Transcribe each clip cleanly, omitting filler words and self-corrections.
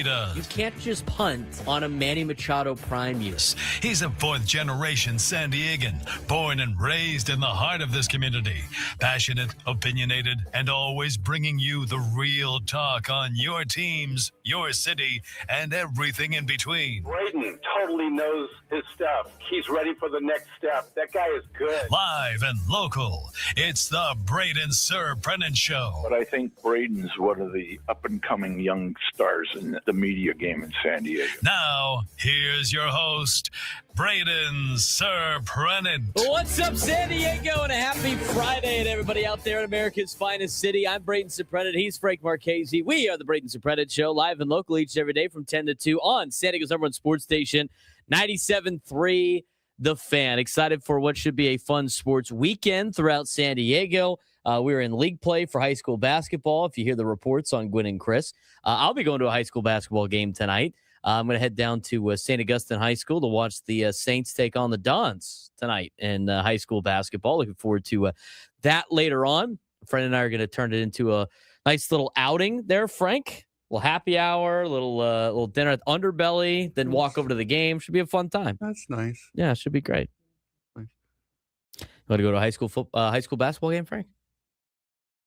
does. You can't just punt on a Manny Machado prime year. He's a fourth-generation San Diegan, born and raised in the heart of this community. Passionate, opinionated, and always bringing you the real talk on your teams, your city, and everything in between. Braden totally knows his stuff. He's ready for the next step. That guy is good. Live and local, it's the Braden Surprenant Show. But I think Braden's one of the up-and-coming young stars in the media game in San Diego. Now, here's your host, Braden Surprenant. What's up, San Diego, and a happy Friday to everybody out there in America's finest city. I'm Braden Surprenant. He's Frank Marchese. We are the Braden Surprenant Show, live and local each and every day from 10 to 2 on San Diego's number one sports station, 97.3 The Fan. Excited for what should be a fun sports weekend throughout San Diego. We're in league play for high school basketball. If you hear the reports on Gwen and Chris, I'll be going to a high school basketball game tonight. I'm going to head down to St. Augustine High School to watch the Saints take on the Dons tonight in high school basketball. Looking forward to that later on. A friend and I are going to turn it into a nice little outing there, Frank. A little happy hour, little dinner at Underbelly, then walk over to the game. Should be a fun time. That's nice. Yeah, it should be great. Nice. You want to go to a high school basketball game, Frank?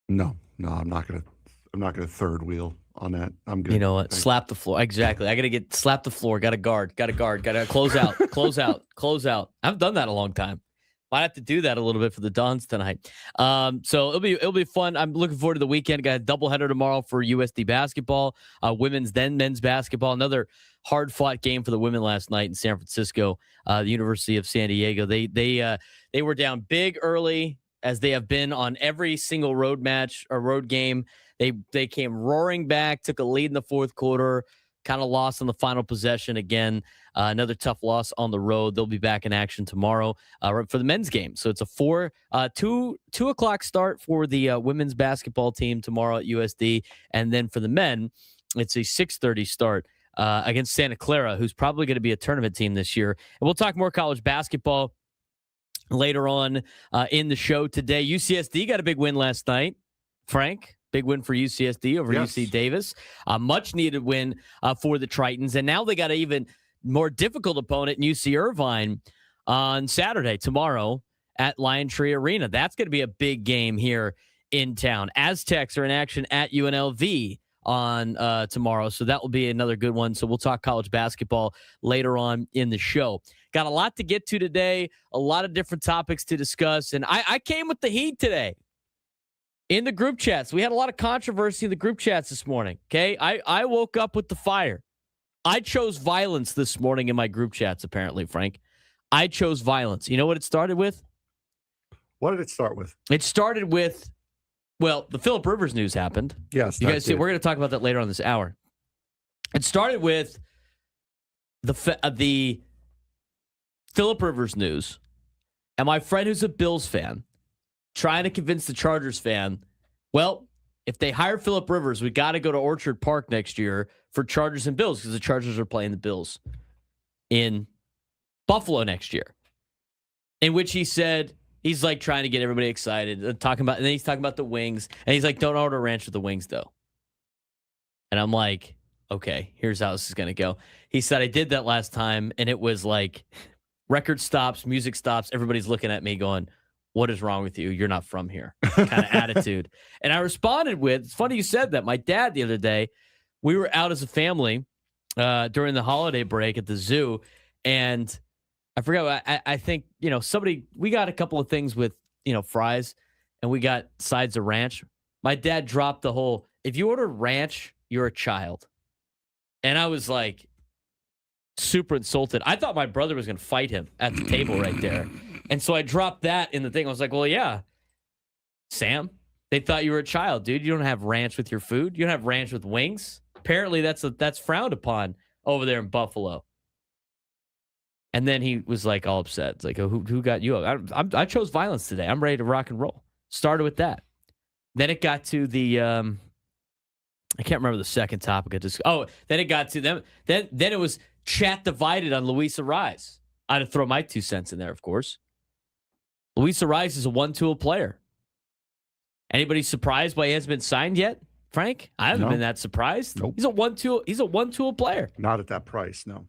No, I'm not gonna third wheel on that. I'm good. You know what? Slap the floor. Exactly. I gotta slap the floor. Got to guard. Got to close out. close out. I haven't done that in a long time. Might have to do that a little bit for the Dons tonight. So it'll be fun. I'm looking forward to the weekend. Got a doubleheader tomorrow for USD basketball, women's then men's basketball. Another hard fought game for the women last night in San Francisco. The University of San Diego. They were down big early, as they have been on every single road match or road game. They came roaring back, took a lead in the fourth quarter, kind of lost on the final possession again. Another tough loss on the road. They'll be back in action tomorrow for the men's game. So it's a 2 o'clock start for the women's basketball team tomorrow at USD. And then for the men, it's a 6:30 start against Santa Clara, who's probably going to be a tournament team this year. And we'll talk more college basketball later on in the show today. UCSD got a big win last night. Frank, big win for UCSD over UC Davis. A much-needed win for the Tritons. And now they got an even more difficult opponent in UC Irvine on Saturday, tomorrow, at Lion Tree Arena. That's going to be a big game here in town. Aztecs are in action at UNLV on tomorrow, so that will be another good one. So we'll talk college basketball later on in the show. Got a lot to get to today, a lot of different topics to discuss, and I came with the heat today in the group chats. We had a lot of controversy in the group chats this morning, okay? I woke up with the fire. I chose violence this morning in my group chats, apparently, Frank. I chose violence. You know what it started with? What did it start with? It started with, well, the Phillip Rivers news happened. Yes. You guys see, we're going to talk about that later on this hour. It started with the Phillip Rivers news, and my friend who's a Bills fan trying to convince the Chargers fan, well, if they hire Phillip Rivers, we got to go to Orchard Park next year for Chargers and Bills, because the Chargers are playing the Bills in Buffalo next year. In which he said, he's like trying to get everybody excited, and then he's talking about the wings, and he's like, don't order ranch with the wings, though. And I'm like, okay, here's how this is going to go. He said, I did that last time, and it was like record stops, music stops, everybody's looking at me going, what is wrong with you? You're not from here, kind of attitude. And I responded with, it's funny you said that. My dad the other day, we were out as a family during the holiday break at the zoo, and I forgot, I think, we got a couple of things with, fries, and we got sides of ranch. My dad dropped the whole, if you order ranch, you're a child. And I was like, super insulted. I thought my brother was going to fight him at the table right there. And so I dropped that in the thing. I was like, well, yeah, Sam, they thought you were a child, dude. You don't have ranch with your food. You don't have ranch with wings. Apparently that's frowned upon over there in Buffalo. And then he was like all upset. It's like, oh, who got you up? I chose violence today. I'm ready to rock and roll. Started with that. Then it got to the, I can't remember the second topic. Then it got to them. Then it was chat divided on Luisa Rise. I had to throw my 2 cents in there, of course. Luisa Rise is a one-tool player. Anybody surprised why he hasn't been signed yet? Frank? I haven't No. been that surprised. Nope. He's a one-tool player. Not at that price, no.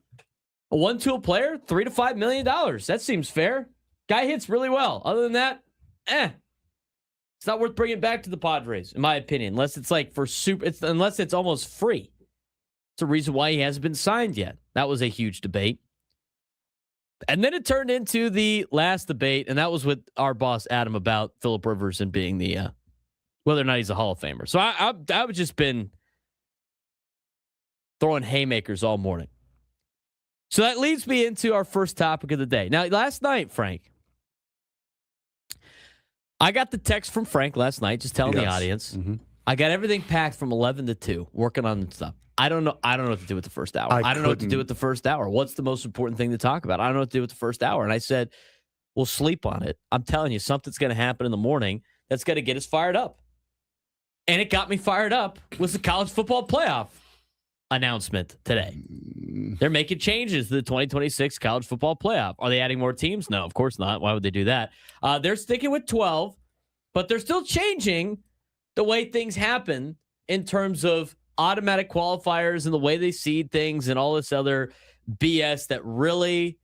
A one-tool player, $3 to $5 million. That seems fair. Guy hits really well. Other than that, it's not worth bringing back to the Padres, in my opinion, unless it's like unless it's almost free. It's a reason why he hasn't been signed yet. That was a huge debate. And then it turned into the last debate, and that was with our boss Adam about Phillip Rivers and being the whether or not he's a Hall of Famer. So I've just been throwing haymakers all morning. So that leads me into our first topic of the day. Now, last night, Frank, I got the text from Frank last night, just telling the audience. Mm-hmm. I got everything packed from 11 to 2, working on stuff. I don't know what to do with the first hour. I don't know what to do with the first hour. What's the most important thing to talk about? I don't know what to do with the first hour. And I said, we'll sleep on it. I'm telling you, something's going to happen in the morning that's going to get us fired up. And it got me fired up was the college football playoff announcement today. They're making changes to the 2026 college football playoff. Are they adding more teams? No, of course not. Why would they do that? They're sticking with 12, but they're still changing the way things happen in terms of automatic qualifiers and the way they seed things and all this other BS that really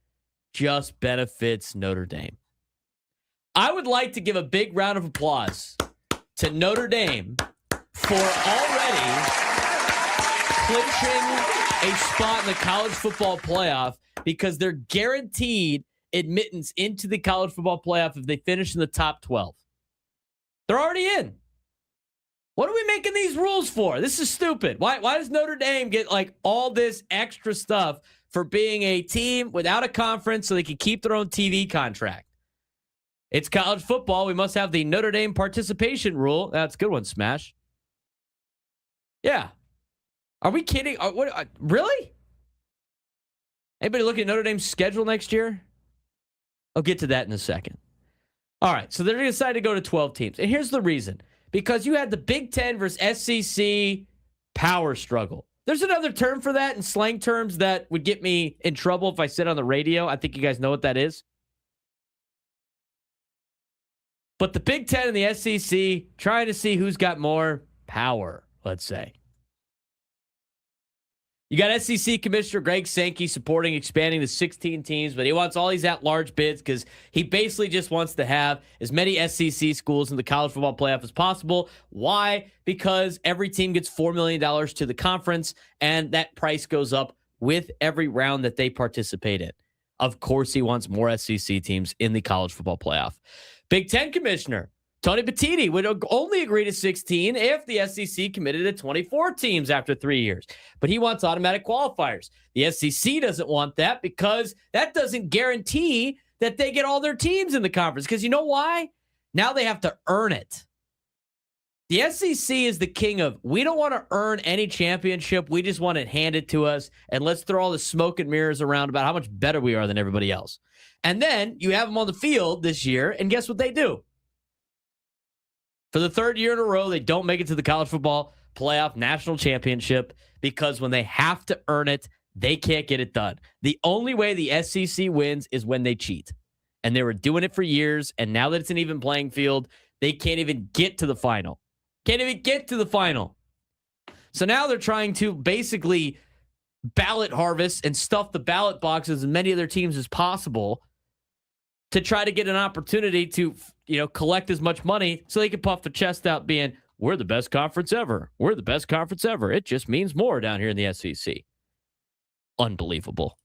just benefits Notre Dame. I would like to give a big round of applause to Notre Dame for already clinching a spot in the college football playoff because they're guaranteed admittance into the college football playoff if they finish in the top 12. They're already in. What are we making these rules for? This is stupid. Why does Notre Dame get like all this extra stuff for being a team without a conference so they can keep their own TV contract? It's college football. We must have the Notre Dame participation rule. That's a good one, Smash. Yeah. Are we kidding? Really? Anybody look at Notre Dame's schedule next year? I'll get to that in a second. All right, so they're going to decide to go to 12 teams. And here's the reason. Because you had the Big Ten versus SEC power struggle. There's another term for that in slang terms that would get me in trouble if I said on the radio. I think you guys know what that is. But the Big Ten and the SEC trying to see who's got more power, let's say. You got SEC Commissioner Greg Sankey supporting expanding to 16 teams, but he wants all these at-large bids because he basically just wants to have as many SEC schools in the college football playoff as possible. Why? Because every team gets $4 million to the conference, and that price goes up with every round that they participate in. Of course, he wants more SEC teams in the college football playoff. Big Ten Commissioner Tony Petitti would only agree to 16 if the SEC committed to 24 teams after 3 years. But he wants automatic qualifiers. The SEC doesn't want that because that doesn't guarantee that they get all their teams in the conference. Because you know why? Now they have to earn it. The SEC is the king of, we don't want to earn any championship. We just want it handed to us. And let's throw all the smoke and mirrors around about how much better we are than everybody else. And then you have them on the field this year, and guess what they do? For the third year in a row, they don't make it to the college football playoff national championship because when they have to earn it, they can't get it done. The only way the SEC wins is when they cheat. And they were doing it for years, and now that it's an even playing field, they can't even get to the final. Can't even get to the final. So now they're trying to basically ballot harvest and stuff the ballot boxes as many of their teams as possible to try to get an opportunity to, collect as much money so they can puff their chest out being, we're the best conference ever. We're the best conference ever. It just means more down here in the SEC. Unbelievable.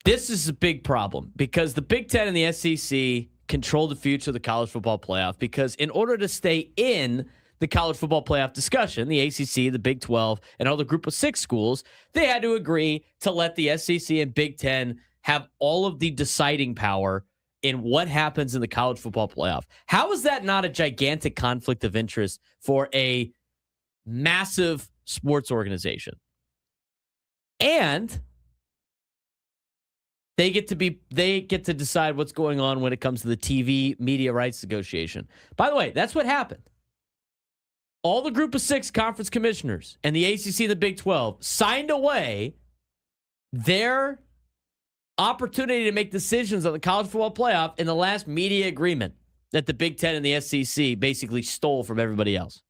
This is a big problem because the Big Ten and the SEC control the future of the college football playoff because in order to stay in the college football playoff discussion, the ACC, the Big 12, and all the group of 6 schools, they had to agree to let the SEC and Big Ten have all of the deciding power in what happens in the college football playoff. How is that not a gigantic conflict of interest for a massive sports organization? And they get to decide what's going on when it comes to the TV media rights negotiation. By the way, that's what happened. All the group of 6 conference commissioners and the ACC and the Big 12 signed away their opportunity to make decisions on the college football playoff in the last media agreement. that the Big Ten and the SEC basically stole from everybody else.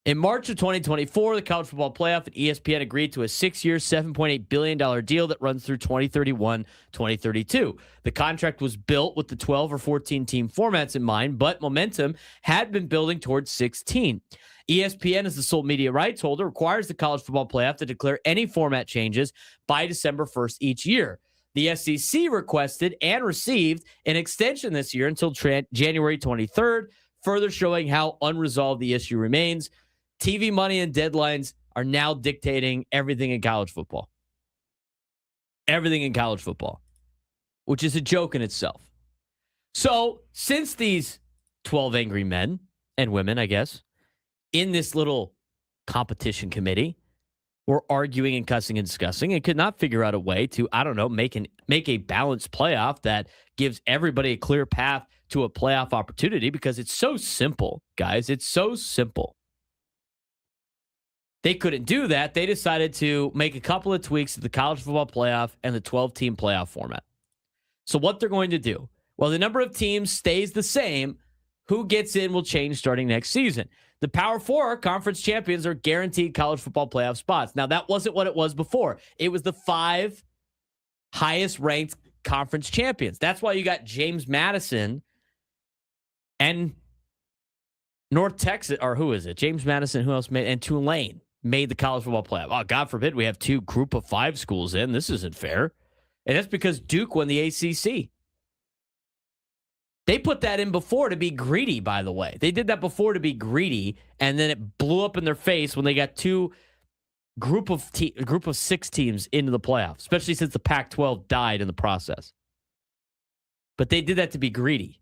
In March of 2024, the College Football Playoff and ESPN agreed to a 6-year, $7.8 billion deal that runs through 2031-2032. The contract was built with the 12 or 14 team formats in mind, but momentum had been building towards 16. ESPN, as the sole media rights holder, requires the College Football Playoff to declare any format changes by December 1st each year. The SEC requested and received an extension this year until January 23rd, further showing how unresolved the issue remains. TV money and deadlines are now dictating everything in college football. Everything in college football, which is a joke in itself. So, since these 12 angry men and women, I guess, in this little competition committee were arguing and cussing and discussing and could not figure out a way to, I don't know, make a balanced playoff that gives everybody a clear path to a playoff opportunity, because it's so simple, guys. It's so simple. They couldn't do that. They decided to make a couple of tweaks to the college football playoff and the 12-team playoff format. So what they're going to do, well, the number of teams stays the same. Who gets in will change starting next season. The Power Four conference champions are guaranteed college football playoff spots. Now, that wasn't what it was before. It was the 5 highest-ranked conference champions. That's why you got James Madison and North Texas, or who is it? James Madison, who else made, and Tulane made the college football playoff. Oh, God forbid we have 2 group of 5 schools in. This isn't fair. And that's because Duke won the ACC. They put that in before to be greedy, by the way. They did that before to be greedy, and then it blew up in their face when they got 2 group of 6 teams into the playoffs, especially since the Pac-12 died in the process. But they did that to be greedy.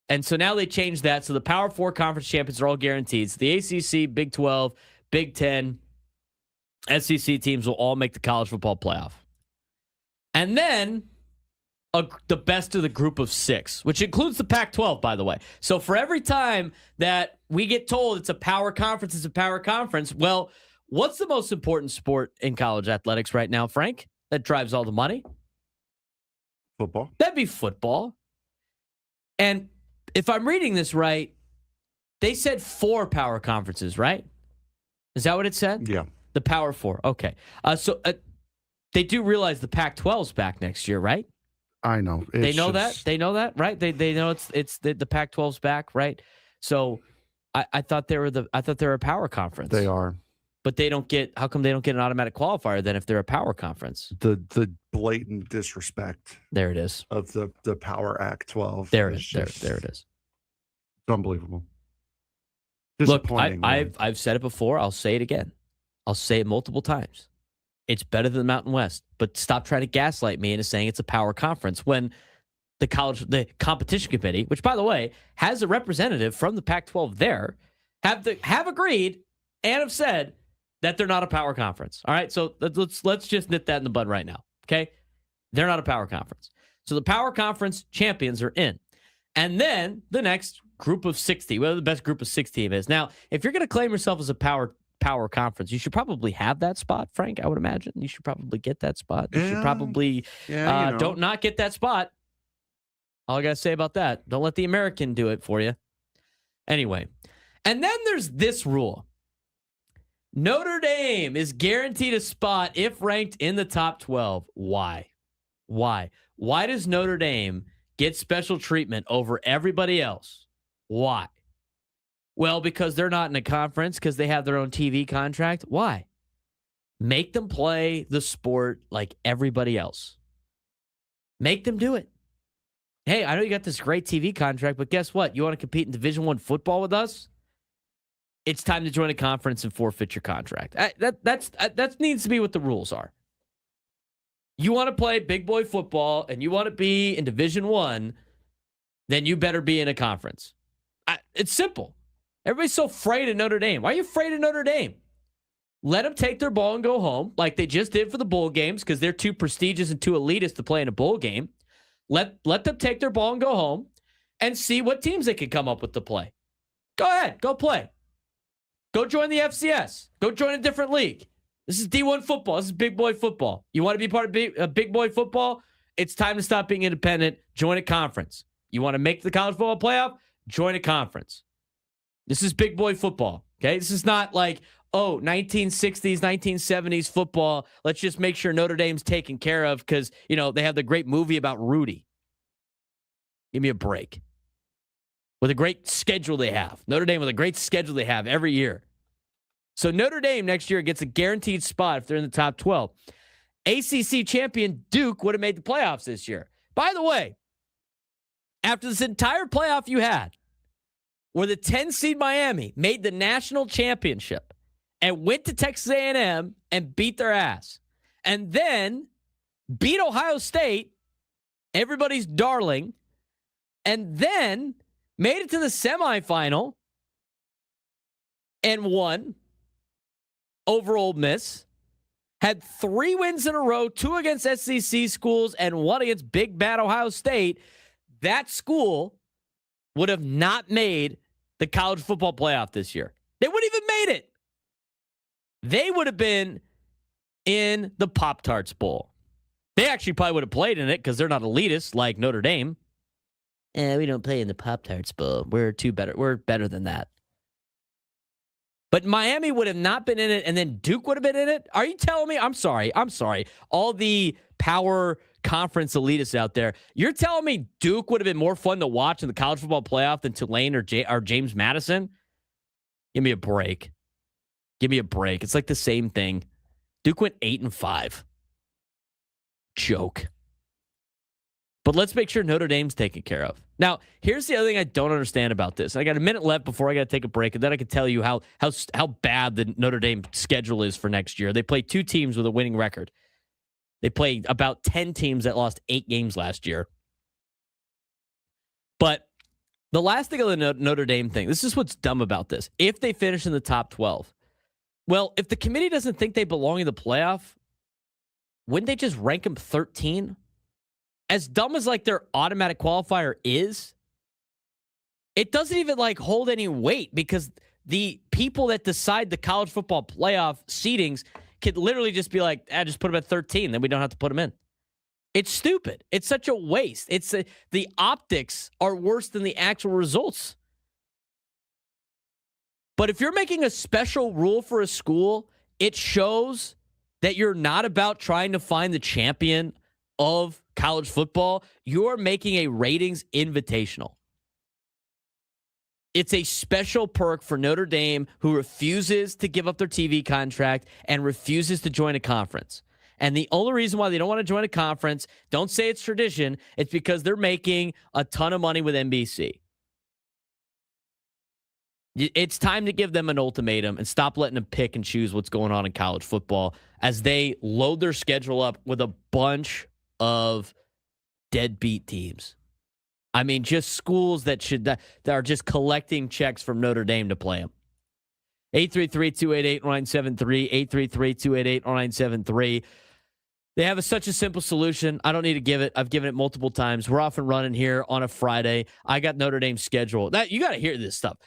And so now they changed that, so the Power 4 conference champions are all guaranteed. So the ACC, Big 12, Big 10, SEC teams will all make the college football playoff. And then the best of the group of 6, which includes the Pac-12, by the way. So for every time that we get told it's a power conference, well, what's the most important sport in college athletics right now, Frank, that drives all the money? Football. That'd be football. And if I'm reading this right, they said 4 power conferences, right? Is that what it said? Yeah. The Power 4. Okay. So they do realize the Pac-12's back next year, right? I know. They know that. They know that, right? They know it's the Pac-12's back, right? So I thought they were a power conference. They are. But they don't get. How come they don't get an automatic qualifier then if they're a power conference? The blatant disrespect. There it is. Of the Power Act 12. There it is. There it is. It's unbelievable. Look, I've said it before. I'll say it again. I'll say it multiple times. It's better than the Mountain West, but stop trying to gaslight me into saying it's a power conference when the competition committee, which by the way has a representative from the Pac-12 there, have agreed and have said that they're not a power conference. All right, so let's just nip that in the bud right now. Okay, they're not a power conference. So the power conference champions are in, and then the next group of 60, whatever the best group of 6 team is. Now, if you're going to claim yourself as a power conference, you should probably have that spot, Frank. I would imagine you should probably get that spot. You should probably don't not get that spot. All I gotta say about that, don't let the American do it for you. Anyway, and then there's this rule: Notre Dame is guaranteed a spot if ranked in the top 12. Why does Notre Dame get special treatment over everybody else? Why? Well, because they're not in a conference, because they have their own TV contract. Why? Make them play the sport like everybody else. Make them do it. Hey, I know you got this great TV contract, but guess what? You want to compete in Division I football with us? It's time to join a conference and forfeit your contract. That needs to be what the rules are. You want to play big boy football and you want to be in Division I, then you better be in a conference. It's simple. Everybody's so afraid of Notre Dame. Why are you afraid of Notre Dame? Let them take their ball and go home like they just did for the bowl games because they're too prestigious and too elitist to play in a bowl game. Let them take their ball and go home and see what teams they can come up with to play. Go ahead. Go play. Go join the FCS. Go join a different league. This is D1 football. This is big boy football. You want to be part of big boy football? It's time to stop being independent. Join a conference. You want to make the college football playoff? Join a conference. This is big boy football, okay? This is not like, 1960s, 1970s football. Let's just make sure Notre Dame's taken care of because, they have the great movie about Rudy. Give me a break. With a great schedule they have. Notre Dame with a great schedule they have every year. So Notre Dame next year gets a guaranteed spot if they're in the top 12. ACC champion Duke would have made the playoffs this year. By the way, after this entire playoff you had, where the 10 seed Miami made the national championship and went to Texas A&M and beat their ass, and then beat Ohio State, everybody's darling, and then made it to the semifinal and won over Ole Miss, had 3 wins in a row, 2 against SEC schools and 1 against big bad Ohio State, that school would have not made the college football playoff this year. They wouldn't even made it. They would have been in the Pop-Tarts Bowl. They actually probably would have played in it because they're not elitists like Notre Dame. We don't play in the Pop-Tarts Bowl. We're better than that. But Miami would have not been in it, and then Duke would have been in it? Are you telling me? I'm sorry. All the power conference elitists out there, you're telling me Duke would have been more fun to watch in the college football playoff than Tulane or James Madison? Give me a break. It's like the same thing. Duke went 8-5. Joke. But let's make sure Notre Dame's taken care of. Now, here's the other thing I don't understand about this. I got a minute left before I got to take a break, and then I can tell you how bad the Notre Dame schedule is for next year. They play 2 teams with a winning record. They played about 10 teams that lost 8 games last year. But the last thing on the Notre Dame thing, this is what's dumb about this. If they finish in the top 12, well, if the committee doesn't think they belong in the playoff, wouldn't they just rank them 13? As dumb as their automatic qualifier is, it doesn't even hold any weight because the people that decide the college football playoff seedings could literally just be just put them at 13, then we don't have to put them in. It's stupid. It's such a waste. The optics are worse than the actual results. But if you're making a special rule for a school, it shows that you're not about trying to find the champion of college football. You're making a ratings invitational. It's a special perk for Notre Dame, who refuses to give up their TV contract and refuses to join a conference. And the only reason why they don't want to join a conference, don't say it's tradition, it's because they're making a ton of money with NBC. It's time to give them an ultimatum and stop letting them pick and choose what's going on in college football as they load their schedule up with a bunch of deadbeat teams. I mean, just schools that are just collecting checks from Notre Dame to play them. 833-288-0973, 833-288-0973. They have such a simple solution. I don't need to give it. I've given it multiple times. We're off and running here on a Friday. I got Notre Dame's schedule. You got to hear this stuff.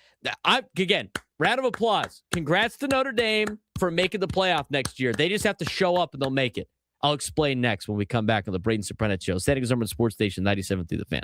Again, round of applause. Congrats to Notre Dame for making the playoff next year. They just have to show up and they'll make it. I'll explain next when we come back on the Braden Surprenant Show. San Diego Zimmerman Sports Station 97 through the Fan.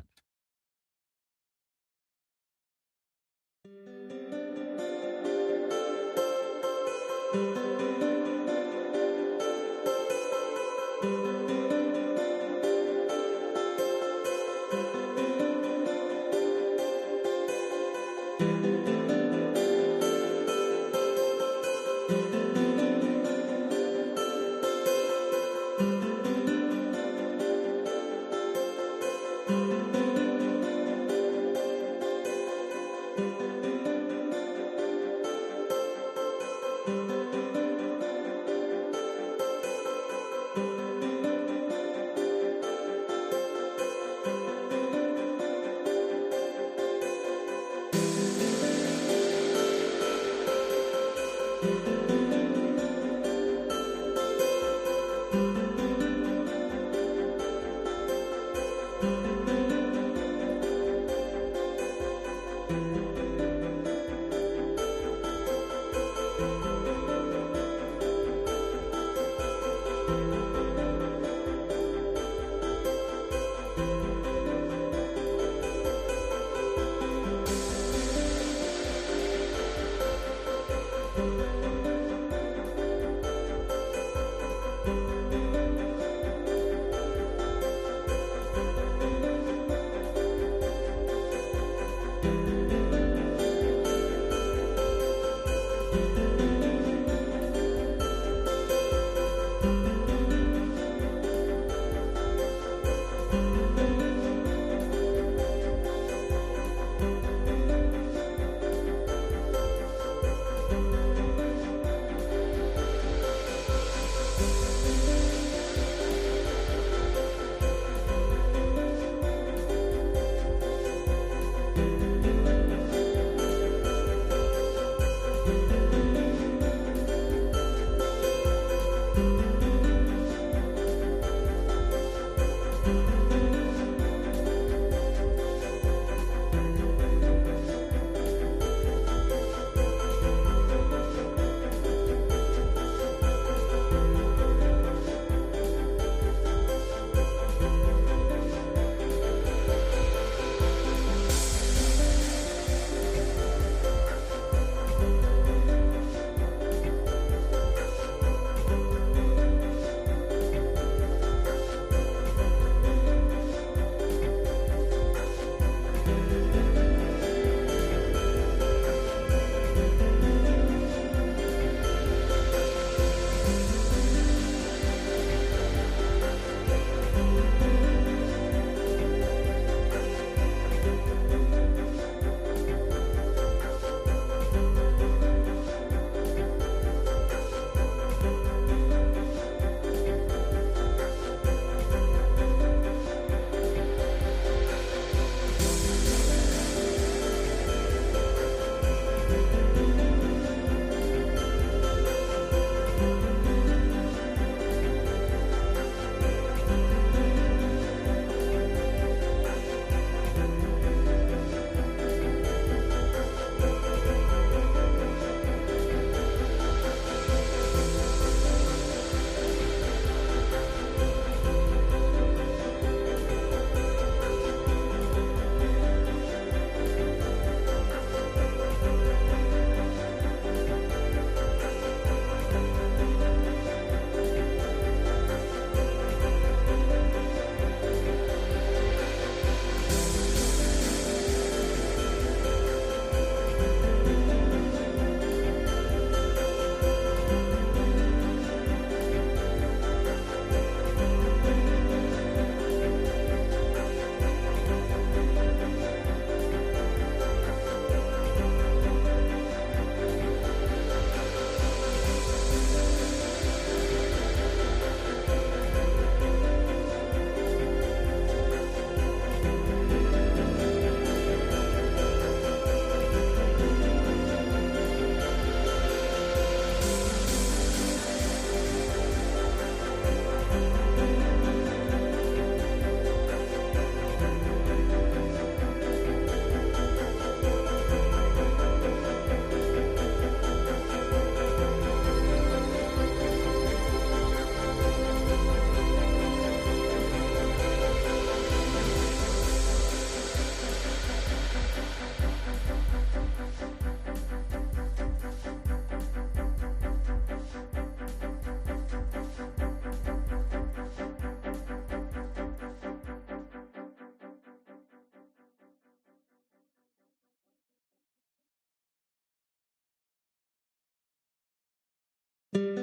Broadcasting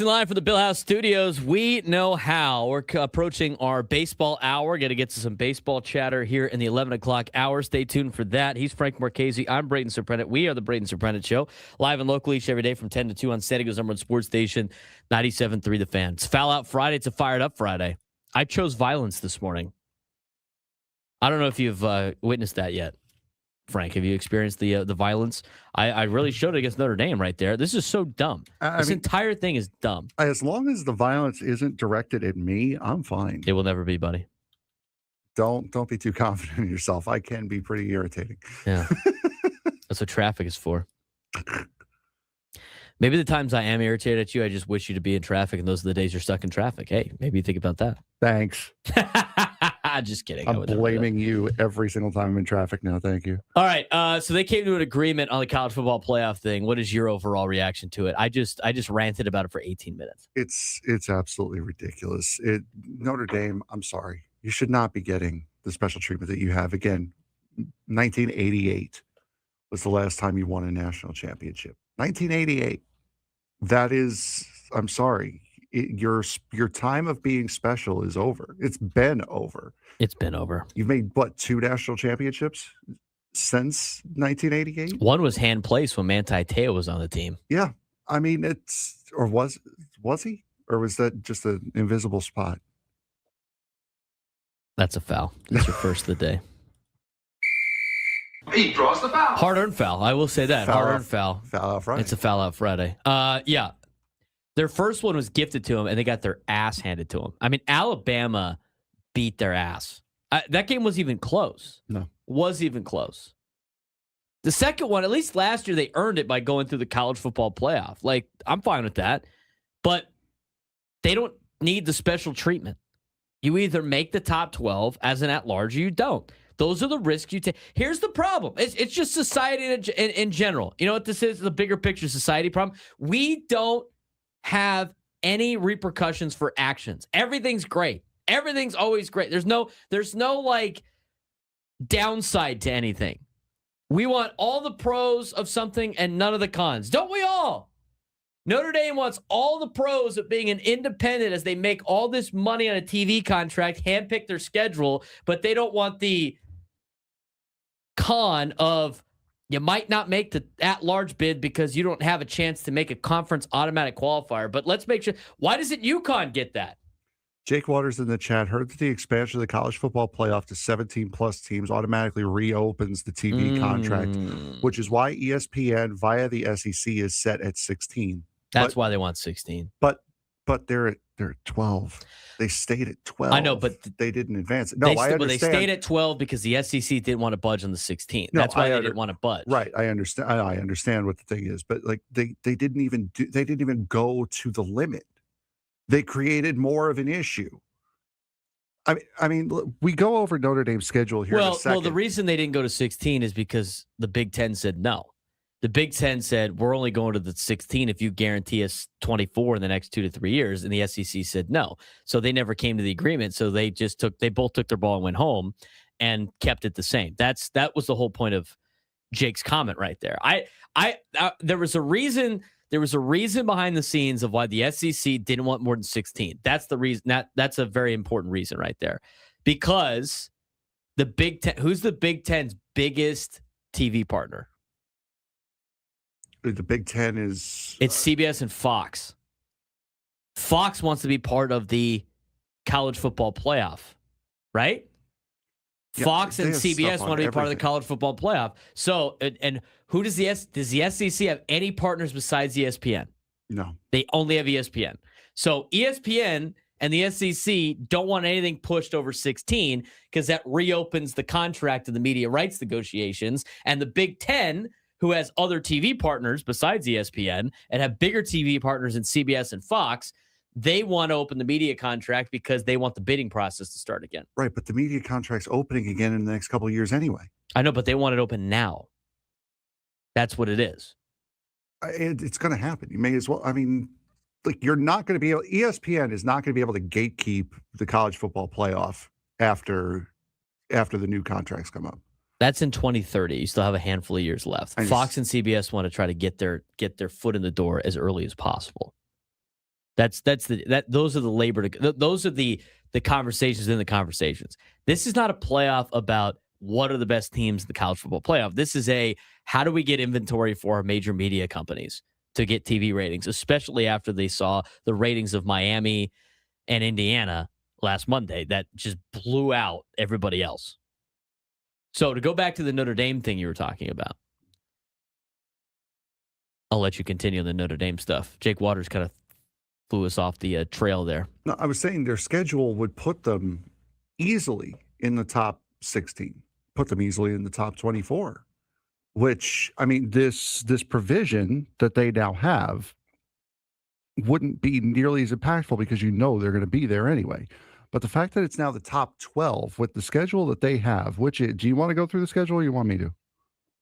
live from the Bill House Studios, we know how. We're approaching our baseball hour. Got to get to some baseball chatter here in the 11 o'clock hour. Stay tuned for that. He's Frank Marchese. I'm Braden Surprenant. We are the Braden Surprenant Show, live and local each every day from 10 to 2 on San Diego's number one sports station, 97.3 The Fan. It's Foul Out Friday. It's a Fired Up Friday. I chose violence this morning. I don't know if you've witnessed that yet. Frank, have you experienced the violence? I really showed it against Notre Dame right there. This is so dumb. This entire thing is dumb. As long as the violence isn't directed at me, I'm fine. It will never be, buddy. Don't be too confident in yourself. I can be pretty irritating. Yeah. That's what traffic is for. Maybe the times I am irritated at you, I just wish you to be in traffic, and those are the days you're stuck in traffic. Hey, maybe you think about that. Thanks. Just kidding. I'm blaming you every single time I'm in traffic now. Thank you. All right. So they came to an agreement on the college football playoff thing. What is your overall reaction to it? I just ranted about it for 18 minutes. It's absolutely ridiculous. Notre Dame, I'm sorry. You should not be getting the special treatment that you have. Again, 1988 was the last time you won a national championship. 1988. That is, I'm sorry. Your time of being special is over. It's been over. It's been over. You've made, what, 2 national championships since 1988? One was hand placed when Manti Te'o was on the team. Yeah. I mean, was he? Or was that just an invisible spot? That's a foul. That's your first of the day. He draws the foul. Hard-earned foul. I will say that. Hard-earned foul. Foul out Friday. It's a foul out Friday. Yeah. Their first one was gifted to them, and they got their ass handed to them. I mean, Alabama beat their ass. That game wasn't even close. No. Was even close. The second one, at least last year, they earned it by going through the college football playoff. Like, I'm fine with that. But they don't need the special treatment. You either make the top 12 as an at-large or you don't. Those are the risks you take. Here's the problem. It's just society in general. You know what this is? The bigger picture society problem. We don't have any repercussions for actions. Everything's great. Everything's always great. There's no like downside to anything. We want all the pros of something and none of the cons. Don't we all? Notre Dame wants all the pros of being an independent as they make all this money on a TV contract, handpick their schedule, but they don't want the con of you might not make the at-large bid because you don't have a chance to make a conference automatic qualifier. But let's make sure. Why doesn't UConn get that? Jake Waters in the chat heard that the expansion of the college football playoff to 17-plus teams automatically reopens the TV contract, which is why ESPN via the SEC is set at 16. That's why they want 16. But they're at 12. They stayed at 12. I know, but they didn't advance it. No, I understand. They stayed at 12 because the SEC didn't want to budge on the 16. No, that's why they didn't want to budge. Right, I understand. I understand what the thing is, but like they didn't even go to the limit. They created more of an issue. I mean, look, we go over Notre Dame's schedule here in a second. Well, the reason they didn't go to 16 is because the Big Ten said no. The Big Ten said, we're only going to the 16 if you guarantee us 24 in the next 2 to 3 years. And the SEC said no. So they never came to the agreement. So they both took their ball and went home and kept it the same. That was the whole point of Jake's comment right there. There was a reason behind the scenes of why the SEC didn't want more than 16. That's the reason. That's a very important reason right there. Because the Big Ten, who's the Big Ten's biggest TV partner? The Big Ten is... It's CBS and Fox. Fox wants to be part of the college football playoff, right? Yeah, Fox and CBS want to be part of the college football playoff. So, and who does the SEC have any partners besides ESPN? No. They only have ESPN. So ESPN and the SEC don't want anything pushed over 16 because that reopens the contract of the media rights negotiations. And the Big Ten, who has other TV partners besides ESPN and have bigger TV partners in CBS and Fox, they want to open the media contract because they want the bidding process to start again. Right, but the media contract's opening again in the next couple of years anyway. I know, but they want it open now. That's what it is. It's going to happen. You may as well. I mean, like you're not going to be able. ESPN is not going to be able to gatekeep the college football playoff after the new contracts come up. That's in 2030. You still have a handful of years left. Fox and CBS want to try to get their foot in the door as early as possible. Those are the conversations in the conversations. This is not a playoff about what are the best teams in the college football playoff. This is how do we get inventory for our major media companies to get TV ratings, especially after they saw the ratings of Miami and Indiana last Monday that just blew out everybody else. So to go back to the Notre Dame thing you were talking about, I'll let you continue the Notre Dame stuff. Jake Waters kind of flew us off the trail there. No, I was saying their schedule would put them easily in the top 16, put them easily in the top 24, which, I mean, this provision that they now have wouldn't be nearly as impactful because they're going to be there anyway. But the fact that it's now the top 12 with the schedule that they have, do you want to go through the schedule or you want me to?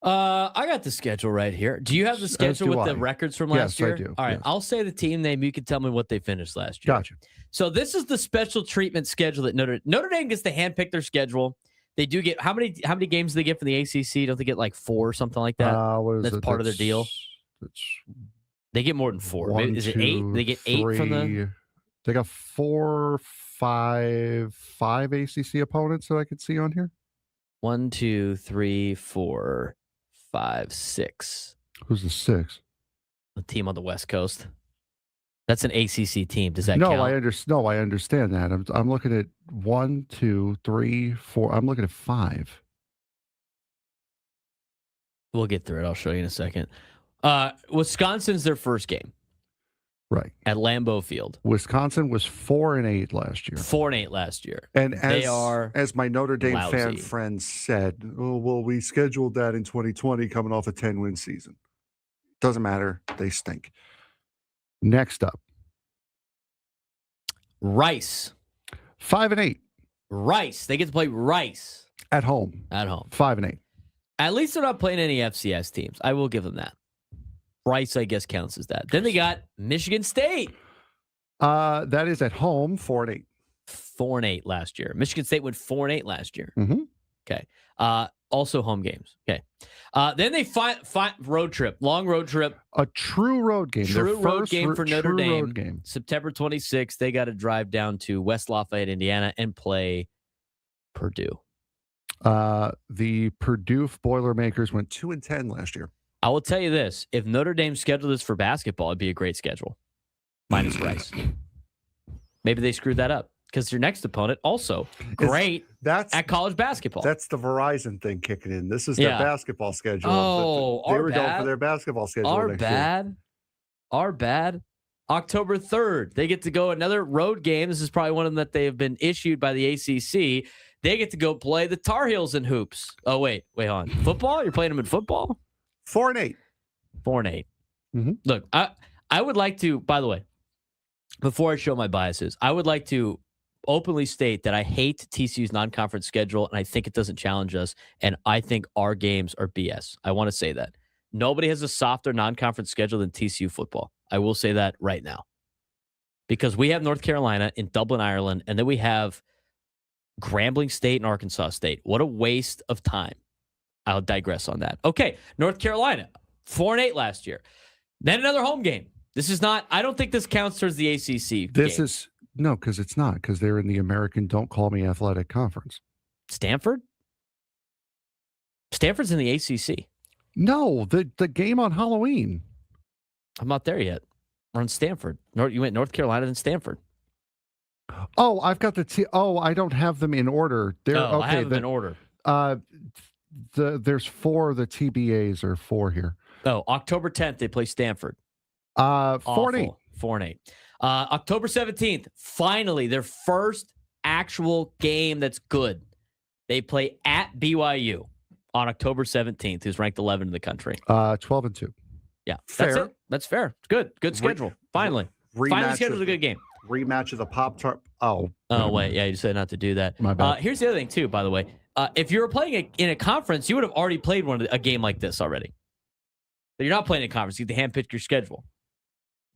I got the schedule right here. Do you have the schedule with the records from last year? Yes, I do. All right, yes. I'll say the team name. You can tell me what they finished last year. Gotcha. So this is the special treatment schedule that Notre Dame gets to handpick their schedule. They do get how many games do they get from the ACC? Don't they get like 4 or something like that? That's part of their deal. They get more than 4. Is it 8? They get 8 from the. They got 5 ACC opponents that I could see on here. 1, 2, 3, 4, 5, 6. Who's the 6? A team on the West Coast. That's an ACC team. Does that count? I understand that. I'm looking at 1, 2, 3, 4. I'm looking at 5. We'll get through it. I'll show you in a second. Wisconsin's their first game. Right. At Lambeau Field. Wisconsin was 4-8 last year. 4-8 last year. And as my Notre Dame lousy fan friends said, oh, well, we scheduled that in 2020 coming off a 10-win season. Doesn't matter. They stink. Next up. Rice. 5-8. Rice. They get to play Rice. At home. 5-8. At least they're not playing any FCS teams. I will give them that. Rice, I guess, counts as that. Then they got Michigan State. That is at home, 4-8. 4-8 last year. Michigan State went 4-8 last year. Mm-hmm. Okay. Also home games. Okay. Then they find road trip, long road trip. A true road game. True road game for Notre Dame. Road game. September 26th, they got to drive down to West Lafayette, Indiana, and play Purdue. The Purdue Boilermakers went 2-10 last year. I will tell you this. If Notre Dame scheduled this for basketball, it'd be a great schedule. Minus Rice. Maybe they screwed that up because your next opponent also great at college basketball. That's the Verizon thing kicking in. This is their basketball schedule. Oh, they were going for their basketball schedule. Our bad. October 3rd, they get to go another road game. This is probably one of them that they have been issued by the ACC. They get to go play the Tar Heels in hoops. Oh, wait on. Football? You're playing them in football? 4-8. 4-8. Mm-hmm. Look, I would like to, by the way, before I show my biases, I would like to openly state that I hate TCU's non-conference schedule, and I think it doesn't challenge us, and I think our games are BS. I want to say that. Nobody has a softer non-conference schedule than TCU football. I will say that right now. Because we have North Carolina in Dublin, Ireland, and then we have Grambling State and Arkansas State. What a waste of time. I'll digress on that. Okay, North Carolina, 4-8 last year. Then another home game. This is not, I don't think this counts towards the ACC game. No, because it's not, because they're in the American Don't Call Me Athletic Conference. Stanford? Stanford's in the ACC. No, the game on Halloween. I'm not there yet. We're on Stanford. You went North Carolina and Stanford. Oh, I've got I don't have them in order. I have them in order. There's 4. The TBAs are 4 here. Oh, October 10th, they play Stanford. 4-8. 4-8. October 17th, finally, their first actual game that's good. They play at BYU on October 17th, who's ranked 11 in the country. 12-2. Yeah, fair. That's it. That's fair. It's good. Good schedule. Finally scheduled a good game. Rematch of the Pop-Tart. Oh, wait. Yeah, you said not to do that. My bad. Here's the other thing, too, by the way. If you were playing in a conference, you would have already played a game like this already. But you're not playing a conference. You have to handpick your schedule.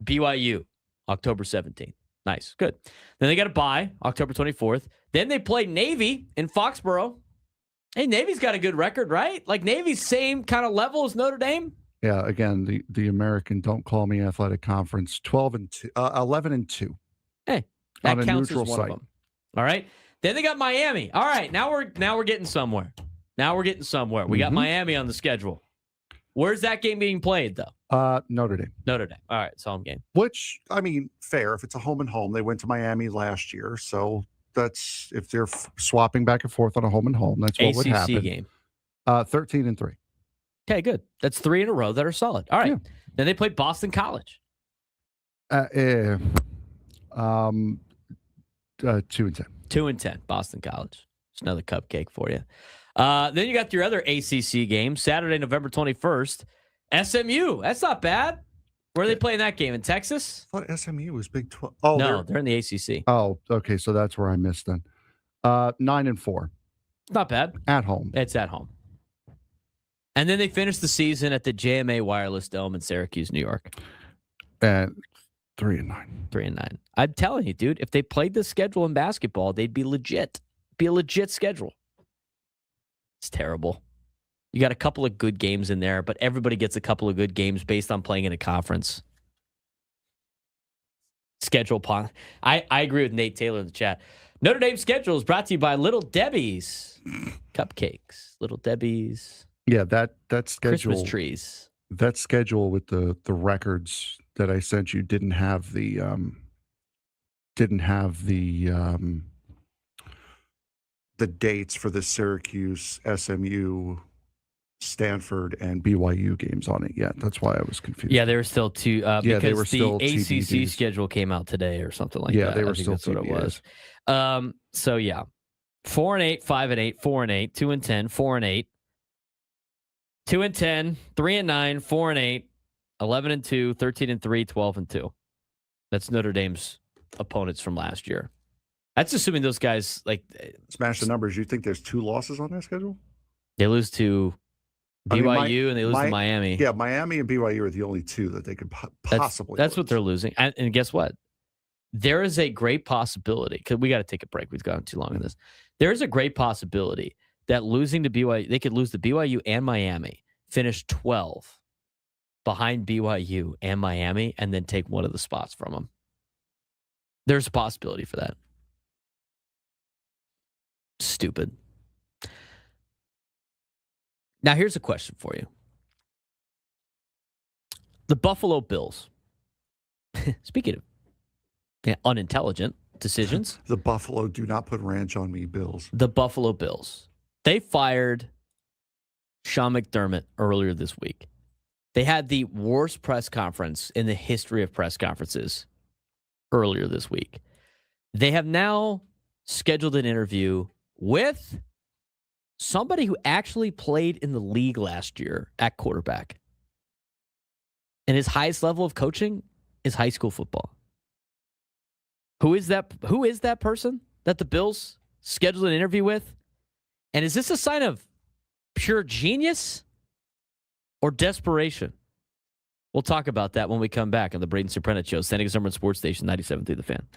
BYU, October 17th. Nice. Good. Then they got a bye, October 24th. Then they play Navy in Foxborough. Hey, Navy's got a good record, right? Like Navy's same kind of level as Notre Dame. Yeah, again, the American Don't Call Me Athletic Conference, 11-2. Hey, that on a counts as neutral one site. of them. All right. Then they got Miami. All right, now we're getting somewhere. We got Miami on the schedule. Where's that game being played, though? Notre Dame. Notre Dame. All right, it's home game. Which, I mean, fair. If it's a home and home, they went to Miami last year, so that's if they're swapping back and forth on a home and home, that's what would happen. ACC game. 13-3. Okay, good. That's 3 in a row that are solid. All right. Yeah. Then they play Boston College. 2-10. 2-10. Boston College. It's another cupcake for you. Then you got your other ACC game, Saturday, November 21st. SMU. That's not bad. Where are they playing that game? In Texas? I thought SMU was Big 12. Oh, no, they're in the ACC. Oh, okay. So that's where I missed then. 9-4. It's not bad. At home. It's at home. And then they finish the season at the JMA Wireless Dome in Syracuse, New York. At 3-9. 3-9. I'm telling you, dude, if they played this schedule in basketball, they'd be legit. Be a legit schedule. It's terrible. You got a couple of good games in there, but everybody gets a couple of good games based on playing in a conference. Schedule pon. I agree with Nate Taylor in the chat. Notre Dame's schedule is brought to you by Little Debbie's Cupcakes. Little Debbie's. Yeah, that schedule. Christmas trees. That schedule with the records that I sent you didn't have the dates for the Syracuse, SMU, Stanford, and BYU games on it yet. That's why I was confused. Yeah, they were still two. Because they were still the ACC TBDs. schedule came out today or something like that. Yeah, they were I think still that's what it TBDs. was. So yeah, 4-8, 5-8, 4-8, 2-10, 4-8, 2-10, 3-9, 4-8, 11-2, 13-3, 12-2. That's Notre Dame's opponents from last year. That's assuming those guys like Smash the numbers. You think there's 2 losses on that schedule? they lose to BYU and they lose to Miami. Yeah, Miami and BYU are the only 2 that they could possibly That's lose. what they're losing. And guess what? There is a great possibility, because we got to take a break. We've gone too long on this. There is a great possibility that losing to BYU, they could lose to BYU and Miami, finish 12 behind BYU and Miami, and then take one of the spots from them. There's a possibility for that. Stupid. Now, here's a question for you. The Buffalo Bills. Speaking of unintelligent decisions. The Buffalo do not put ranch on me Bills. The Buffalo Bills. They fired Sean McDermott earlier this week. They had the worst press conference in the history of press conferences earlier this week. They have now scheduled an interview with somebody who actually played in the league last year at quarterback. And his highest level of coaching is high school football. Who is that person that the Bills scheduled an interview with? And is this a sign of pure genius or desperation? We'll talk about that when we come back on the Braden Surprenant Show, San Diego's number one sports station, 97.3 The Fan.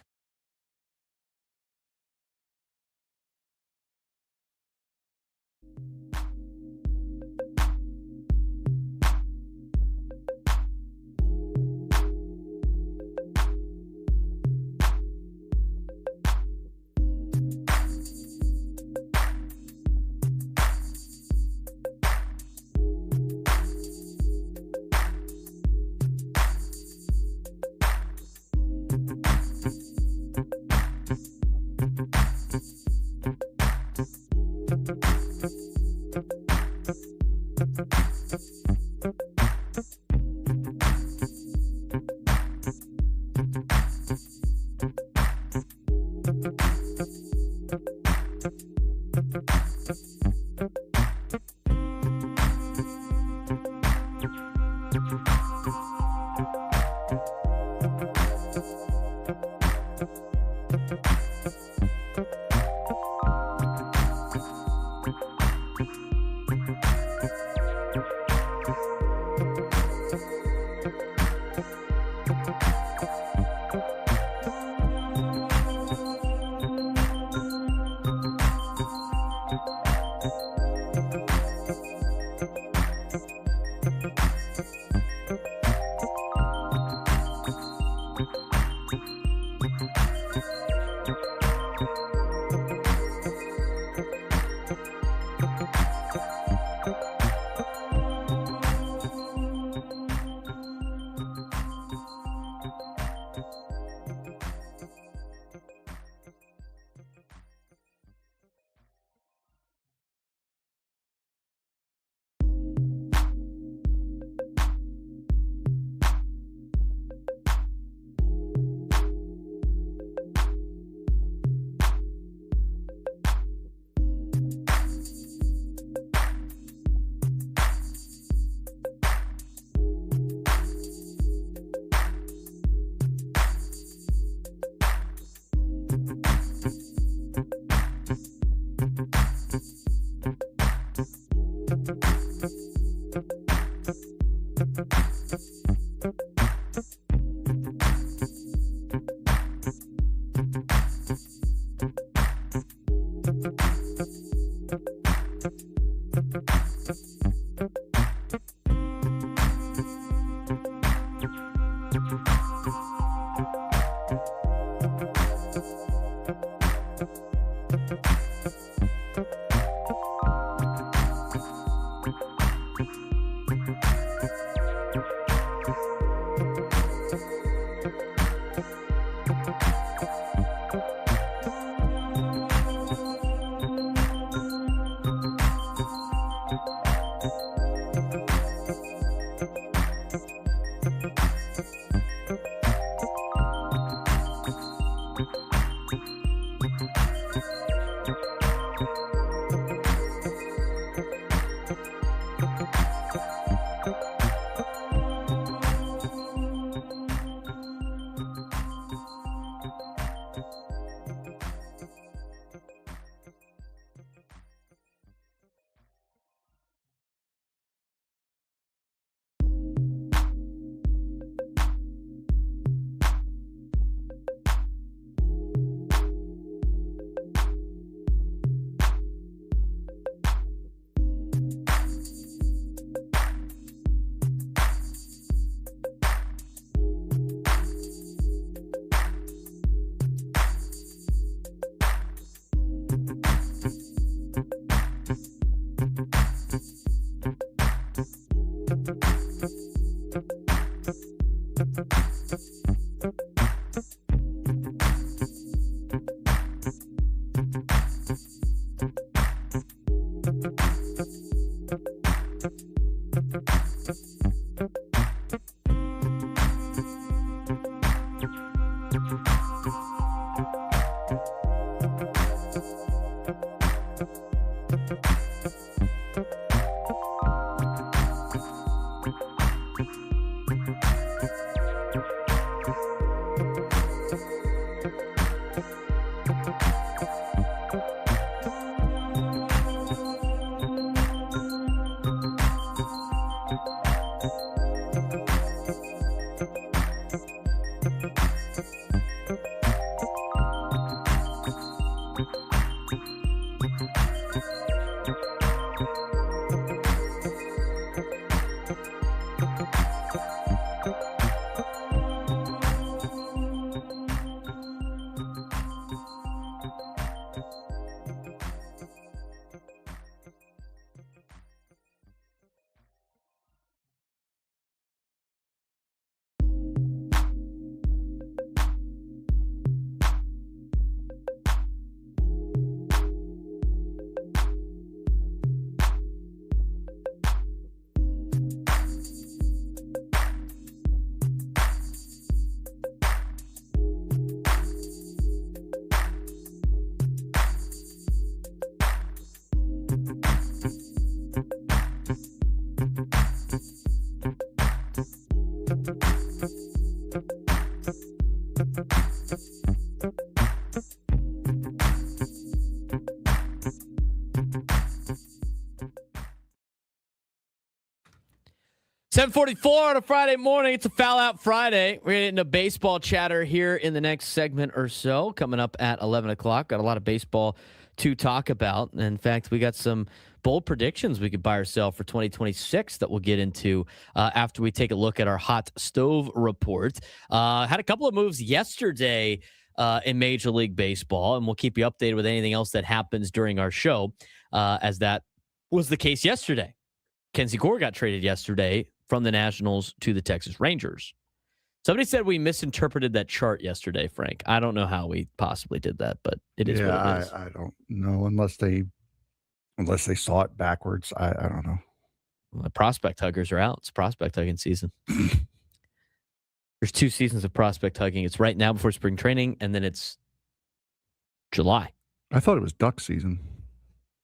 7:44 on a Friday morning. It's a Foul Out Friday. We're getting into baseball chatter here in the next segment or so. Coming up at 11 o'clock. Got a lot of baseball to talk about. In fact, we got some bold predictions we could buy or sell for 2026 that we'll get into after we take a look at our hot stove report. Had a couple of moves yesterday in Major League Baseball, and we'll keep you updated with anything else that happens during our show, as that was the case yesterday. Kenzie Gore got traded yesterday from the Nationals to the Texas Rangers. Somebody said we misinterpreted that chart yesterday, Frank. I don't know how we possibly did that, but it is what it is. I don't know unless they saw it backwards. I don't know. Well, the prospect huggers are out. It's prospect hugging season. There's 2 seasons of prospect hugging. It's right now before spring training, and then it's July. I thought it was duck season.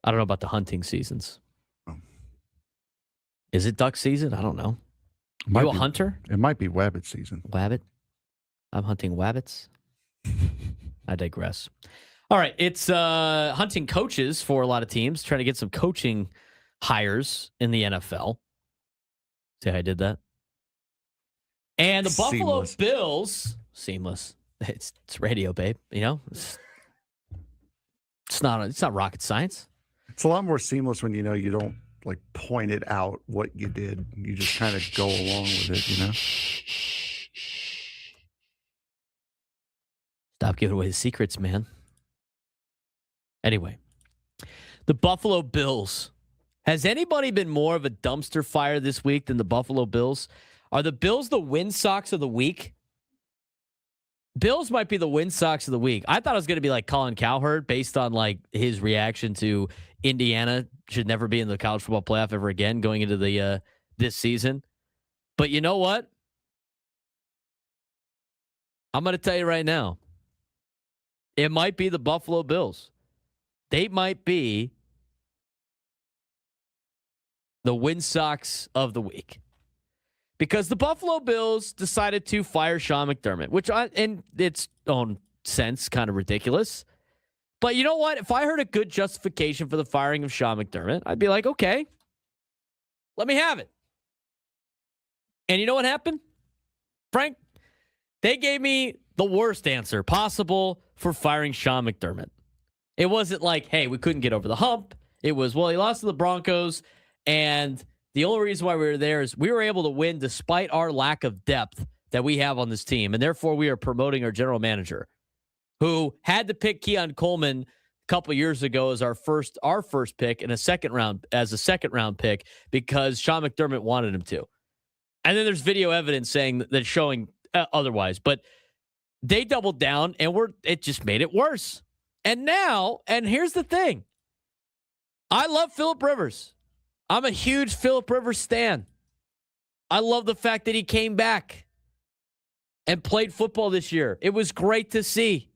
I don't know about the hunting seasons. Oh. Is it duck season? I don't know. You a hunter? It might be wabbit season. Wabbit? I'm hunting wabbits. I digress. All right. It's hunting coaches for a lot of teams, trying to get some coaching hires in the NFL. See how I did that? And the Buffalo Bills, seamless. It's radio, babe. You know, it's not rocket science. It's a lot more seamless when you don't like point it out what you did. You just kind of go along with it, you know? Stop giving away the secrets, man. Anyway, the Buffalo Bills. Has anybody been more of a dumpster fire this week than the Buffalo Bills? Are the Bills the win socks of the week? Bills might be the win socks of the week. I thought it was going to be like Colin Cowherd based on like his reaction to Indiana should never be in the college football playoff ever again going into the this season. But you know what? I'm going to tell you right now. It might be the Buffalo Bills. They might be the win socks of the week. Because the Buffalo Bills decided to fire Sean McDermott, which in its own sense, kind of ridiculous. But you know what? If I heard a good justification for the firing of Sean McDermott, I'd be like, okay, let me have it. And you know what happened? Frank, they gave me the worst answer possible for firing Sean McDermott. It wasn't like, hey, we couldn't get over the hump. It was, well, he lost to the Broncos, and the only reason why we were there is we were able to win despite our lack of depth that we have on this team. And therefore, we are promoting our general manager, who had to pick Keon Coleman a couple years ago as our first pick in a second round pick because Sean McDermott wanted him to. And then there's video evidence saying that showing otherwise. But they doubled down, and it just made it worse. And now, and here's the thing. I love Phillip Rivers. I'm a huge Phillip Rivers stan. I love the fact that he came back and played football this year. It was great to see.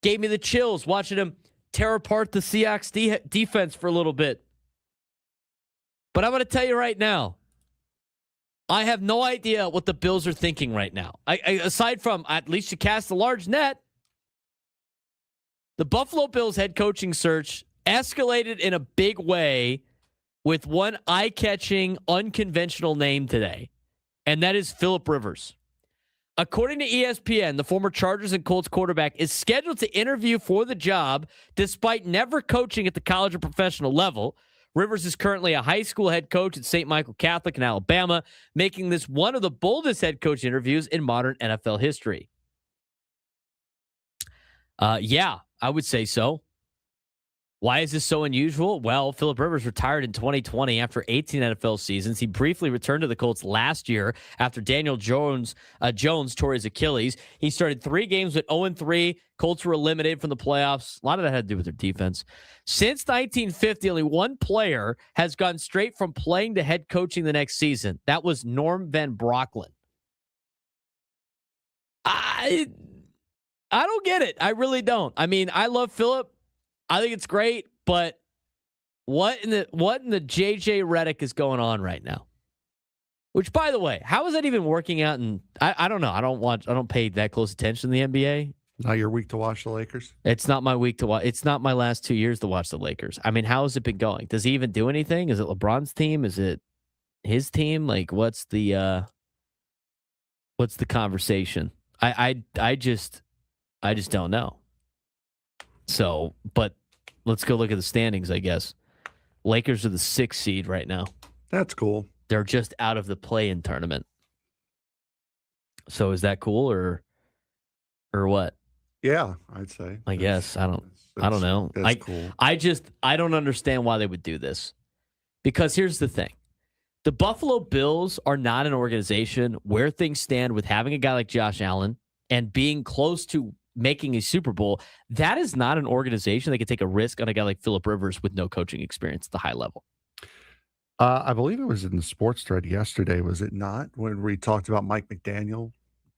Gave me the chills watching him tear apart the Seahawks defense for a little bit. But I'm going to tell you right now, I have no idea what the Bills are thinking right now. Aside from at least you cast a large net, the Buffalo Bills head coaching search escalated in a big way with one eye-catching, unconventional name today, and that is Phillip Rivers. According to ESPN, the former Chargers and Colts quarterback is scheduled to interview for the job despite never coaching at the college or professional level. Rivers is currently a high school head coach at St. Michael Catholic in Alabama, making this one of the boldest head coach interviews in modern NFL history. Yeah, I would say so. Why is this so unusual? Well, Phillip Rivers retired in 2020 after 18 NFL seasons. He briefly returned to the Colts last year after Daniel Jones tore his Achilles. He started 3 games with 0-3. Colts were eliminated from the playoffs. A lot of that had to do with their defense. Since 1950, only one player has gone straight from playing to head coaching the next season. That was Norm Van Brocklin. I don't get it. I really don't. I mean, I love Phillip. I think it's great, but what in the JJ Redick is going on right now? Which, by the way, how is that even working out? And I don't know. I don't pay that close attention to the NBA. Not your week to watch the Lakers? It's not my week to watch. It's not my last 2 years to watch the Lakers. I mean, how has it been going? Does he even do anything? Is it LeBron's team? Is it his team? Like, what's the conversation? I just don't know. So, but let's go look at the standings, I guess. Lakers are the 6th seed right now. That's cool. They're just out of the play-in tournament. So is that cool or what? Yeah, I'd say. I guess. I don't know. That's cool. I don't understand why they would do this. Because here's the thing. The Buffalo Bills are not an organization where things stand with having a guy like Josh Allen and being close to making a Super Bowl. That is not an organization that could take a risk on a guy like Phillip Rivers with no coaching experience at the high level. I believe it was in the sports thread yesterday, was it not? When we talked about Mike McDaniel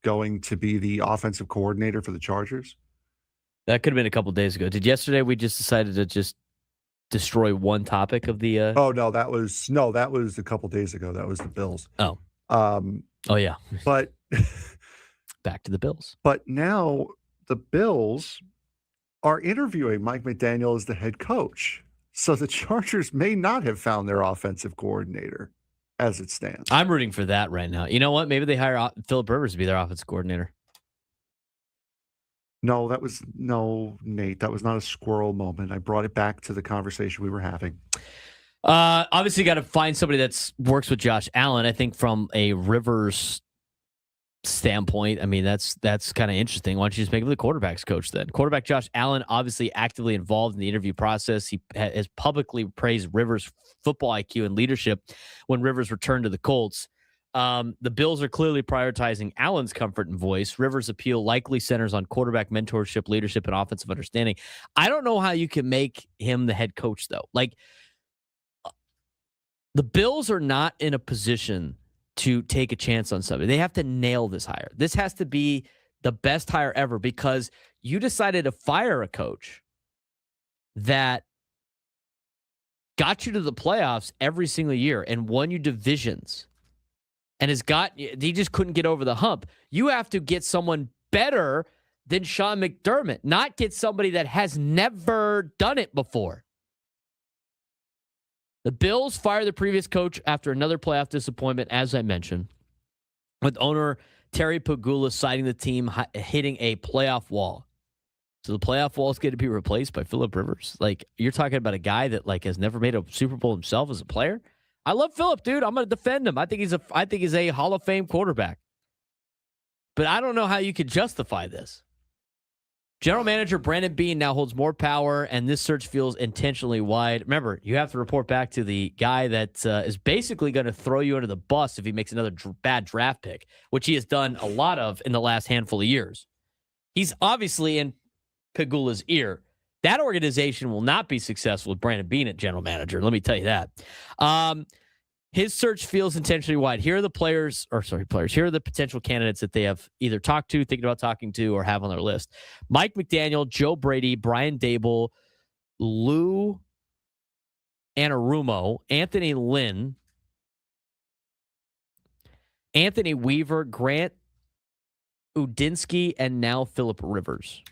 going to be the offensive coordinator for the Chargers? That could have been a couple days ago. Did yesterday we just decided to just destroy one topic of the Oh no, that was a couple days ago. That was the Bills. Oh yeah. But back to the Bills. But now the Bills are interviewing Mike McDaniel as the head coach. So the Chargers may not have found their offensive coordinator as it stands. I'm rooting for that right now. You know what? Maybe they hire Phillip Rivers to be their offensive coordinator. No, Nate, that was not a squirrel moment. I brought it back to the conversation we were having. Obviously, got to find somebody that works with Josh Allen. I think from a Rivers standpoint, I mean, that's kind of interesting. Why don't you just make him the quarterback's coach then? Quarterback Josh Allen, obviously actively involved in the interview process. He has publicly praised Rivers' football IQ and leadership when Rivers returned to the Colts. The Bills are clearly prioritizing Allen's comfort and voice. Rivers' appeal likely centers on quarterback mentorship, leadership, and offensive understanding. I don't know how you can make him the head coach, though. Like, the Bills are not in a position to take a chance on somebody. They have to nail this hire. This has to be the best hire ever because you decided to fire a coach that got you to the playoffs every single year and won you divisions and he just couldn't get over the hump. You have to get someone better than Sean McDermott, not get somebody that has never done it before. The Bills fired the previous coach after another playoff disappointment, as I mentioned, with owner Terry Pegula citing the team hitting a playoff wall. So the playoff wall is going to be replaced by Phillip Rivers. Like, you're talking about a guy that has never made a Super Bowl himself as a player. I love Phillip, dude. I'm going to defend him. I think he's a Hall of Fame quarterback. But I don't know how you could justify this. General manager Brandon Beane now holds more power, and this search feels intentionally wide. Remember, you have to report back to the guy that is basically going to throw you under the bus if he makes another bad draft pick, which he has done a lot of in the last handful of years. He's obviously in Pegula's ear. That organization will not be successful with Brandon Beane at general manager. Let me tell you that. His search feels intentionally wide. Here are the players. Here are the potential candidates that they have either talked to, thinking about talking to, or have on their list. Mike McDaniel, Joe Brady, Brian Dable, Lou Anarumo, Anthony Lynn, Anthony Weaver, Grant Udinsky, and now Phillip Rivers.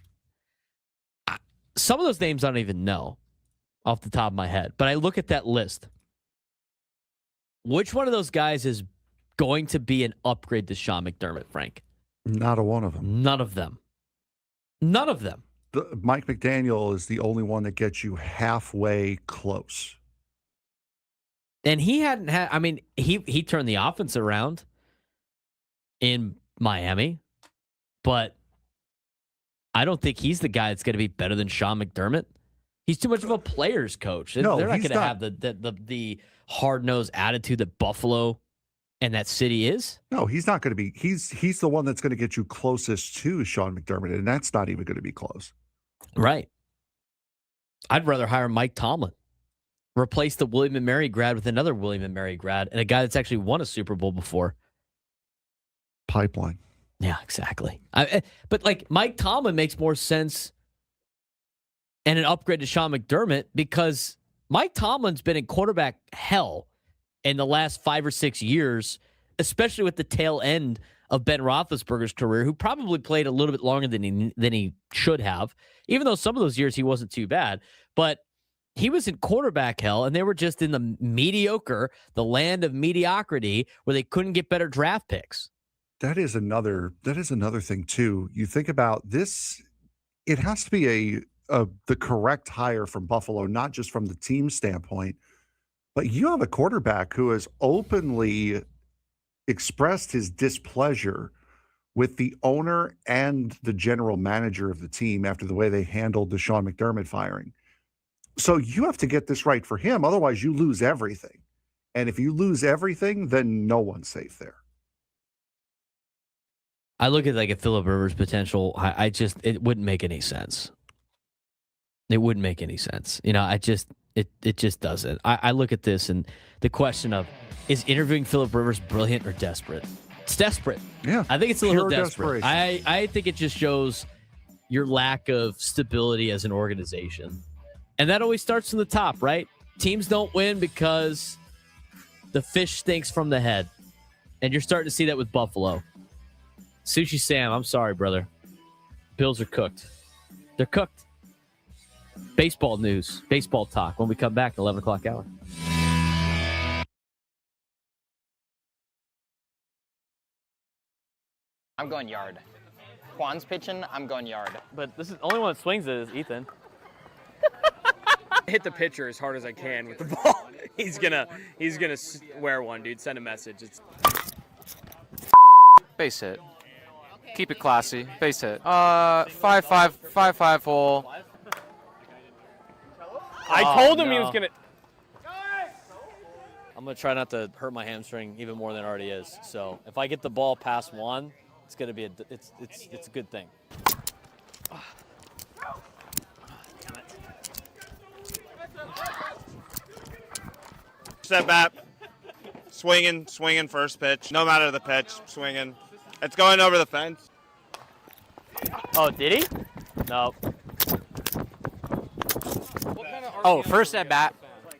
Some of those names I don't even know off the top of my head, but I look at that list. Which one of those guys is going to be an upgrade to Sean McDermott, Frank? Not a one of them. None of them. None of them. Mike McDaniel is the only one that gets you halfway close. And he hadn't had, I mean, he turned the offense around in Miami, but I don't think he's the guy that's going to be better than Sean McDermott. He's too much of a player's coach. No, they're not going to have the hard-nosed attitude that Buffalo and that city is. No, he's not going to be. He's the one that's going to get you closest to Sean McDermott, and that's not even going to be close. Right. I'd rather hire Mike Tomlin. Replace the William & Mary grad with another William & Mary grad and a guy that's actually won a Super Bowl before. Pipeline. Yeah, exactly. But like Mike Tomlin makes more sense and an upgrade to Sean McDermott because Mike Tomlin's been in quarterback hell in the last 5 or 6 years, especially with the tail end of Ben Roethlisberger's career, who probably played a little bit longer than he should have, even though some of those years he wasn't too bad. But he was in quarterback hell, and they were just in the mediocre, the land of mediocrity, where they couldn't get better draft picks. That is another thing too. You think about this, it has to be the correct hire from Buffalo, not just from the team standpoint, but you have a quarterback who has openly expressed his displeasure with the owner and the general manager of the team after the way they handled the Sean McDermott firing. So you have to get this right for him. Otherwise, you lose everything. And if you lose everything, then no one's safe there. I look at like a Phillip Rivers potential. It wouldn't make any sense. It wouldn't make any sense. You know, it just doesn't. I look at this and the question of, is interviewing Phillip Rivers brilliant or desperate? It's desperate. Yeah. I think it's a little desperate. Desperation. I think it just shows your lack of stability as an organization. And that always starts from the top, right? Teams don't win because the fish stinks from the head. And you're starting to see that with Buffalo. Sushi Sam, I'm sorry, brother. Bills are cooked. They're cooked. Baseball news, baseball talk when we come back at 11 o'clock hour. I'm going yard. Juan's pitching, I'm going yard. But this is the only one that swings it is Ethan. Hit the pitcher as hard as I can with the ball. He's gonna wear one, dude. Send a message. It's Base hit. Keep it classy. Base hit. 5-5 hole. I told him he was gonna. I'm gonna try not to hurt my hamstring even more than it already is. So if I get the ball past one, it's gonna be it's a good thing. Step back, swinging first pitch. No matter the pitch, swinging. It's going over the fence. Oh, did he? No. Oh, first at bat.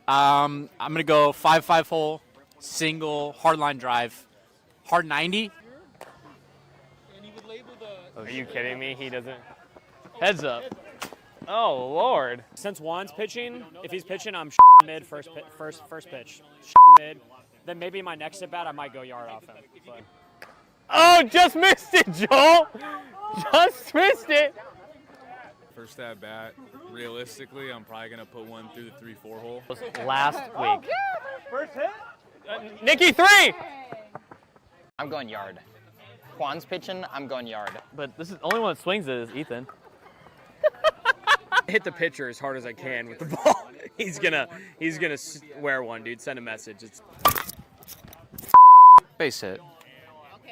I'm gonna go 5-5 hole, single, hard line drive, hard 90. Are you kidding me? He doesn't. Heads up. Oh Lord. Since Juan's pitching, if he's pitching, I'm mid first pitch. Mid. Then maybe my next at bat, I might go yard off him. But. Oh, just missed it, Joel. Just missed it. First at bat, realistically, I'm probably going to put one through the 3-4 hole. Last week. First hit. Nikki 3. I'm going yard. Juan's pitching, I'm going yard. But this is the only one that swings it is Ethan. Hit the pitcher as hard as I can with the ball. He's gonna wear one, dude. Send a message. It's Base hit.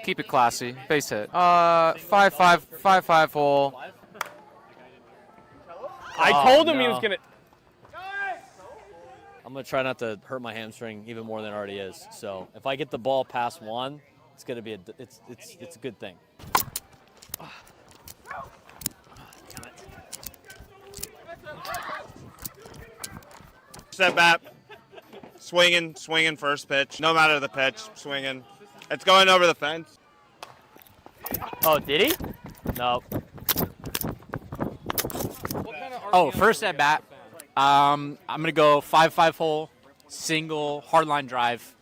Keep it classy. Base hit. 5-5 hole. I told him he was gonna. I'm gonna try not to hurt my hamstring even more than it already is. So if I get the ball past one, it's gonna be it's a good thing. Step back, swinging first pitch. No matter the pitch, swinging. It's going over the fence. Oh, did he? No. Oh, first at bat. I'm gonna go 5-5 hole, single, hard line drive,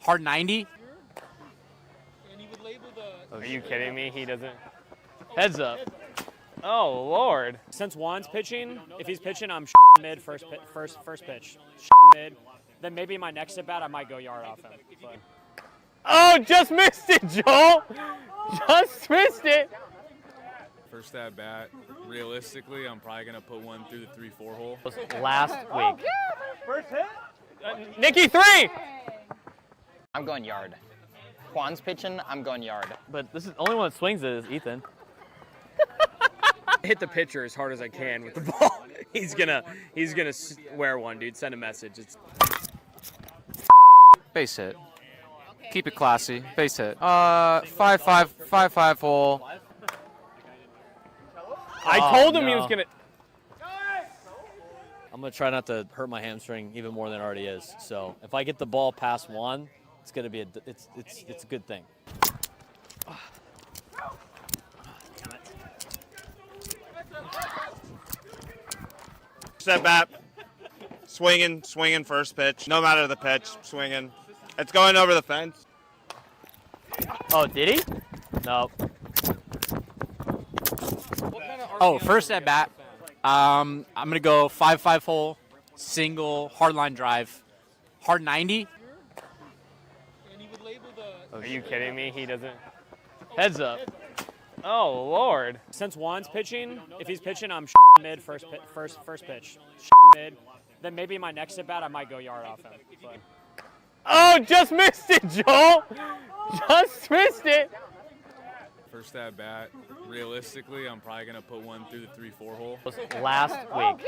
hard 90. Are you kidding me? He doesn't. Heads up. Oh Lord. Since Juan's pitching, if he's pitching, I'm mid first pitch. Mid. Then maybe my next at bat, I might go yard off him. But. Oh, just missed it, Joel. Just missed it. First at bat, realistically, I'm probably going to put one through the 3-4 hole. Last week. First hit. Nikki 3. I'm going yard. Juan's pitching, I'm going yard. But this is the only one that swings it is Ethan. Hit the pitcher as hard as I can with the ball. He's gonna wear one, dude. Send a message. It's Base hit. Keep it classy. Base hit. 5-5 hole. I told him he was gonna. I'm gonna try not to hurt my hamstring even more than it already is. So if I get the ball past one, it's gonna be it's a good thing. Step back, swinging first pitch. No matter the pitch, swinging. It's going over the fence. Oh, did he? No. Oh, first at bat. I'm gonna go 5-5 hole, single, hard line drive, hard 90. Are you kidding me? He doesn't. Heads up. Oh Lord. Since Juan's pitching, if he's pitching, I'm mid first pitch. Mid. Then maybe my next at bat, I might go yard off him. But. Oh, just missed it, Joel. Just missed it. First at bat, realistically, I'm probably going to put one through the 3-4 hole. Last week.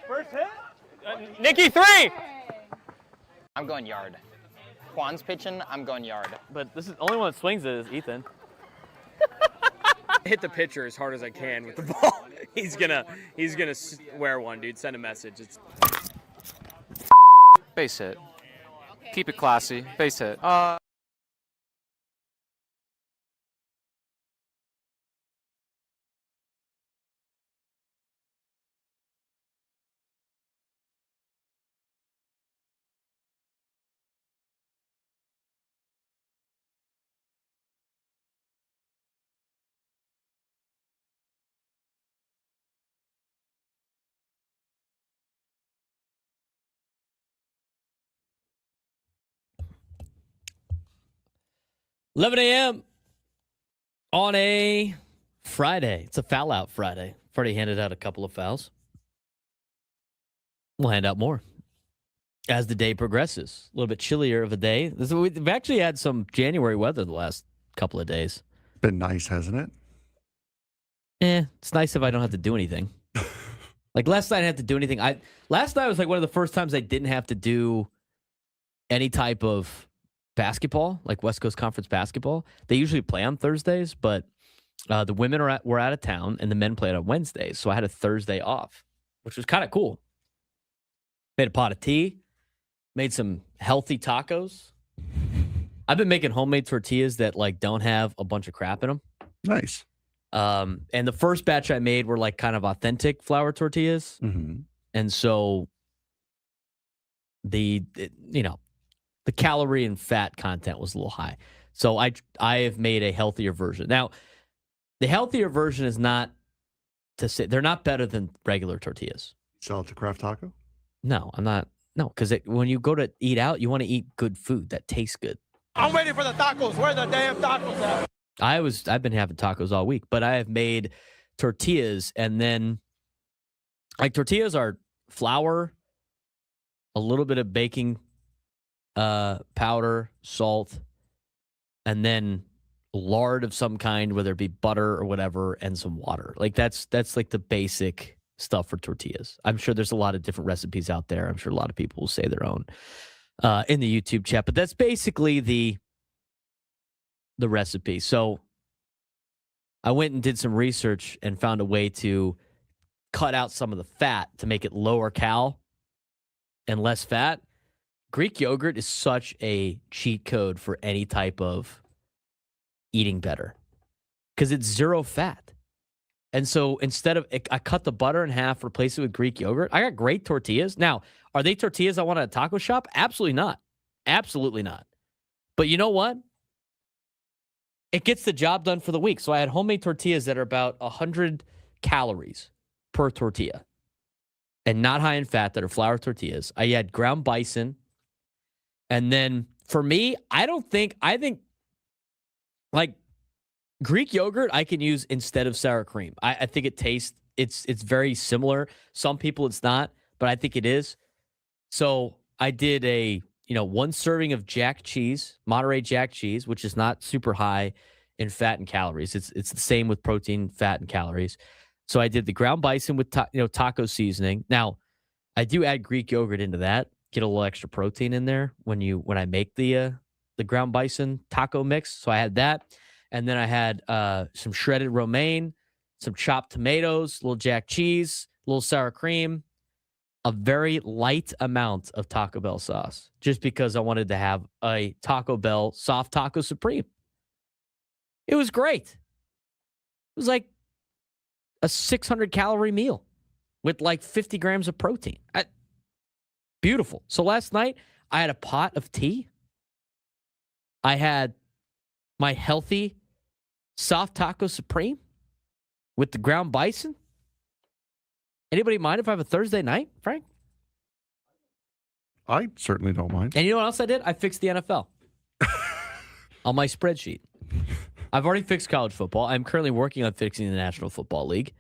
First hit. Nikki 3. I'm going yard. Juan's pitching, I'm going yard. But this is the only one that swings it is Ethan. Hit the pitcher as hard as I can with the ball. He's gonna wear one, dude. Send a message. It's Base hit. Keep it classy. Base hit. $11 a.m. On a Friday, it's a foul out Friday. I've already handed out a couple of fouls. We'll hand out more as the day progresses. A little bit chillier of a day. We've actually had some January weather the last couple of days. Been nice, hasn't it? It's nice if I don't have to do anything. Like last night I didn't have to do anything. Last night was like one of the first times I didn't have to do any type of basketball, like West Coast Conference basketball. They usually play on Thursdays, but the women were out of town and the men played on Wednesdays. So I had a Thursday off, which was kind of cool. Made a pot of tea, made some healthy tacos. I've been making homemade tortillas that like don't have a bunch of crap in them. Nice. And the first batch I made were like kind of authentic flour tortillas. Mm-hmm. And so the calorie and fat content was a little high. So I have made a healthier version. Now, the healthier version is not to say they're not better than regular tortillas. Sell it to Craft Taco? No, I'm not. No, because when you go to eat out, you want to eat good food that tastes good. I'm waiting for the tacos. Where the damn tacos at? I've been having tacos all week, but I have made tortillas, and then like tortillas are flour, a little bit of baking powder, salt, and then lard of some kind, whether it be butter or whatever, and some water. Like that's like the basic stuff for tortillas. I'm sure there's a lot of different recipes out there. I'm sure a lot of people will say their own in the YouTube chat, but that's basically the recipe. So I went and did some research and found a way to cut out some of the fat to make it lower cal and less fat. Greek yogurt is such a cheat code for any type of eating better because it's zero fat. And so instead of, I cut the butter in half, replace it with Greek yogurt. I got great tortillas. Now, are they tortillas I want at a taco shop? Absolutely not. Absolutely not. But you know what? It gets the job done for the week. So I had homemade tortillas that are about 100 calories per tortilla and not high in fat, that are flour tortillas. I had ground bison. And then for me, I think like Greek yogurt I can use instead of sour cream. I think it tastes, it's very similar. Some people it's not, but I think it is. So I did one serving of Jack cheese, Monterey Jack cheese, which is not super high in fat and calories. It's the same with protein, fat, and calories. So I did the ground bison with taco seasoning. Now, I do add Greek yogurt into that. Get a little extra protein in there when I make the ground bison taco mix. So I had that, and then I had some shredded romaine, some chopped tomatoes, a little Jack cheese, a little sour cream, a very light amount of Taco Bell sauce, just because I wanted to have a Taco Bell soft taco supreme. It was great. It was like a 600-calorie meal with like 50 grams of protein. Beautiful. So last night, I had a pot of tea. I had my healthy soft taco supreme with the ground bison. Anybody mind if I have a Thursday night, Frank? I certainly don't mind. And you know what else I did? I fixed the NFL on my spreadsheet. I've already fixed college football. I'm currently working on fixing the National Football League.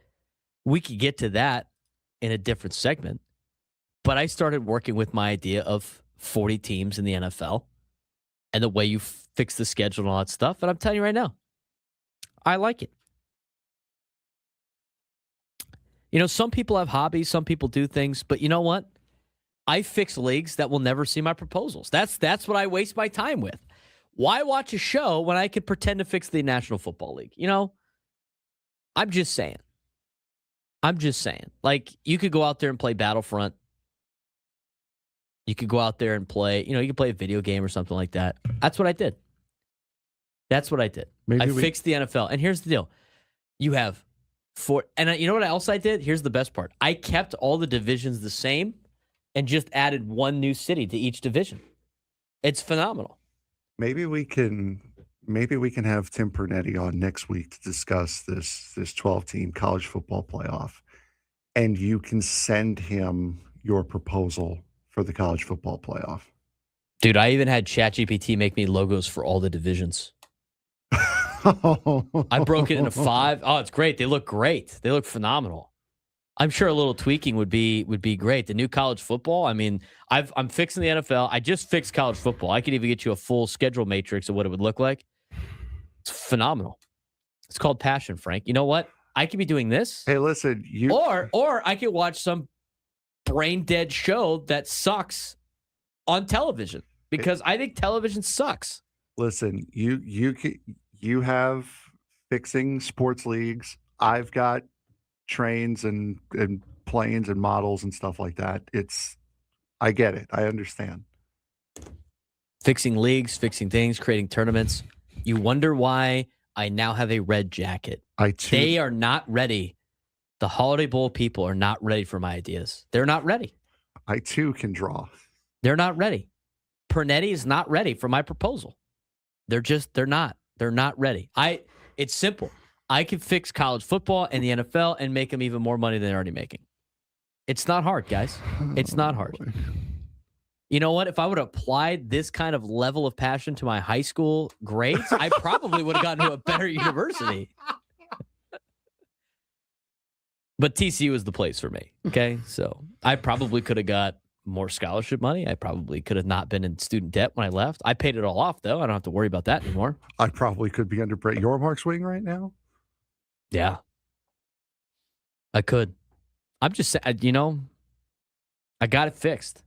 We could get to that in a different segment. But I started working with my idea of 40 teams in the NFL and the way you fix the schedule and all that stuff. And I'm telling you right now, I like it. Some people have hobbies, some people do things, but you know what? I fix leagues that will never see my proposals. That's what I waste my time with. Why watch a show when I could pretend to fix the National Football League? I'm just saying. Like, you could go out there and play Battlefront. You could go out there and play, you could play a video game or something like that. That's what I did. I fixed the NFL. And here's the deal. You have and you know what else I did? Here's the best part. I kept all the divisions the same and just added one new city to each division. It's phenomenal. Maybe we can have Tim Pernetti on next week to discuss this 12-team college football playoff, and you can send him your proposal for the college football playoff. Dude, I even had ChatGPT make me logos for all the divisions. I broke it into 5. Oh, it's great. They look great. They look phenomenal. I'm sure a little tweaking would be great. The new college football. I mean, I'm fixing the NFL. I just fixed college football. I could even get you a full schedule matrix of what it would look like. It's phenomenal. It's called passion, Frank. You know what? I could be doing this. Hey, listen, or I could watch some brain dead show that sucks on television because I think television sucks. Listen, you have fixing sports leagues. I've got trains and planes and models and stuff like that. I get it. I understand. Fixing leagues, fixing things, creating tournaments. You wonder why I now have a red jacket. They are not ready. The Holiday Bowl people are not ready for my ideas. They're not ready. I too can draw. They're not ready. Pernetti is not ready for my proposal. They're not. They're not ready. It's simple. I can fix college football and the NFL and make them even more money than they're already making. It's not hard, guys. It's not hard. You know what? If I would have applied this kind of level of passion to my high school grades, I probably would have gotten to a better university. But TCU is the place for me. Okay. So I probably could have got more scholarship money. I probably could have not been in student debt when I left. I paid it all off, though. I don't have to worry about that anymore. I probably could be under Brett Yormark's wing right now. Yeah. I could. I'm just saying, I got it fixed.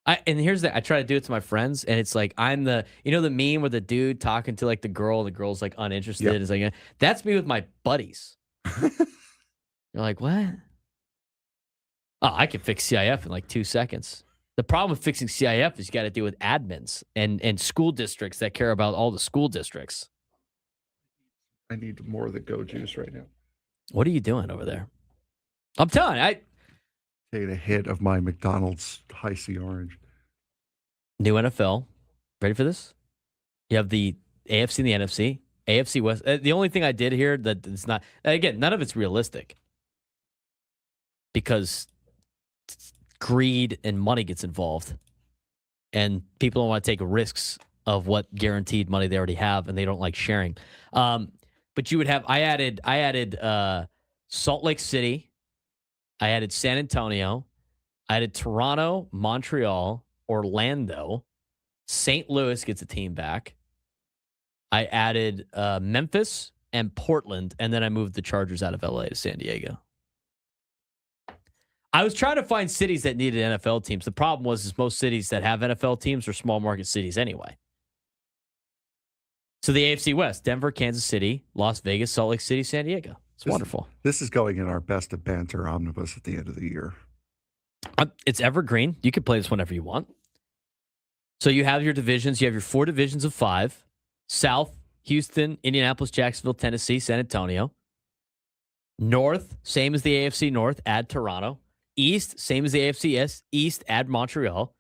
And here's I try to do it to my friends, and it's like I'm the meme where the dude talking to like the girl, and the girl's like uninterested. Yep. It's like that's me with my buddies. You're like, what? Oh, I can fix CIF in like 2 seconds. The problem with fixing CIF is you got to deal with admins and school districts that care about all the school districts. I need more of the Go Juice right now. What are you doing over there? I'm telling you, taking a hit of my McDonald's High C Orange. New NFL. Ready for this? You have the AFC and the NFC. AFC West. The only thing I did here that it's not, again, none of it's realistic because greed and money gets involved, and people don't want to take risks of what guaranteed money they already have, and they don't like sharing. But you would have. I added Salt Lake City. I added San Antonio. I added Toronto, Montreal, Orlando. St. Louis gets a team back. I added Memphis and Portland, and then I moved the Chargers out of LA to San Diego. I was trying to find cities that needed NFL teams. The problem was most cities that have NFL teams are small market cities anyway. So the AFC West, Denver, Kansas City, Las Vegas, Salt Lake City, San Diego. It's wonderful. This is going in our best of banter omnibus at the end of the year. It's evergreen. You can play this whenever you want. So you have your divisions. You have your 4 divisions of 5. South, Houston, Indianapolis, Jacksonville, Tennessee, San Antonio. North, same as the AFC North, add Toronto. East, same as the AFC East, add Montreal.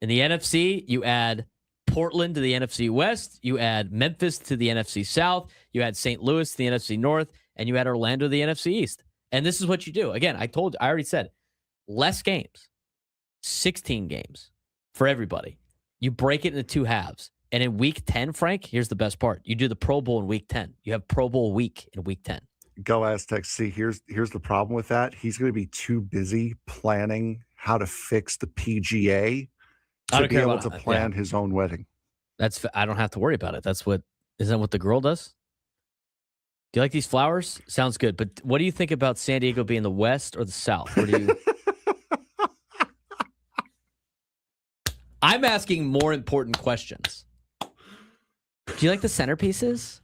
In the NFC, you add Portland to the NFC West. You add Memphis to the NFC South. You add St. Louis to the NFC North. And you add Orlando to the NFC East. And this is what you do. Again, I already said, less games. 16 games for everybody. You break it into 2 halves. And in week 10, Frank, here's the best part. You do the Pro Bowl in week 10. You have Pro Bowl week in week 10. Go Aztecs. See, here's the problem with that. He's going to be too busy planning how to fix the PGA to be able to plan his own wedding. I don't have to worry about it. Isn't that what the girl does? Do you like these flowers? Sounds good. But what do you think about San Diego being the West or the South? Where do you... I'm asking more important questions. Do you like the centerpieces?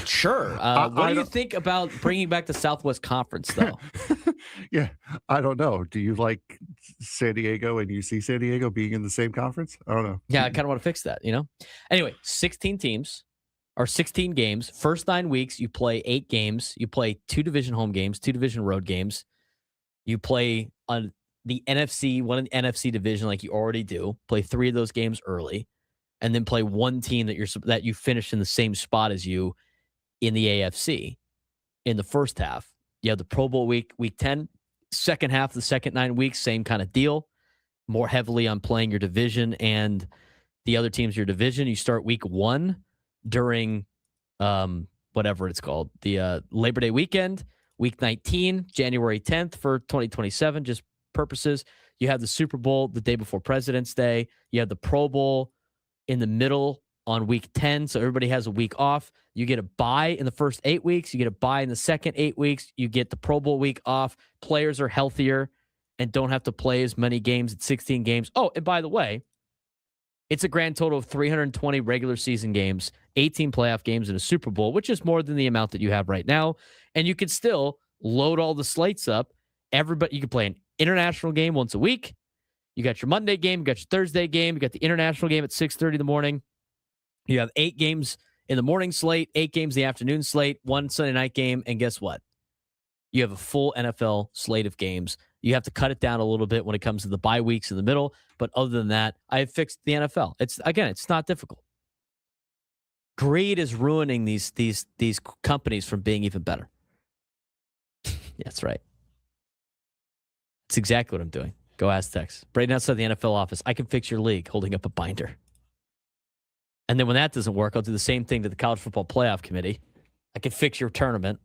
Sure. What do you think about bringing back the Southwest Conference, though? Yeah, I don't know. Do you like San Diego and UC San Diego being in the same conference? I don't know. Yeah, I kind of want to fix that, Anyway, 16 teams or 16 games. First 9 weeks, you play 8 games. You play 2 division home games, 2 division road games. You play on the NFC, one in the NFC division like you already do. Play 3 of those games early, and then play one team that you finish in the same spot as you in the AFC in the first half. You have the Pro Bowl week 10. Second half, the second 9 weeks, same kind of deal. More heavily on playing your division and the other teams in your division. You start week 1 during whatever it's called, the Labor Day weekend, week 19, January 10th for 2027, just purposes. You have the Super Bowl the day before President's Day. You have the Pro Bowl in the middle on week 10, so everybody has a week off. You get a bye in the first 8 weeks. You get a bye in the second 8 weeks. You get the Pro Bowl week off. Players are healthier and don't have to play as many games at 16 games. Oh, and by the way, it's a grand total of 320 regular season games, 18 playoff games, and a Super Bowl, which is more than the amount that you have right now. And you could still load all the slates up. Everybody, you can play an international game once a week. You got your Monday game, you got your Thursday game, you got the international game at 6:30 in the morning. You have 8 games in the morning slate, 8 games in the afternoon slate, 1 Sunday night game, and guess what? You have a full NFL slate of games. You have to cut it down a little bit when it comes to the bye weeks in the middle, but other than that, I have fixed the NFL. It's not difficult. Greed is ruining these companies from being even better. That's right. That's exactly what I'm doing. Go Aztecs. Braden outside the NFL office. I can fix your league holding up a binder. And then when that doesn't work, I'll do the same thing to the College Football Playoff Committee. I can fix your tournament.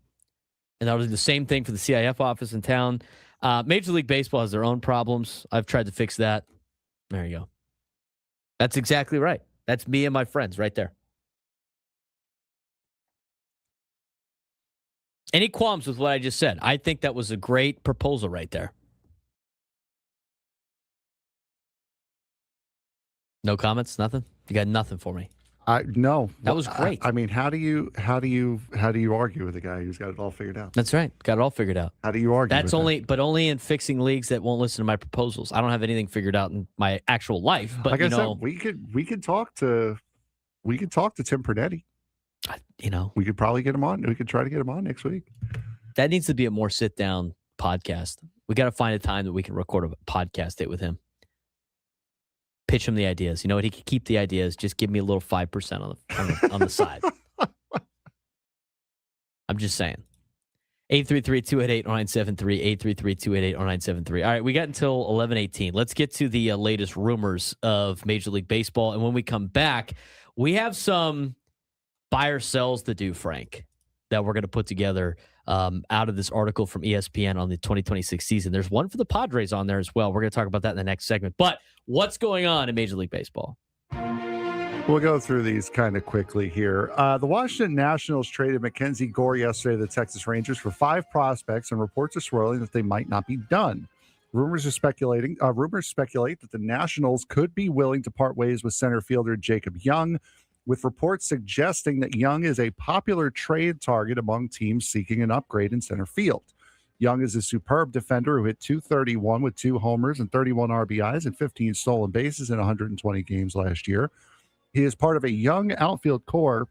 And I'll do the same thing for the CIF office in town. Major League Baseball has their own problems. I've tried to fix that. There you go. That's exactly right. That's me and my friends right there. Any qualms with what I just said? I think that was a great proposal right there. No comments? Nothing? You got nothing for me? No. That was great. I mean, how do you argue with a guy who's got it all figured out? That's right. Got it all figured out. How do you argue? That's only in fixing leagues that won't listen to my proposals. I don't have anything figured out in my actual life. But like I said, we could talk to Tim Pernetti. We could probably get him on. We could try to get him on next week. That needs to be a more sit down podcast. We got to find a time that we can record a podcast date with him. Pitch him the ideas. You know what? He could keep the ideas. Just give me a little 5% on the side. I'm just saying. 833-288-0973. 833-288-0973. All right, we got until 11:18. Let's get to the latest rumors of Major League Baseball. And when we come back, we have some buy or sells to do, Frank, that we're going to put together out of this article from ESPN on the 2026 season. There's one for the Padres on there as well. We're going to talk about that in the next segment. But what's going on in Major League Baseball? We'll go through these kind of quickly here. The Washington Nationals traded Mackenzie Gore yesterday to the Texas Rangers for 5 prospects, and reports are swirling that they might not be done. Rumors speculate that the Nationals could be willing to part ways with center fielder Jacob Young, with reports suggesting that Young is a popular trade target among teams seeking an upgrade in center field. Young is a superb defender who hit .231 with 2 homers and 31 RBIs and 15 stolen bases in 120 games last year. He is part of a young outfield core,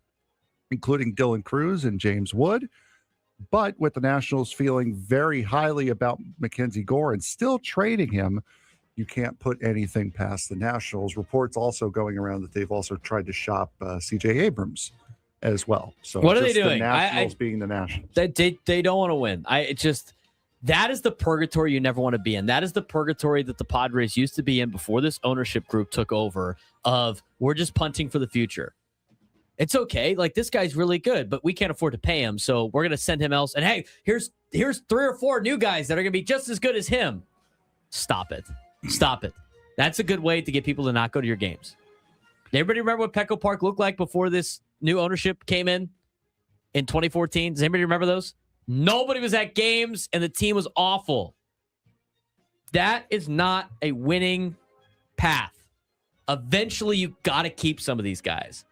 including Dylan Cruz and James Wood. But with the Nationals feeling very highly about Mackenzie Gore and still trading him, you can't put anything past the Nationals. Reports also going around that they've also tried to shop C.J. Abrams as well. So what are they doing? The Nationals being the Nationals. They don't want to win. That is the purgatory you never want to be in. That is the purgatory that the Padres used to be in before this ownership group took over of we're just punting for the future. It's okay. Like, this guy's really good, but we can't afford to pay him. So we're going to send him else. And hey, here's 3 or 4 new guys that are going to be just as good as him. Stop it. Stop it. That's a good way to get people to not go to your games. Everybody remember what Petco Park looked like before this new ownership came in 2014? Does anybody remember those? Nobody was at games, and the team was awful. That is not a winning path. Eventually, you got to keep some of these guys.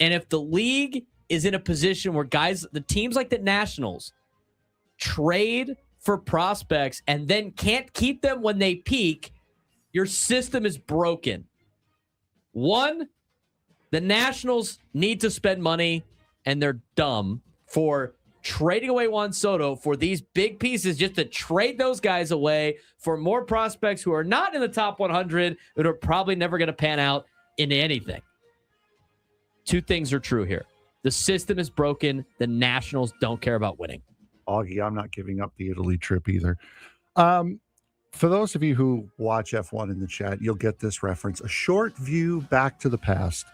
And if the league is in a position where the teams like the Nationals trade for prospects and then can't keep them when they peak, your system is broken. One, the Nationals need to spend money, and they're dumb for trading away Juan Soto for these big pieces, just to trade those guys away for more prospects who are not in the top 100 and are probably never going to pan out into anything. 2 things are true here. The system is broken. The Nationals don't care about winning. Augie, I'm not giving up the Italy trip either. For those of you who watch F1 in the chat, you'll get this reference. A short view back to the past.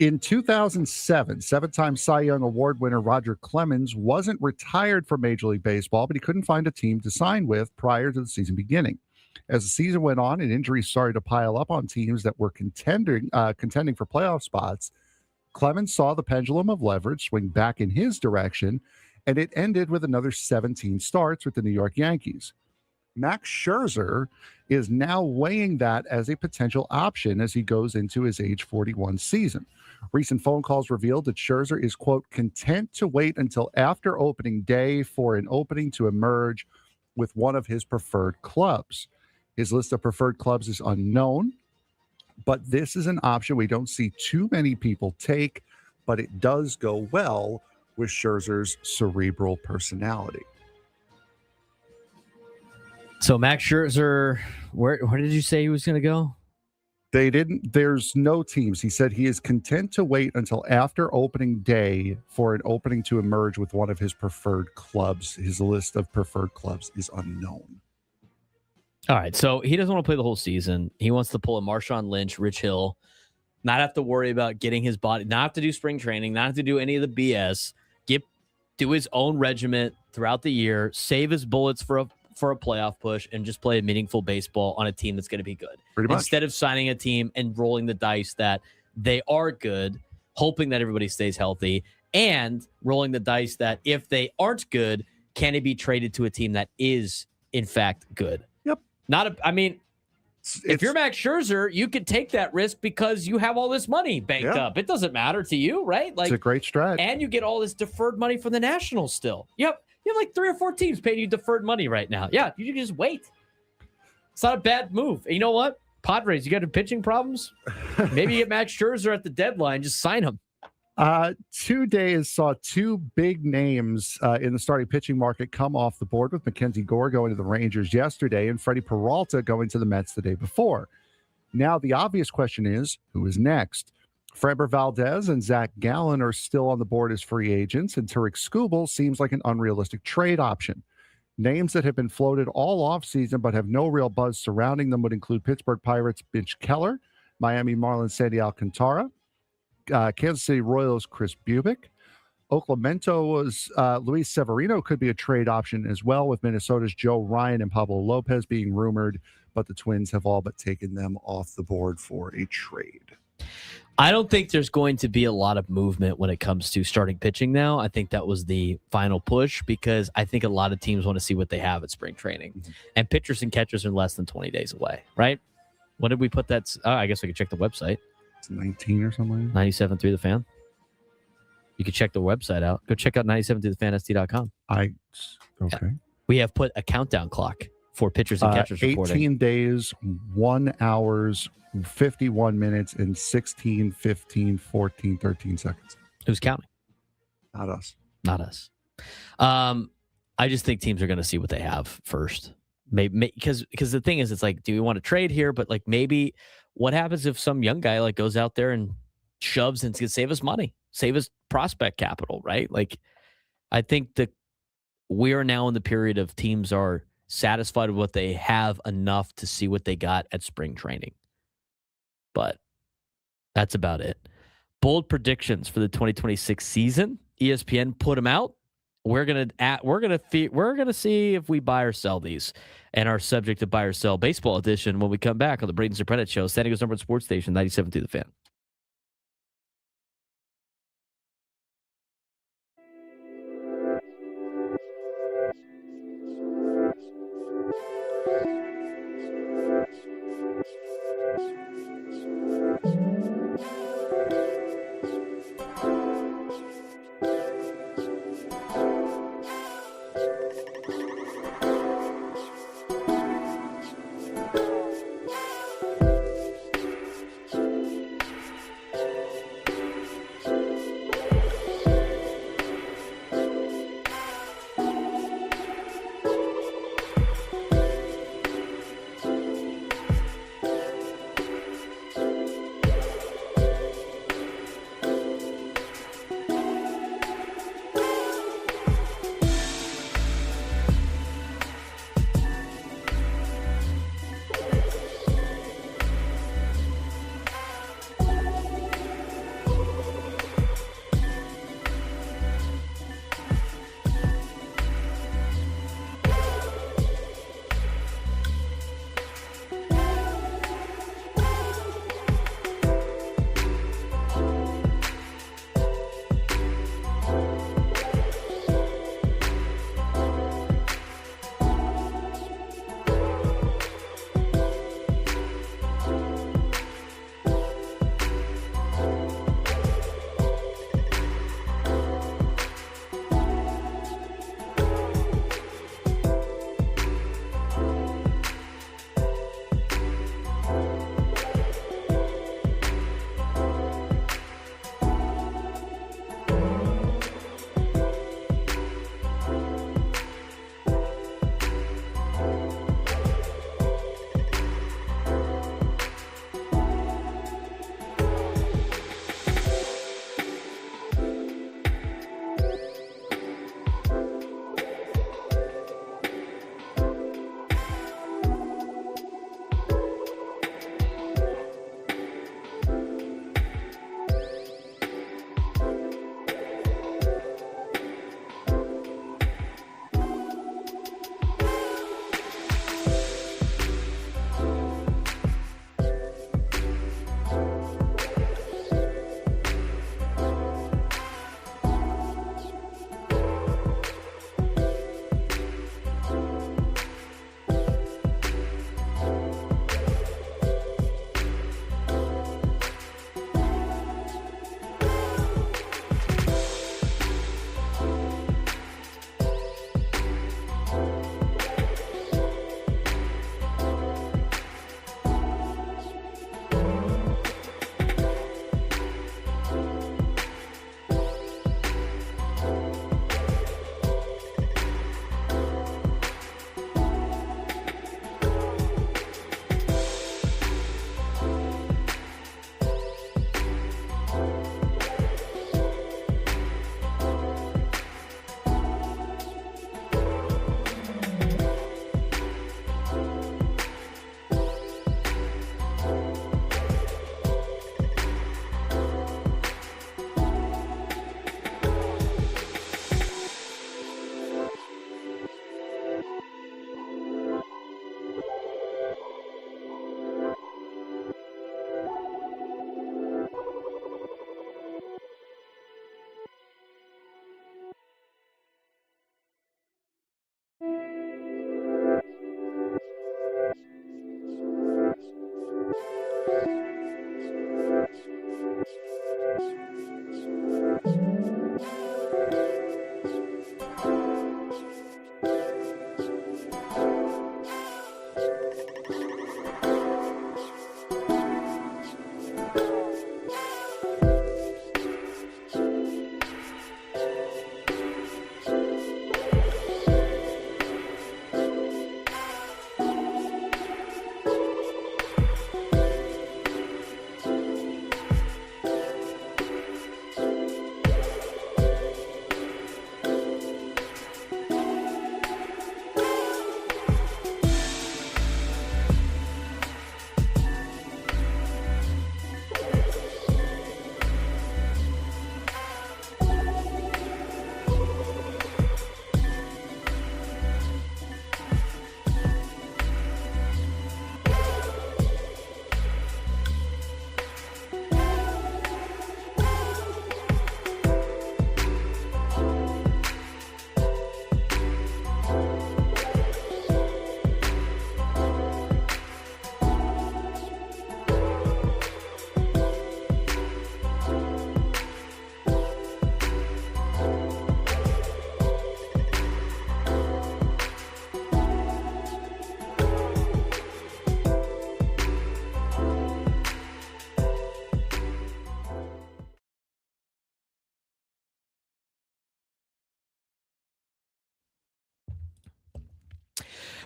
In 2007, seven-time Cy Young Award winner Roger Clemens wasn't retired from Major League Baseball, but he couldn't find a team to sign with prior to the season beginning. As the season went on and injuries started to pile up on teams that were contending for playoff spots, Clemens saw the pendulum of leverage swing back in his direction, and it ended with another 17 starts with the New York Yankees. Max Scherzer is now weighing that as a potential option as he goes into his age 41 season. Recent phone calls revealed that Scherzer is, quote, content to wait until after opening day for an opening to emerge with one of his preferred clubs. His list of preferred clubs is unknown, but this is an option we don't see too many people take, but it does go well with Scherzer's cerebral personality. So Max Scherzer, where did you say he was going to go? There's no teams. He said he is content to wait until after opening day for an opening to emerge with one of his preferred clubs. His list of preferred clubs is unknown. All right, so he doesn't want to play the whole season. He wants to pull a Marshawn Lynch, Rich Hill, not have to worry about getting his body, not have to do spring training, not have to do any of the BS, do his own regiment throughout the year, save his bullets for a playoff push, and just play meaningful baseball on a team that's going to be good. Pretty much. Instead of signing a team and rolling the dice that they are good, hoping that everybody stays healthy, and rolling the dice that if they aren't good, can it be traded to a team that is, in fact, good? Yep. If you're Max Scherzer, you could take that risk because you have all this money banked up. It doesn't matter to you, right? Like, it's a great strat. And you get all this deferred money from the Nationals still. Yep. You have like 3 or 4 teams paying you deferred money right now. Yeah, you can just wait. It's not a bad move. And you know what? Padres, you got any pitching problems? Maybe you get Max Scherzer at the deadline. Just sign him. 2 days saw 2 big names in the starting pitching market come off the board, with Mackenzie Gore going to the Rangers yesterday and Freddie Peralta going to the Mets the day before. Now, the obvious question is, who is next? Framber Valdez and Zach Gallen are still on the board as free agents, and Tarek Skubal seems like an unrealistic trade option. Names that have been floated all offseason but have no real buzz surrounding them would include Pittsburgh Pirates' Mitch Keller, Miami Marlins' Sandy Alcantara, Kansas City Royals' Chris Bubick. Oklahomato's Luis Severino could be a trade option as well, with Minnesota's Joe Ryan and Pablo Lopez being rumored, but the Twins have all but taken them off the board for a trade. I don't think there's going to be a lot of movement when it comes to starting pitching now. I think that was the final push because I think a lot of teams want to see what they have at spring training. Mm-hmm. And pitchers and catchers are less than 20 days away, right? When did we put that? I guess we could check the website. It's 19 or something. 97 through the fan. You can check the website out. Go check out 97throughthefanst.com. Okay. Yeah. We have put a countdown clock for pitchers and catchers 18 reporting. 18 days, 1 hours, 51 minutes, and 16, 15, 14, 13 seconds. Who's counting? Not us. Not us. I just think teams are going to see what they have first. Maybe because the thing is, it's like, do we want to trade here? But like, maybe what happens if some young guy like goes out there and shoves and can save us money, save us prospect capital, right? Like, I think that we are now in the period of teams are satisfied with what they have enough to see what they got at spring training. But that's about it. Bold predictions for the 2026 season. ESPN put them out. We're gonna see if we buy or sell these, and our subject to buy or sell baseball edition when we come back on the Braden Surprenant Show, San Diego's number one sports station, 97 through the fan.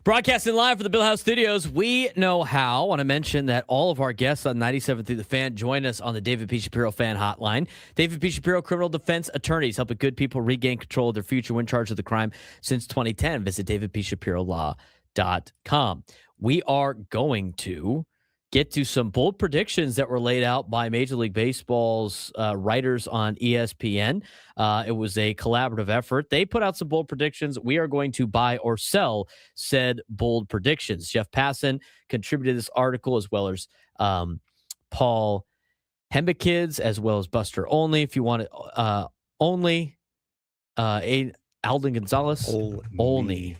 Broadcasting live for the Bill House Studios. We know how. I want to mention that all of our guests on 97 Through the Fan join us on the David P. Shapiro Fan Hotline. David P. Shapiro criminal defense attorneys helping good people regain control of their future when charged with a crime since 2010. Visit davidpshapirolaw.com. We are going to get to some bold predictions that were laid out by Major League Baseball's writers on ESPN. It was a collaborative effort. They put out some bold predictions. We are going to buy or sell said bold predictions. Jeff Passan contributed this article, as well as Paul Hembekids, as well as Buster Olney. If you want it, Alden Gonzalez. Olney.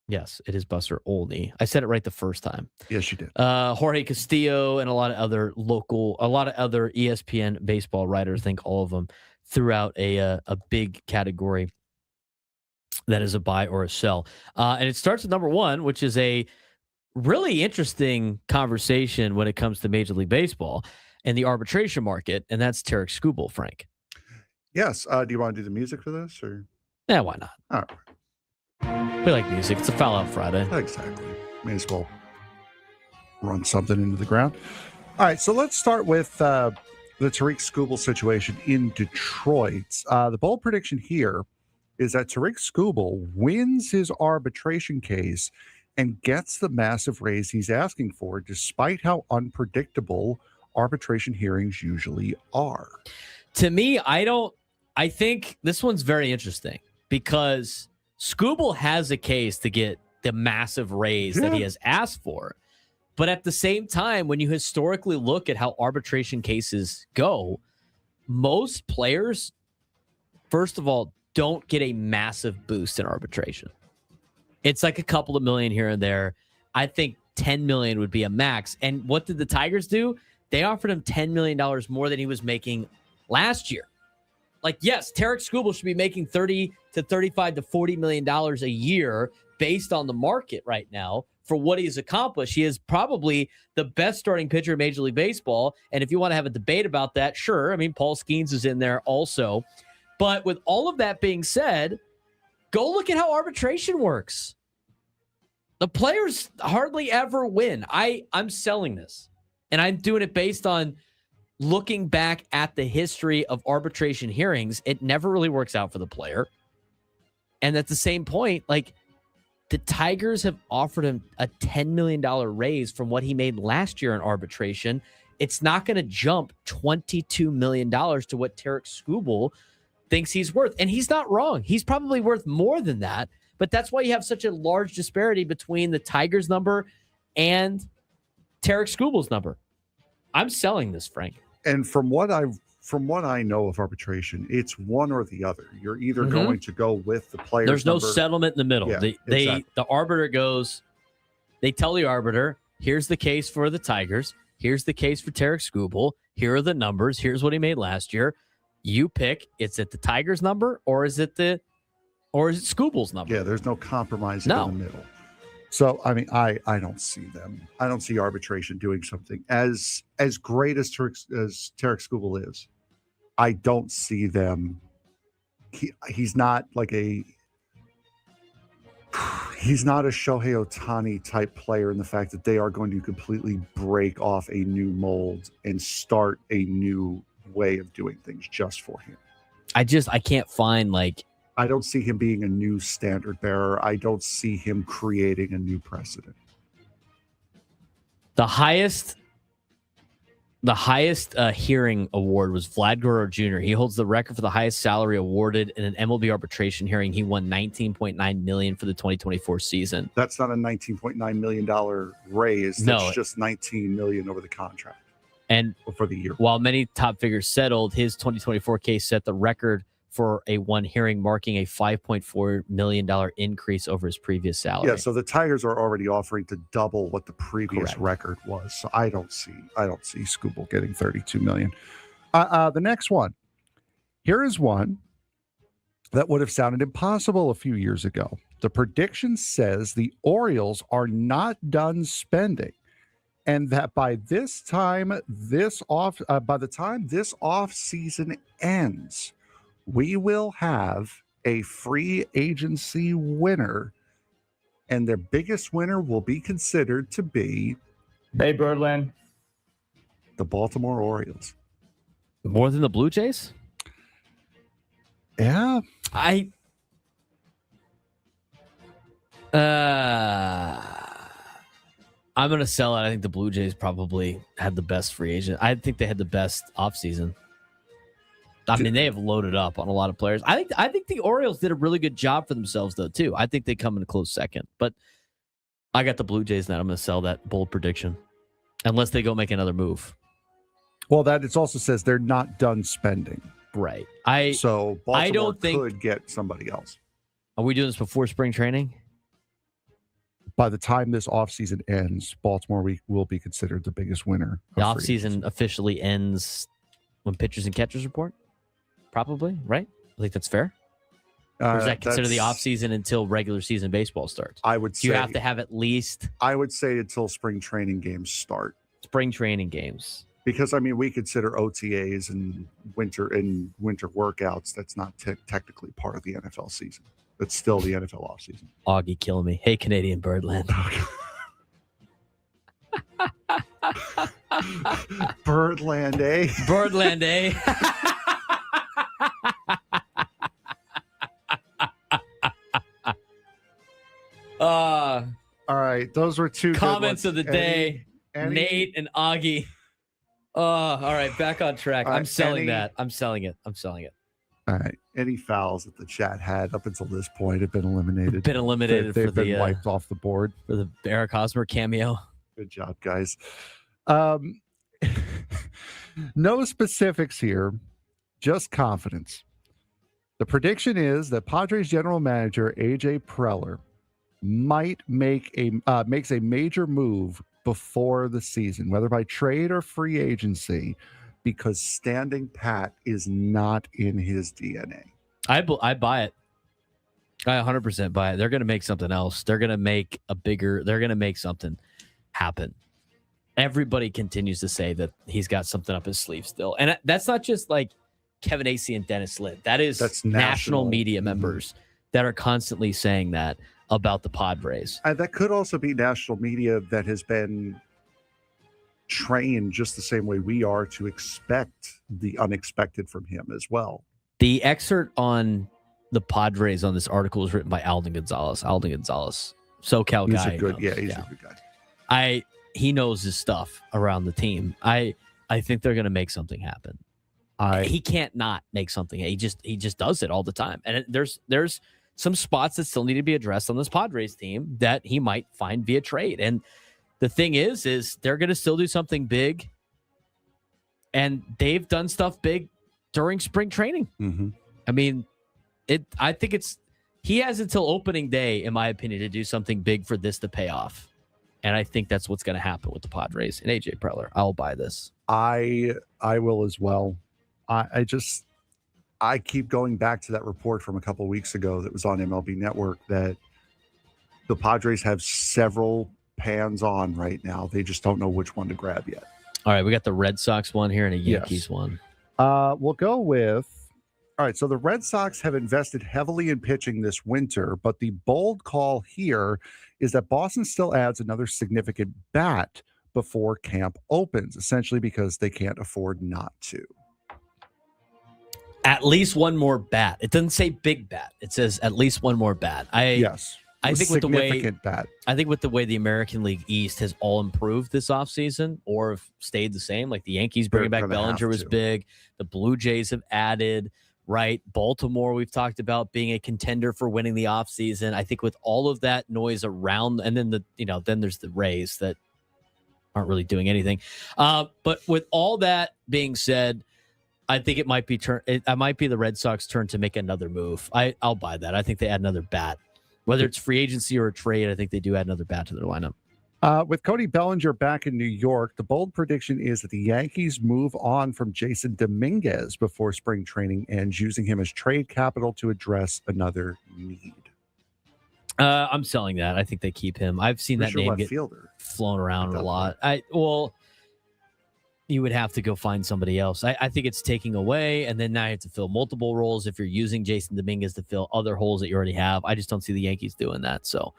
Yes, it is Buster Olney. I said it right the first time. Yes, you did. Jorge Castillo and a lot of other ESPN baseball writers. I think all of them throughout a big category that is a buy or a sell. And it starts with number one, which is a really interesting conversation when it comes to Major League Baseball and the arbitration market, and that's Tarek Skubal, Frank. Yes. Do you want to do the music for this? Or? Yeah, why not? All right. We like music. It's a Foul Out Friday. Exactly. May as well run something into the ground. All right, so let's start with the Tarek Skubal situation in Detroit. The bold prediction here is that Tarek Skubal wins his arbitration case and gets the massive raise he's asking for, despite how unpredictable arbitration hearings usually are. To me, I think this one's very interesting because Skubal has a case to get the massive raise that he has asked for. But at the same time, when you historically look at how arbitration cases go, most players, first of all, don't get a massive boost in arbitration. It's like a couple of million here and there. I think 10 million would be a max. And what did the Tigers do? They offered him $10 million more than he was making last year. Like, yes, Tarek Skubal should be making $30 to $35 to $40 million a year based on the market right now for what he's accomplished. He is probably the best starting pitcher in Major League Baseball. And if you want to have a debate about that, sure. I mean, Paul Skeens is in there also. But with all of that being said, go look at how arbitration works. The players hardly ever win. I'm selling this. And I'm doing it based on looking back at the history of arbitration hearings. It never really works out for the player. And at the same point, like, the Tigers have offered him a $10 million raise from what he made last year in arbitration. It's not going to jump $22 million to what Tarek Skubal thinks he's worth. And he's not wrong. He's probably worth more than that. But that's why you have such a large disparity between the Tigers number and Tarek Skubal's number. I'm selling this, Frank. And from what I know of arbitration, it's one or the other. You're either going to go with the player. There's no settlement in the middle. Yeah, The arbiter goes, they tell the arbiter, here's the case for the Tigers. Here's the case for Tarek Skubal. Here are the numbers. Here's what he made last year. You pick. It's at the Tigers number or is it Skubal's number? Yeah, there's no compromise in the middle. So, I mean, I don't see them. I don't see arbitration doing something as great as Tarek Skubal is. I don't see them. He's not like he's not a Shohei Ohtani type player in the fact that they are going to completely break off a new mold and start a new way of doing things just for him. I can't find like. I don't see him being a new standard bearer. I don't see him creating a new precedent. The highest hearing award was Vlad Guerrero Jr. He holds the record for the highest salary awarded in an MLB arbitration hearing. He won $19.9 million for the 2024 season. That's not a $19.9 million raise. That's just $19 million over the contract. And for the year. While many top figures settled, his 2024 case set the record for a one hearing, marking a $5.4 million increase over his previous salary. Yeah, so the Tigers are already offering to double what the previous record was. So I don't see Skubal getting $32 million. The next one. Here is one that would have sounded impossible a few years ago. The prediction says the Orioles are not done spending, and that by the time this off season ends, we will have a free agency winner and their biggest winner will be considered to be Hey, Birdland. the Baltimore Orioles. More than the Blue Jays? Yeah. I'm gonna sell it. I think the Blue Jays probably had the best free agent. I think they had the best offseason. I mean, they have loaded up on a lot of players. I think the Orioles did a really good job for themselves, though, too. I think they come in a close second. But I got the Blue Jays now. I'm going to sell that bold prediction. Unless they go make another move. Well, that it also says they're not done spending. Right. So Baltimore I don't think, could get somebody else. Are we doing this before spring training? By the time this offseason ends, Baltimore will be considered the biggest winner. The offseason officially ends when pitchers and catchers report? Probably, right? I think that's fair. Or is that considered the offseason until regular season baseball starts? I would say. You have to have at least. I would say until spring training games start. Spring training games. Because, I mean, we consider OTAs and winter workouts. That's not technically part of the NFL season. It's still the NFL offseason. Augie killing me. Hey, Canadian Birdland. Birdland, eh? Birdland, eh? All right. Those were two comments of the day. Any? Nate and Augie. All right. Back on track. I'm selling that. I'm selling it. All right. Any fouls that the chat had up until this point have been eliminated. They've been wiped off the board. For the Eric Hosmer cameo. Good job, guys. No specifics here, just confidence. The prediction is that Padres general manager AJ Preller might makes a major move before the season, whether by trade or free agency, because standing pat is not in his DNA. I buy it. I 100% buy it. They're going to make something else. They're going to make something happen. Everybody continues to say that he's got something up his sleeve still. And that's not just like Kevin Acee and Dennis Litt. That's national media members that are constantly saying that about the Padres. That could also be national media that has been trained just the same way we are to expect the unexpected from him as well. The excerpt on the Padres on this article was written by Alden Gonzalez. SoCal he's guy. A good guy. He knows his stuff around the team. I think they're going to make something happen. He can't not make something. He just does it all the time. And there's some spots that still need to be addressed on this Padres team that he might find via trade. And the thing is they're going to still do something big. And they've done stuff big during spring training. Mm-hmm. I mean, I think he has until opening day, in my opinion, to do something big for this to pay off. And I think that's what's going to happen with the Padres and AJ Preller. I'll buy this. I will as well. I keep going back to that report from a couple of weeks ago that was on MLB Network that the Padres have several pans on right now. They just don't know which one to grab yet. All right, we got the Red Sox one here and a Yankees one. We'll go with, all right, so the Red Sox have invested heavily in pitching this winter, but the bold call here is that Boston still adds another significant bat before camp opens, essentially because they can't afford not to. At least one more bat. It doesn't say big bat. It says at least one more bat. I think with the way the American League East has all improved this offseason or have stayed the same, like the Yankees bringing back Bellinger was big. The Blue Jays have added, right? Baltimore, we've talked about being a contender for winning the offseason. I think with all of that noise around, and then then there's the Rays that aren't really doing anything. But with all that being said, I think it might be the Red Sox turn to make another move. I'll buy that. I think they add another bat. Whether it's free agency or a trade, I think they do add another bat to their lineup. With Cody Bellinger back in New York, the bold prediction is that the Yankees move on from Jason Dominguez before spring training ends, using him as trade capital to address another need. I'm selling that. I think they keep him. I've seen that name get flown around a lot. You would have to go find somebody else. I think it's taking away, and then now you have to fill multiple roles if you're using Jason Dominguez to fill other holes that you already have. I just don't see the Yankees doing that. So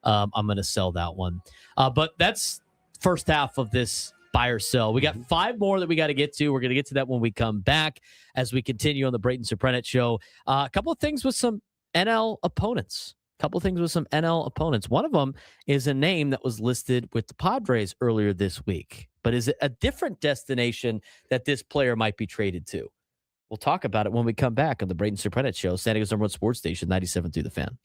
I'm going to sell that one. But that's first half of this buy or sell. We got 5 more that we got to get to. We're going to get to that when we come back as we continue on the Braden Surprenant show. A couple of things with some NL opponents. One of them is a name that was listed with the Padres earlier this week. But is it a different destination that this player might be traded to? We'll talk about it when we come back on the Braden Surprenant show, San Diego's #1 sports station, 97.3 The Fan.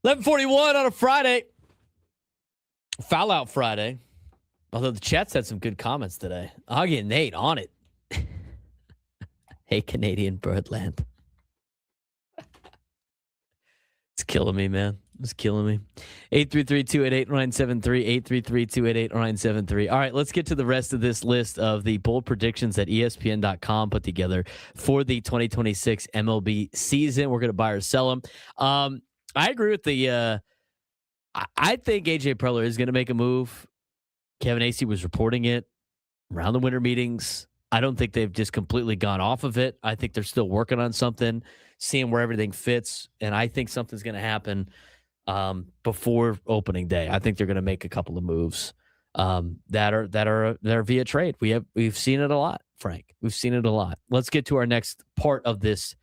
11:41 on a Friday. Foul Out Friday. Although the chat's had some good comments today. Augie and Nate on it. Hey, Canadian Birdland. It's killing me, man. It's killing me. 833-288-0973. 833-288-0973. All right, let's get to the rest of this list of the bold predictions that ESPN.com put together for the 2026 MLB season. We're going to buy or sell them. I agree with the I think AJ Preller is going to make a move. Kevin Acee was reporting it around the winter meetings. I don't think they've just completely gone off of it. I think they're still working on something, seeing where everything fits, and I think something's going to happen before opening day. I think they're going to make a couple of moves that are via trade. We've seen it a lot, Frank. We've seen it a lot. Let's get to our next part of this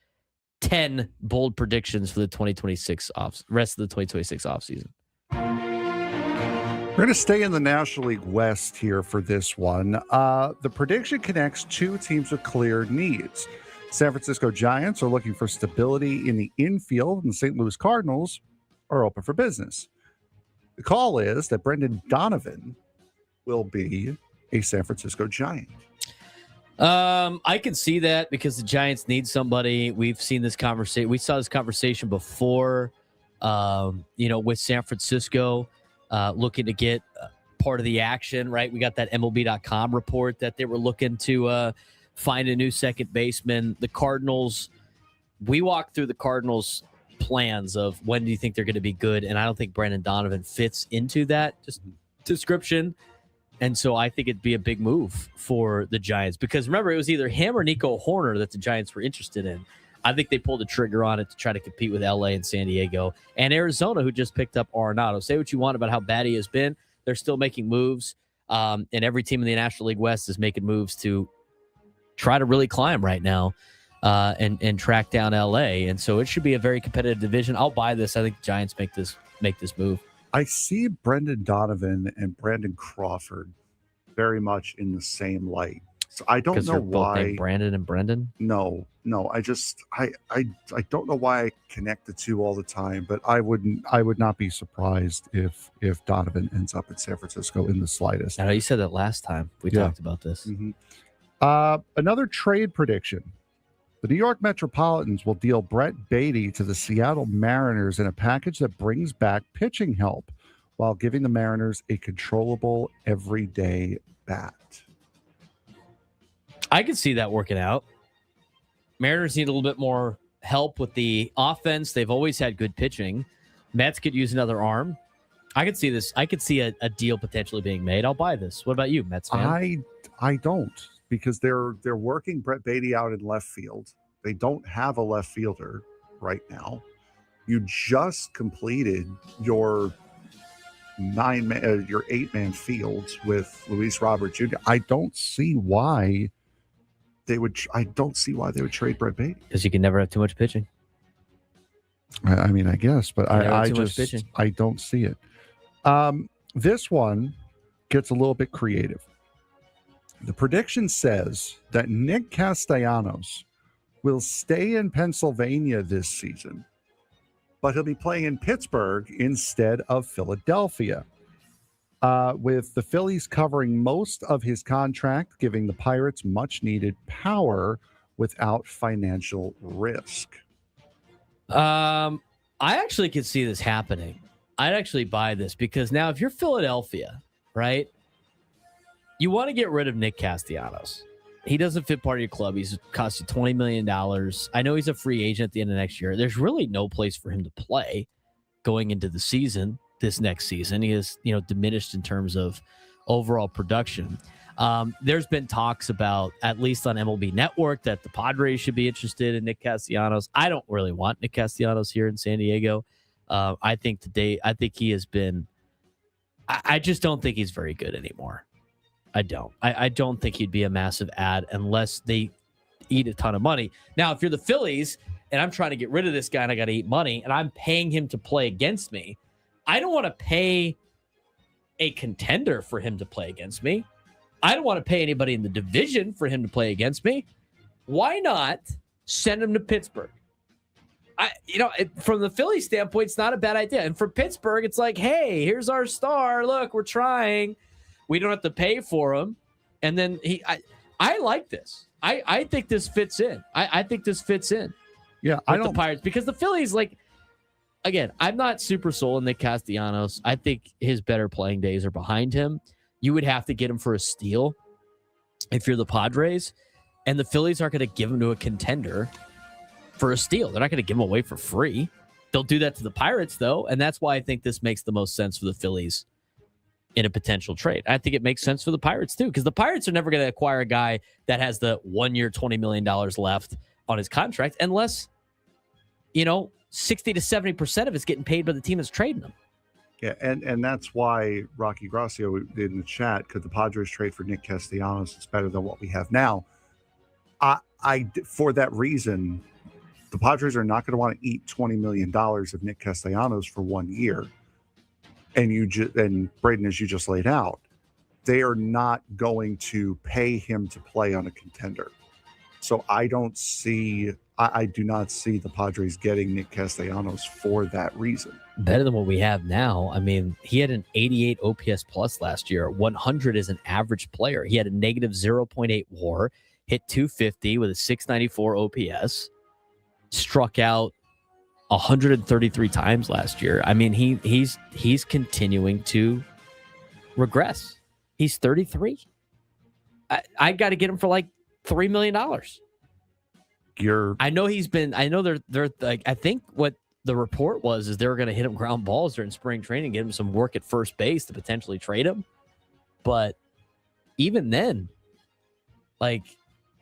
10 bold predictions for the 2026 rest of the 2026 offseason. We're going to stay in the National League West here for this one. The prediction connects two teams with clear needs. San Francisco Giants are looking for stability in the infield, and the St. Louis Cardinals are open for business. The call is that Brendan Donovan will be a San Francisco Giant. I can see that because the Giants need somebody. We've seen this conversation. We saw this conversation before, with San Francisco. Looking to get part of the action, right? We got that MLB.com report that they were looking to find a new second baseman. The Cardinals, we walked through the Cardinals' plans of when do you think they're going to be good, and I don't think Brandon Donovan fits into that description. And so I think it'd be a big move for the Giants because remember, it was either him or Nico Horner that the Giants were interested in. I think they pulled the trigger on it to try to compete with LA and San Diego and Arizona, who just picked up Arenado. Say what you want about how bad he has been. They're still making moves. And every team in the National League West is making moves to try to really climb right now and track down LA. And so it should be a very competitive division. I'll buy this. I think the Giants make this move. I see Brendan Donovan and Brandon Crawford very much in the same light. So I don't know why. Both named Brandon and Brendan? No. I don't know why I connect the two all the time, but I would not be surprised if Donovan ends up in San Francisco in the slightest. I know you said that last time we talked about this. Mm-hmm. Another trade prediction. The New York Metropolitans will deal Brett Beatty to the Seattle Mariners in a package that brings back pitching help while giving the Mariners a controllable everyday bat. I could see that working out. Mariners need a little bit more help with the offense. They've always had good pitching. Mets could use another arm. I could see this. I could see a deal potentially being made. I'll buy this. What about you, Mets fan? I don't, because they're working Brett Beatty out in left field. They don't have a left fielder right now. You just completed your 8-man field with Luis Robert Jr. I don't see why they would trade Brett Beatty. Because you can never have too much pitching. I mean, I guess, but I don't see it. This one gets a little bit creative. The prediction says that Nick Castellanos will stay in Pennsylvania this season, but he'll be playing in Pittsburgh instead of Philadelphia. With the Phillies covering most of his contract, giving the Pirates much-needed power without financial risk. I actually could see this happening. I'd actually buy this because now if you're Philadelphia, right, you want to get rid of Nick Castellanos. He doesn't fit part of your club. He's cost you $20 million. I know he's a free agent at the end of next year. There's really no place for him to play going into the season. This next season, he is, diminished in terms of overall production. There's been talks about, at least on MLB Network, that the Padres should be interested in Nick Castellanos. I don't really want Nick Castellanos here in San Diego. I think he has been. I just don't think he's very good anymore. I don't. I don't think he'd be a massive ad unless they eat a ton of money. Now, if you're the Phillies and I'm trying to get rid of this guy and I got to eat money and I'm paying him to play against me, I don't want to pay a contender for him to play against me. I don't want to pay anybody in the division for him to play against me. Why not send him to Pittsburgh? From the Philly standpoint, it's not a bad idea. And for Pittsburgh, it's like, hey, here's our star. Look, we're trying. We don't have to pay for him. And then I like this. I think this fits in. I think this fits in. Yeah, with the Pirates, because the Phillies, like, again, I'm not super sold on Nick Castellanos. I think his better playing days are behind him. You would have to get him for a steal if you're the Padres, and the Phillies aren't going to give him to a contender for a steal. They're not going to give him away for free. They'll do that to the Pirates, though, and that's why I think this makes the most sense for the Phillies in a potential trade. I think it makes sense for the Pirates, too, because the Pirates are never going to acquire a guy that has the 1 year, $20 million left on his contract unless, 60 to 70% of it's getting paid by the team that's trading them. Yeah, and that's why Rocky Gracio did in the chat, could the Padres trade for Nick Castellanos? It's better than what we have now. I for that reason, the Padres are not going to want to eat $20 million of Nick Castellanos for 1 year. And Braden, as you just laid out, they are not going to pay him to play on a contender. So I do not see the Padres getting Nick Castellanos for that reason. Better than what we have now. I mean, he had an 88 OPS plus last year. 100 is an average player. He had a negative 0.8 WAR, hit 250 with a 694 OPS, struck out 133 times last year. I mean, he's continuing to regress. He's 33. I got to get him for like $3 million. I know they're like, I think what the report was is they were going to hit him ground balls during spring training, get him some work at first base to potentially trade him. But even then, like,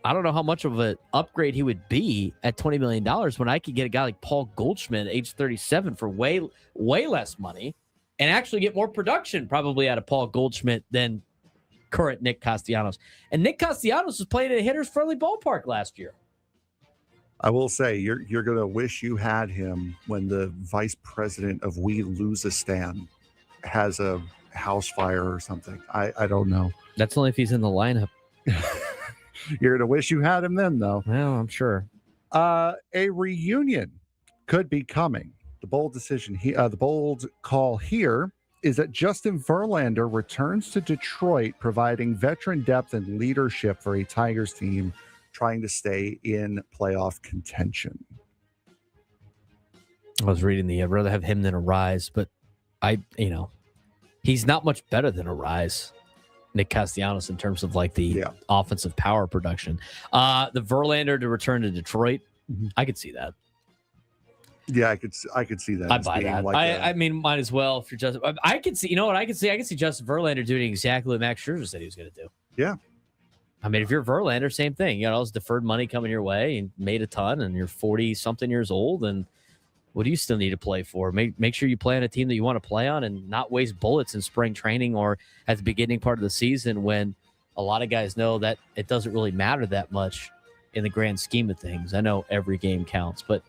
I don't know how much of an upgrade he would be at $20 million when I could get a guy like Paul Goldschmidt at age 37 for way less money and actually get more production probably out of Paul Goldschmidt than current Nick Castellanos. And Nick Castellanos was playing at a hitter's friendly ballpark last year. I will say you're going to wish you had him when the vice president of We Losistan has a house fire or something. I don't know. That's only if he's in the lineup. You're going to wish you had him then, though. Well, I'm sure. A reunion could be coming. The bold call here is that Justin Verlander returns to Detroit, providing veteran depth and leadership for a Tigers team trying to stay in playoff contention. I was reading I'd rather have him than a Rise, but he's not much better than a Rise, Nick Castellanos, in terms of like the offensive power production. The Verlander to return to Detroit, I could see that. Yeah, I could see that. I buy that. Like I mean, might as well if you're just. I could see. You know what I could see? I could see Justin Verlander doing exactly what Max Scherzer said he was going to do. Yeah. I mean, if you're Verlander, same thing. You got all this deferred money coming your way and made a ton, and you're 40-something years old, and what do you still need to play for? Make sure you play on a team that you want to play on and not waste bullets in spring training or at the beginning part of the season when a lot of guys know that it doesn't really matter that much in the grand scheme of things. I know every game counts, but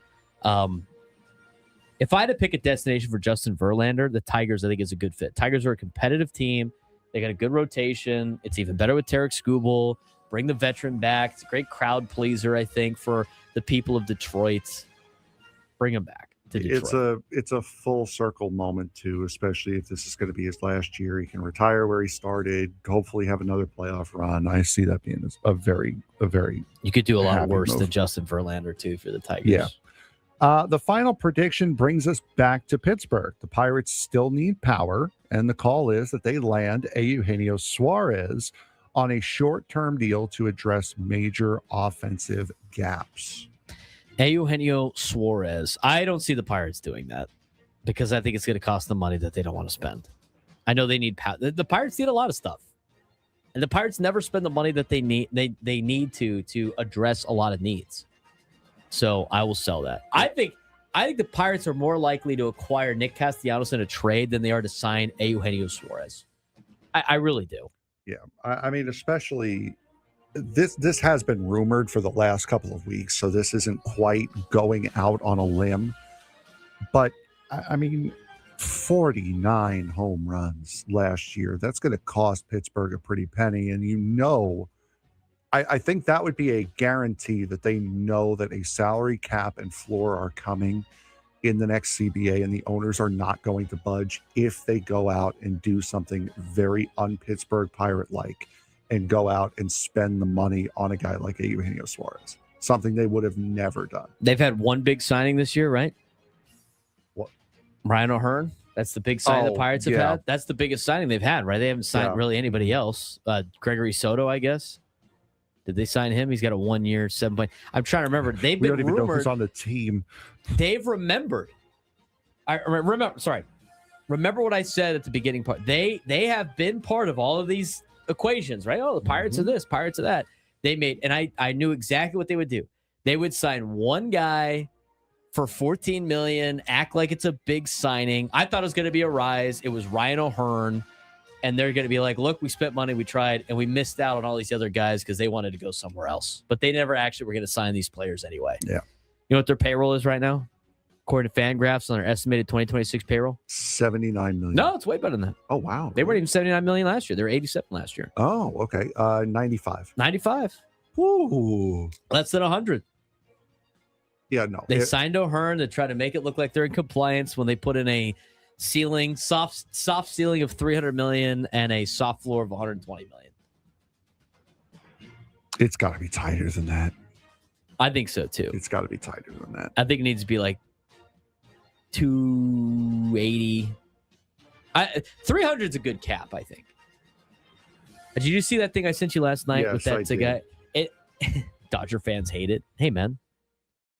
if I had to pick a destination for Justin Verlander, the Tigers, I think, is a good fit. Tigers are a competitive team. They got a good rotation. It's even better with Tarek Skubal. Bring the veteran back. It's a great crowd pleaser, I think, for the people of Detroit. Bring him back to Detroit. It's a full circle moment, too, especially if this is going to be his last year. He can retire where he started, hopefully have another playoff run. I see that being a very You could do a lot worse move than Justin Verlander, too, for the Tigers. Yeah. The final prediction brings us back to Pittsburgh. The Pirates still need power, and the call is that they land Eugenio Suarez on a short-term deal to address major offensive gaps. Eugenio Suarez. I don't see the Pirates doing that because I think it's going to cost them money that they don't want to spend. I know they need power. The Pirates need a lot of stuff, and the Pirates never spend the money that they need. They need to address a lot of needs. So I will sell that. I think the Pirates are more likely to acquire Nick Castellanos in a trade than they are to sign Eugenio Suarez. I really do. Yeah, I mean, especially this has been rumored for the last couple of weeks, so this isn't quite going out on a limb. But I mean, 49 home runs last year. That's going to cost Pittsburgh a pretty penny, and I think that would be a guarantee that they know that a salary cap and floor are coming in the next CBA, and the owners are not going to budge if they go out and do something very un-Pittsburgh Pirate-like and go out and spend the money on a guy like Eugenio Suarez, something they would have never done. They've had one big signing this year, right? What? Ryan O'Hearn. That's the big signing the Pirates have had. That's the biggest signing they've had, right? They haven't signed really anybody else. Gregory Soto, I guess. Did they sign him? He's got a 1 year, 7 point. I'm trying to remember. They've been don't even know rumored. who's on the team. They've remembered. I remember. Sorry, remember what I said at the beginning part. They have been part of all of these equations, right? Oh, the Pirates are this, Pirates are that. They made, and I knew exactly what they would do. They would sign one guy for $14 million, act like it's a big signing. I thought it was going to be a rise. It was Ryan O'Hearn. And they're going to be like, look, we spent money, we tried, and we missed out on all these other guys because they wanted to go somewhere else. But they never actually were going to sign these players anyway. Yeah. You know what their payroll is right now? According to Fangraphs, on their estimated 2026 payroll? $79 million. No, it's way better than that. Oh, wow. They weren't even $79 million last year. They were $87 last year. Oh, okay. 95. 95. Woo. Less than 100. Yeah, no. They signed O'Hearn to try to make it look like they're in compliance when they put in a ceiling, soft ceiling of $300 million and a soft floor of $120 million. It's got to be tighter than that. I think so too. It's got to be tighter than that. I think it needs to be like 280. 300 is a good cap, I think. Did you see that thing I sent you last night with that guy? Dodger fans hate it. Hey man,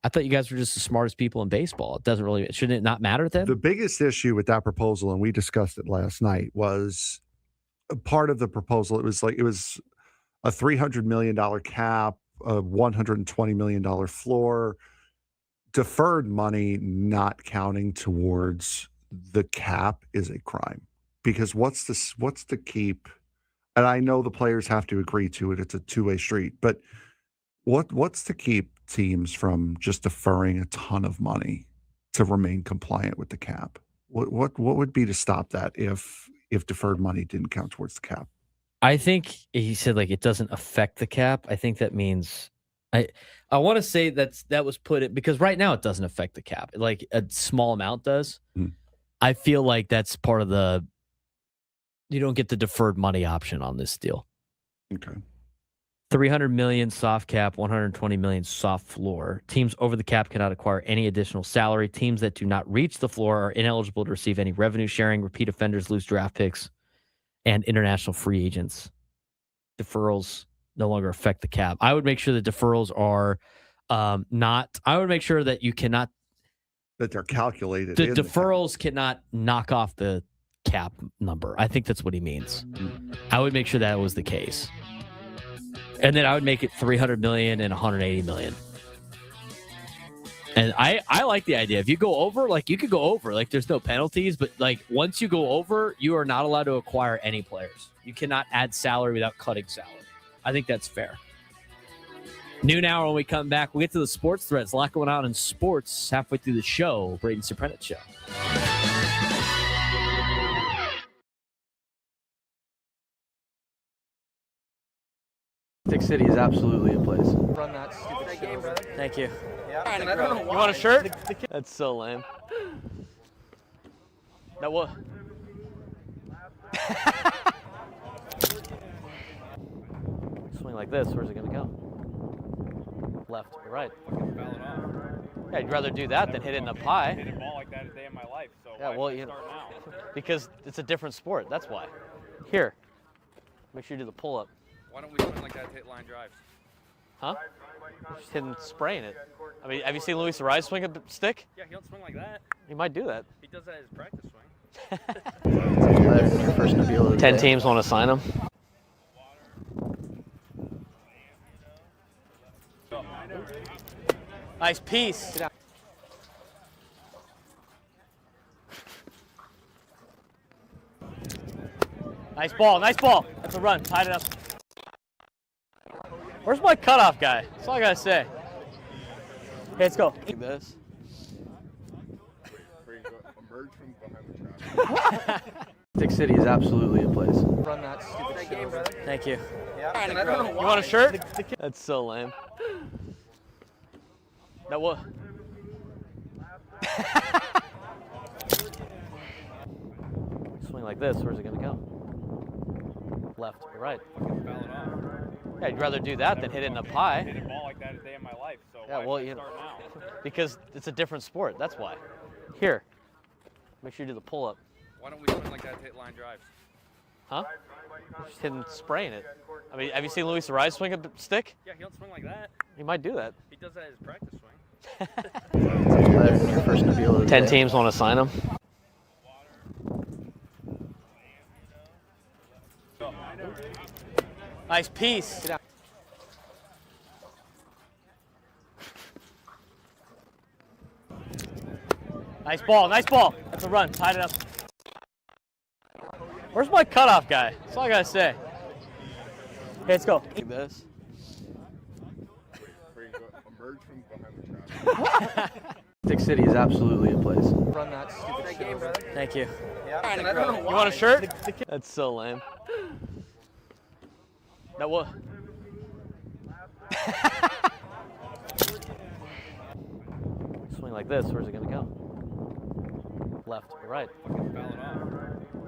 I thought you guys were just the smartest people in baseball. Shouldn't it not matter then? The biggest issue with that proposal, and we discussed it last night, was a part of the proposal. It was a $300 million cap, a $120 million floor, deferred money not counting towards the cap is a crime. Because what's the keep? And I know the players have to agree to it. It's a two-way street. But what's to keep teams from just deferring a ton of money to remain compliant with the cap? What would be to stop that if deferred money didn't count towards the cap? I think he said it doesn't affect the cap. I think that means I want to say that was put it because right now it doesn't affect the cap. Like a small amount does. I feel like that's part of you don't get the deferred money option on this deal. Okay. 300 million soft cap, 120 million soft floor. Teams over the cap cannot acquire any additional salary. Teams that do not reach the floor are ineligible to receive any revenue sharing. Repeat offenders lose draft picks and international free agents. Deferrals no longer affect the cap. I would make sure the deferrals are I would make sure that you cannot. That they're calculated. The deferrals cannot knock off the cap number. I think that's what he means. I would make sure that was the case. And then I would make it 300 million and 180 million. And I like the idea. If you go over, you could go over. There's no penalties, but once you go over, you are not allowed to acquire any players. You cannot add salary without cutting salary. I think that's fair. Noon hour when we come back, we'll get to the sports threads. A lot going on in sports halfway through the show. Braden Surprenant Show. City is absolutely in place. Run that stupid game, brother. Thank you. Yeah. You want a shirt? That's so lame. That what? Swing like this. Where's it gonna go? Left or right? Yeah, I'd rather do that than hit it in a pie. I didn't ball like that a day in my life. So yeah, well, start now? Because it's a different sport. That's why. Here, make sure you do the pull-up. Why don't we swing like that to hit line drives? Huh? Just hitting, spraying it. I mean, have you seen Luis Ariz swing a stick? Yeah, he don't swing like that. He might do that. He does that as practice swing. First Nabila 10 teams want to sign him. Nice piece. Nice ball. Nice ball. That's a run. Tied it up. Where's my cutoff guy? That's all I gotta say. Okay, let's go. Like this. Tick City is absolutely a place. Run that stupid game, brother. Thank you. Yeah. You want a shirt? That's so lame. That what? Swing like this, where's it gonna go? Left or right? Yeah, I'd rather do that than hit it in a pie. Hit a ball like that a day in my life. So Yeah, why well, should I you start now? because it's a different sport. That's why. Here, make sure you do the pull-up. Why don't we swing like that to hit line drives? Huh? Just hitting, spraying it. I mean, have you seen Luis Ariz swing a stick? Yeah, he don't swing like that. He might do that. He does that as his practice swing. Your first appeal of the 10 day. teams want to sign him. Nice piece. Nice ball, nice ball. That's a run. Tied it up. Where's my cutoff guy? That's all I gotta say. Okay, let's go. Like this. Emerge from behind the trap. Tick City is absolutely a place. Run that stupid game, brother. Thank you. Yeah. You want a shirt? That's so lame. That what? Swing like this, where's it gonna go? Left or right?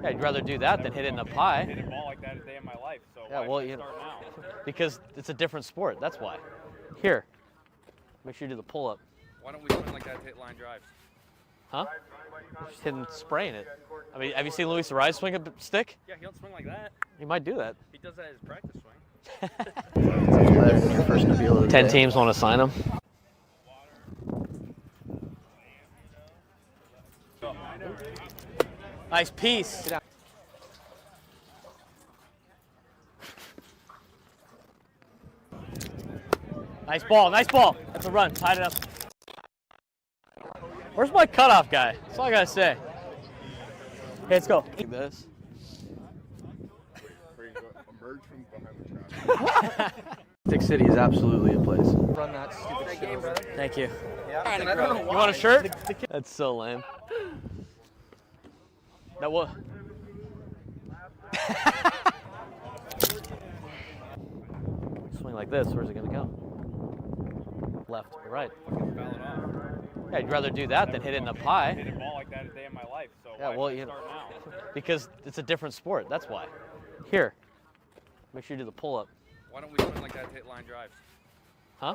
Yeah, I'd rather do that than hit it in a pie. Hit a ball like that a day in my life. So Yeah, why well, should I you start now? because it's a different sport. That's why. Here, make sure you do the pull-up. Why don't we swing like that to hit line drives? Huh? Just hitting, spraying it. I mean, have you seen Luis Ariz swing a stick? Yeah, he don't swing like that. He might do that. He does that as his practice swing. Your first appeal of the 10 day. teams want to sign him. Nice piece. Nice ball, nice ball. That's a run. Tied it up. Where's my cutoff guy? That's all I gotta say. Okay, let's go. Like this. Emerge from behind the trap. Tick City is absolutely a place. Run that stupid game, brother. Thank you. Yeah. You want a shirt? That's so lame. That what? Swing like this, where's it gonna go? Left or right? Yeah, I'd rather do that than hit it in a pie. Hit a ball like that a day in my life. So Yeah, why well, should I you start now? because it's a different sport. That's why. Here, make sure you do the pull-up. Why don't we swing like that to hit line drives? Huh?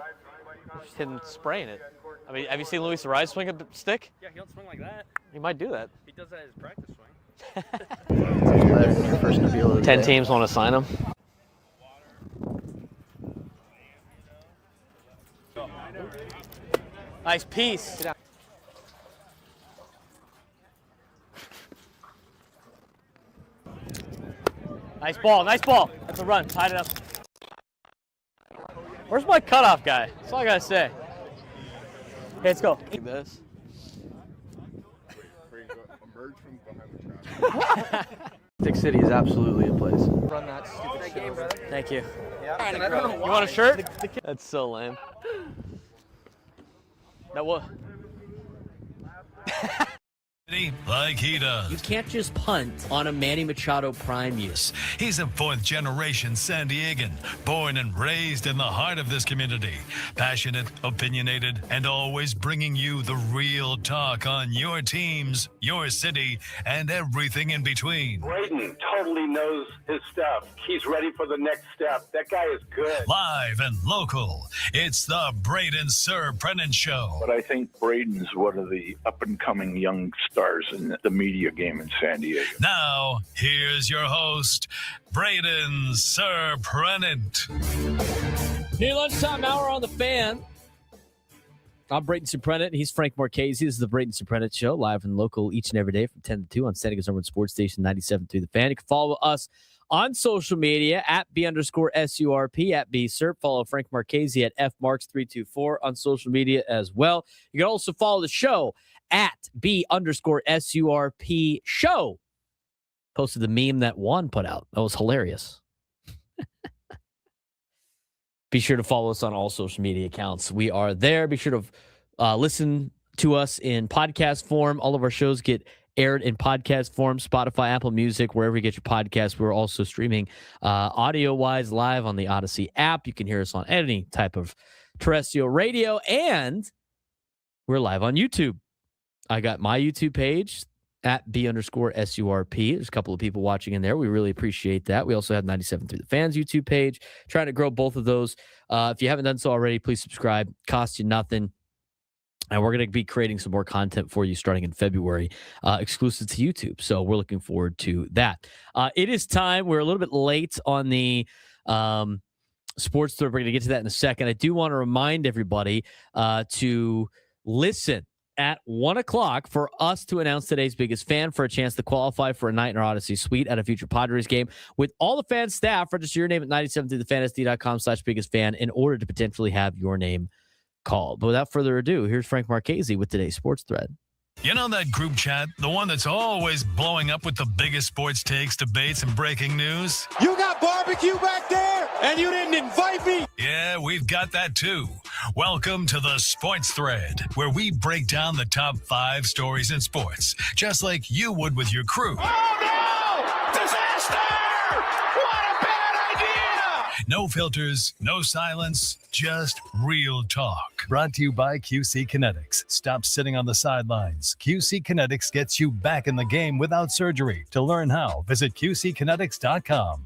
Just hitting, spraying it. I mean, have you seen Luis Ariz swing a stick? Yeah, he don't swing like that. He might do that. He does that as his practice swing. Your first appeal of the 10 day. teams want to sign him. Nice piece. Nice ball, nice ball. That's a run. Tied it up. Where's my cutoff guy? That's all I gotta say. Okay, let's go. Like this. Emerge from behind the trap. Tick City is absolutely a place. Run that stupid game, brother. Thank you. Yeah. You want a shirt? That's so lame. That what? Like he You does. can't just punt on a Manny Machado prime use. He's a fourth generation San Diegan, born and raised in the heart of this community. Passionate, opinionated, and always bringing you the real talk on your teams, your city, and everything in between. Braden totally knows his stuff. He's ready for the next step. That guy is good. Live and local, it's the Braden Surprenant Show. But I think Braden's one of the up-and-coming young stars in the media game in San Diego. Now, here's your host, Braden Surprenant. New lunchtime hour on the Fan. I'm Braden Surprenant. He's Frank Marchese. This is the Braden Surprenant Show, live and local each and every day from 10 to 2 on San Diego's number one sports station, 97.3 The Fan. You can follow us on social media at B_SURP, at BSURP. Follow Frank Marchese at FMarks324 on social media as well. You can also follow the show at B_SURP show. Posted the meme that Juan put out. That was hilarious. Be sure to follow us on all social media accounts. We are there. Be sure to listen to us in podcast form. All of our shows get aired in podcast form, Spotify, Apple Music, wherever you get your podcasts. We're also streaming audio-wise live on the Odyssey app. You can hear us on any type of terrestrial radio, and we're live on YouTube. I got my YouTube page at B_SURP. There's a couple of people watching in there. We really appreciate that. We also have 97 Through the Fans YouTube page. Trying to grow both of those. If you haven't done so already, please subscribe. Costs you nothing. And we're going to be creating some more content for you starting in February, exclusive to YouTube. So we're looking forward to that. It is time. We're a little bit late on the sports thread. We're going to get to that in a second. I do want to remind everybody to listen at 1 o'clock for us to announce today's biggest fan for a chance to qualify for a night in our Odyssey suite at a future Padres game. With all the fan staff, register your name at 97throughthefansd.com/biggest fan in order to potentially have your name called. But without further ado, here's Frank Marchese with today's sports thread. You know that group chat? The one that's always blowing up with the biggest sports takes, debates, and breaking news? You got barbecue back there, and you didn't invite me? Yeah, we've got that too. Welcome to the Sports Thread, where we break down the top 5 stories in sports, just like you would with your crew. Oh, no! Disaster! What a bad idea! No filters, no silence, just real talk. Brought to you by QC Kinetics. Stop sitting on the sidelines. QC Kinetics gets you back in the game without surgery. To learn how, visit QCkinetics.com.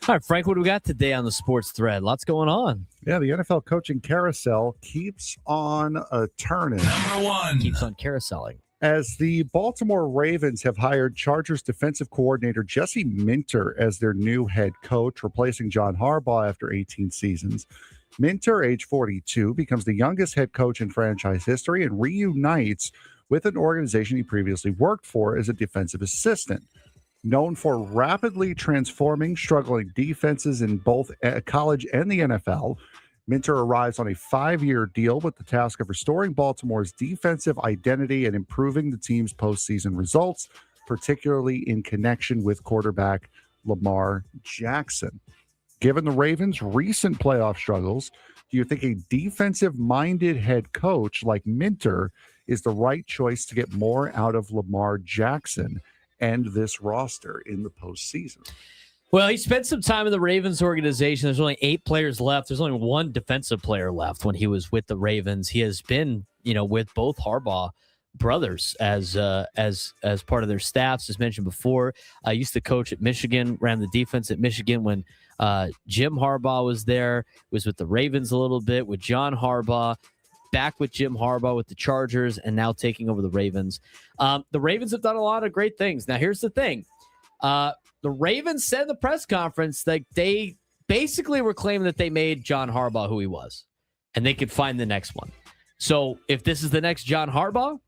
All right, Frank, what do we got today on the sports thread? Lots going on. Yeah, the NFL coaching carousel keeps on turning. Number 1. Keeps on carouseling. As the Baltimore Ravens have hired Chargers defensive coordinator Jesse Minter as their new head coach, replacing John Harbaugh after 18 seasons. Minter, age 42, becomes the youngest head coach in franchise history and reunites with an organization he previously worked for as a defensive assistant. Known for rapidly transforming struggling defenses in both college and the NFL, Minter arrives on a 5-year deal with the task of restoring Baltimore's defensive identity and improving the team's postseason results, particularly in connection with quarterback Lamar Jackson. Given the Ravens' recent playoff struggles, do you think a defensive-minded head coach like Minter is the right choice to get more out of Lamar Jackson and this roster in the postseason? Well, he spent some time in the Ravens organization. There's only 8 players left. There's only 1 defensive player left when he was with the Ravens. He has been, with both Harbaugh brothers as part of their staffs, as mentioned before. I used to coach at Michigan, ran the defense at Michigan when Jim Harbaugh was there, was with the Ravens a little bit, with John Harbaugh, back with Jim Harbaugh with the Chargers, and now taking over the Ravens. The Ravens have done a lot of great things. Now, here's the thing. The Ravens said in the press conference that they basically were claiming that they made John Harbaugh who he was, and they could find the next one. So if this is the next John Harbaugh,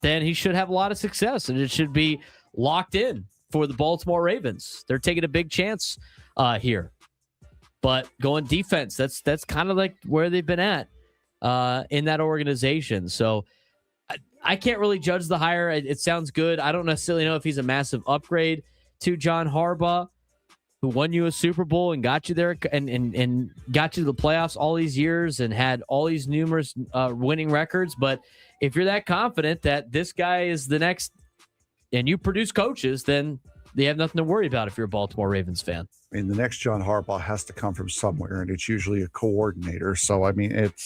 then he should have a lot of success, and it should be locked in for the Baltimore Ravens. They're taking a big chance here. But going defense, that's kind of like where they've been at in that organization. So I can't really judge the hire. It sounds good. I don't necessarily know if he's a massive upgrade to John Harbaugh, who won you a Super Bowl and got you there and got you to the playoffs all these years and had all these numerous winning records. But if you're that confident that this guy is the next and you produce coaches, then they have nothing to worry about if you're a Baltimore Ravens fan. I mean, the next John Harbaugh has to come from somewhere, and it's usually a coordinator. So, I mean, it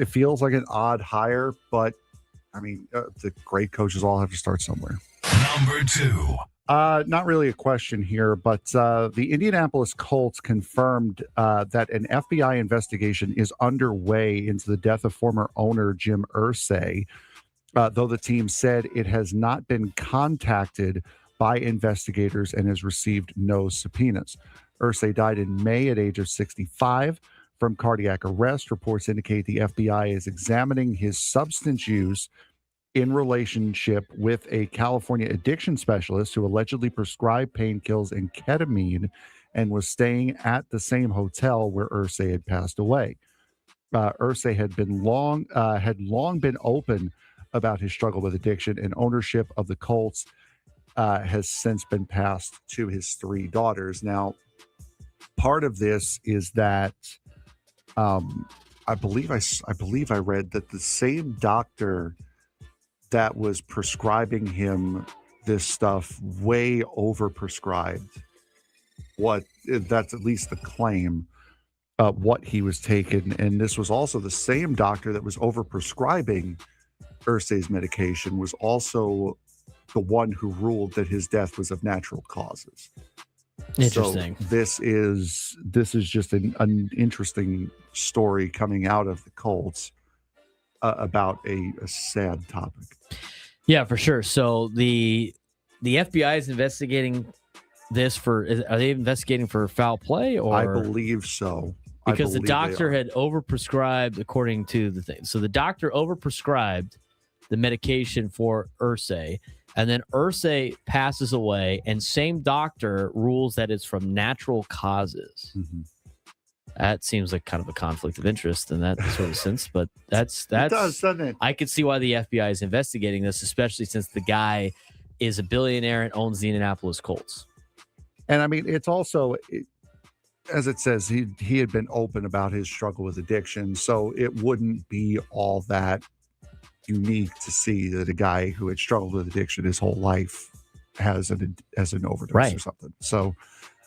feels like an odd hire, but I mean, the great coaches all have to start somewhere. Number 2. Not really a question here, but the Indianapolis Colts confirmed that an FBI investigation is underway into the death of former owner Jim Irsay, though the team said it has not been contacted by investigators and has received no subpoenas. Irsay died in May at age of 65 from cardiac arrest. Reports indicate the FBI is examining his substance use in relationship with a California addiction specialist who allegedly prescribed painkillers and ketamine and was staying at the same hotel where Irsay had passed away. Irsay had long been open about his struggle with addiction, and ownership of the Colts has since been passed to his 3 daughters. Now, part of this is that I believe I read that the same doctor that was prescribing him this stuff way overprescribed. That's at least the claim. What he was taking, and this was also the same doctor that was overprescribing Irsay's medication was also the one who ruled that his death was of natural causes. Interesting. So this is just an interesting story coming out of the Colts about a sad topic. Yeah, for sure. So the FBI is investigating this are they investigating for foul play, or I believe so. Because the doctor had overprescribed, according to the thing. So the doctor overprescribed the medication for Irsay, and then Irsay passes away, and same doctor rules that it's from natural causes. Mm-hmm. That seems like kind of a conflict of interest in that sort of sense, but that's it does, doesn't it? I could see why the FBI is investigating this, especially since the guy is a billionaire and owns the Indianapolis Colts. And I mean, it's also, as it says, he had been open about his struggle with addiction, so it wouldn't be all that unique to see that a guy who had struggled with addiction his whole life has an overdose or something. So,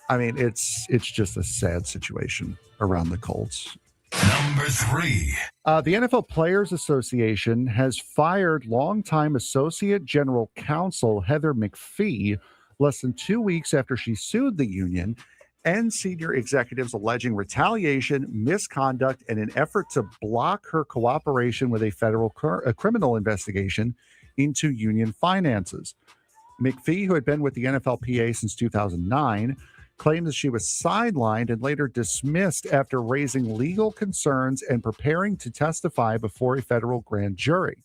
I mean, it's just a sad situation around the Colts. Number 3. The NFL Players Association has fired longtime Associate General Counsel Heather McPhee less than 2 weeks after she sued the union and senior executives alleging retaliation, misconduct, and an effort to block her cooperation with a federal criminal investigation into union finances. McPhee, who had been with the NFLPA since 2009, claimed that she was sidelined and later dismissed after raising legal concerns and preparing to testify before a federal grand jury.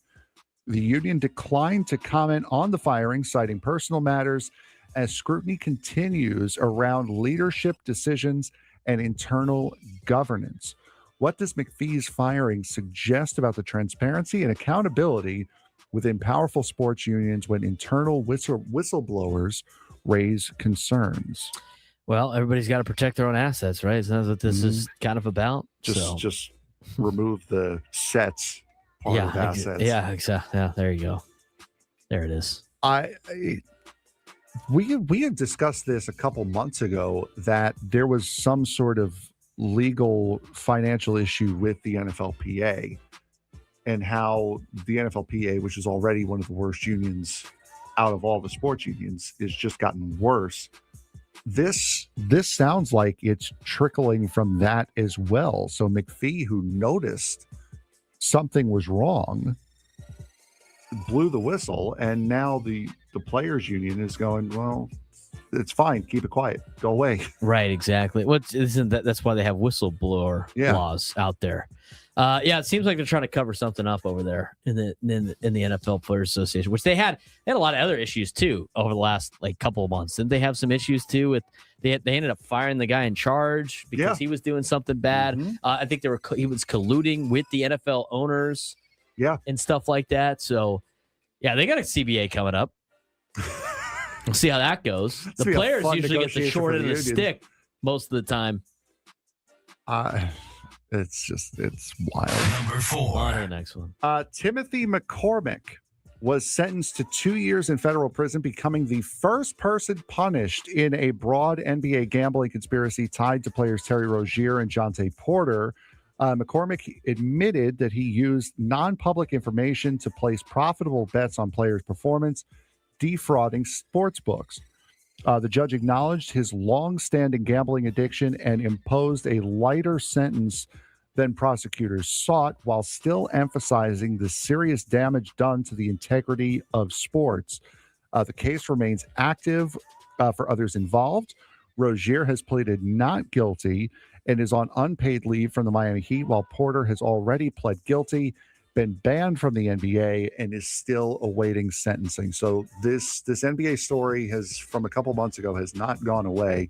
The union declined to comment on the firing, citing personal matters, as scrutiny continues around leadership decisions and internal governance. What does McPhee's firing suggest about the transparency and accountability within powerful sports unions when internal whistleblowers raise concerns? Well, everybody's got to protect their own assets, right? Isn't that what this is kind of about? Just remove the sets part of assets. Yeah, exactly. Yeah, there you go. There it is. We had discussed this a couple months ago that there was some sort of legal financial issue with the NFLPA and how the NFLPA, which is already one of the worst unions out of all the sports unions, is just gotten worse. This sounds like it's trickling from that as well. So McPhee, who noticed something was wrong, blew the whistle, and now the players union is going, well, it's fine, keep it quiet, go away. Right, exactly. That's why they have whistleblower laws out there. It seems like they're trying to cover something up over there in the NFL Players Association, which they had a lot of other issues too over the last couple of months. Didn't they have some issues too with they ended up firing the guy in charge because he was doing something bad. Mm-hmm. I think he was colluding with the NFL owners, and stuff like that. So they got a CBA coming up. We'll see how that goes. The players usually get the short end of the stick most of the time. It's wild. Number 4. On to the next one. Timothy McCormick was sentenced to 2 years in federal prison, becoming the first person punished in a broad NBA gambling conspiracy tied to players Terry Rozier and Jonte Porter. McCormick admitted that he used non-public information to place profitable bets on players' performance, defrauding sports books. The judge acknowledged his long-standing gambling addiction and imposed a lighter sentence than prosecutors sought, while still emphasizing the serious damage done to the integrity of sports. The case remains active for others involved. Rozier has pleaded not guilty and is on unpaid leave from the Miami Heat, while Porter has already pled guilty, been banned from the NBA, and is still awaiting sentencing. So this NBA story from a couple months ago has not gone away,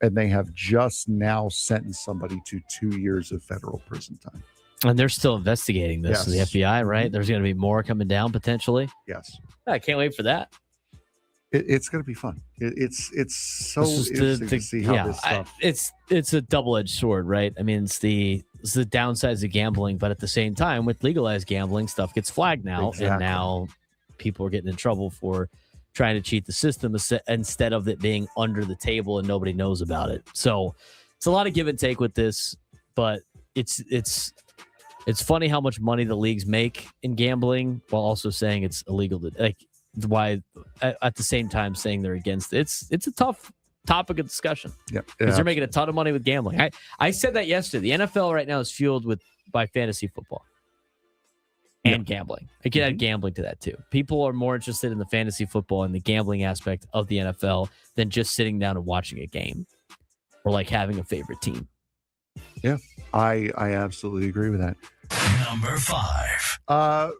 and they have just now sentenced somebody to 2 years of federal prison time. And they're still investigating this. Yes. The FBI, right? There's going to be more coming down potentially. Yes. I can't wait for that. It's going to be fun. It's so interesting to see how this stuff. It's a double-edged sword, right? I mean, it's the downsides of gambling, but at the same time, with legalized gambling, stuff gets flagged now, Exactly. and now people are getting in trouble for trying to cheat the system instead of it being under the table and nobody knows about it. So it's a lot of give and take with this, but it's funny how much money the leagues make in gambling while also saying it's illegal to, like, why at the same time saying they're against it. It's a tough topic of discussion. Yeah, because they're making a ton of money with gambling. I said that yesterday. The NFL right now is fueled by fantasy football and gambling. I can add gambling to that too. People are more interested in the fantasy football and the gambling aspect of the NFL than just sitting down and watching a game or like having a favorite team. Yeah, I absolutely agree with that. Number 5.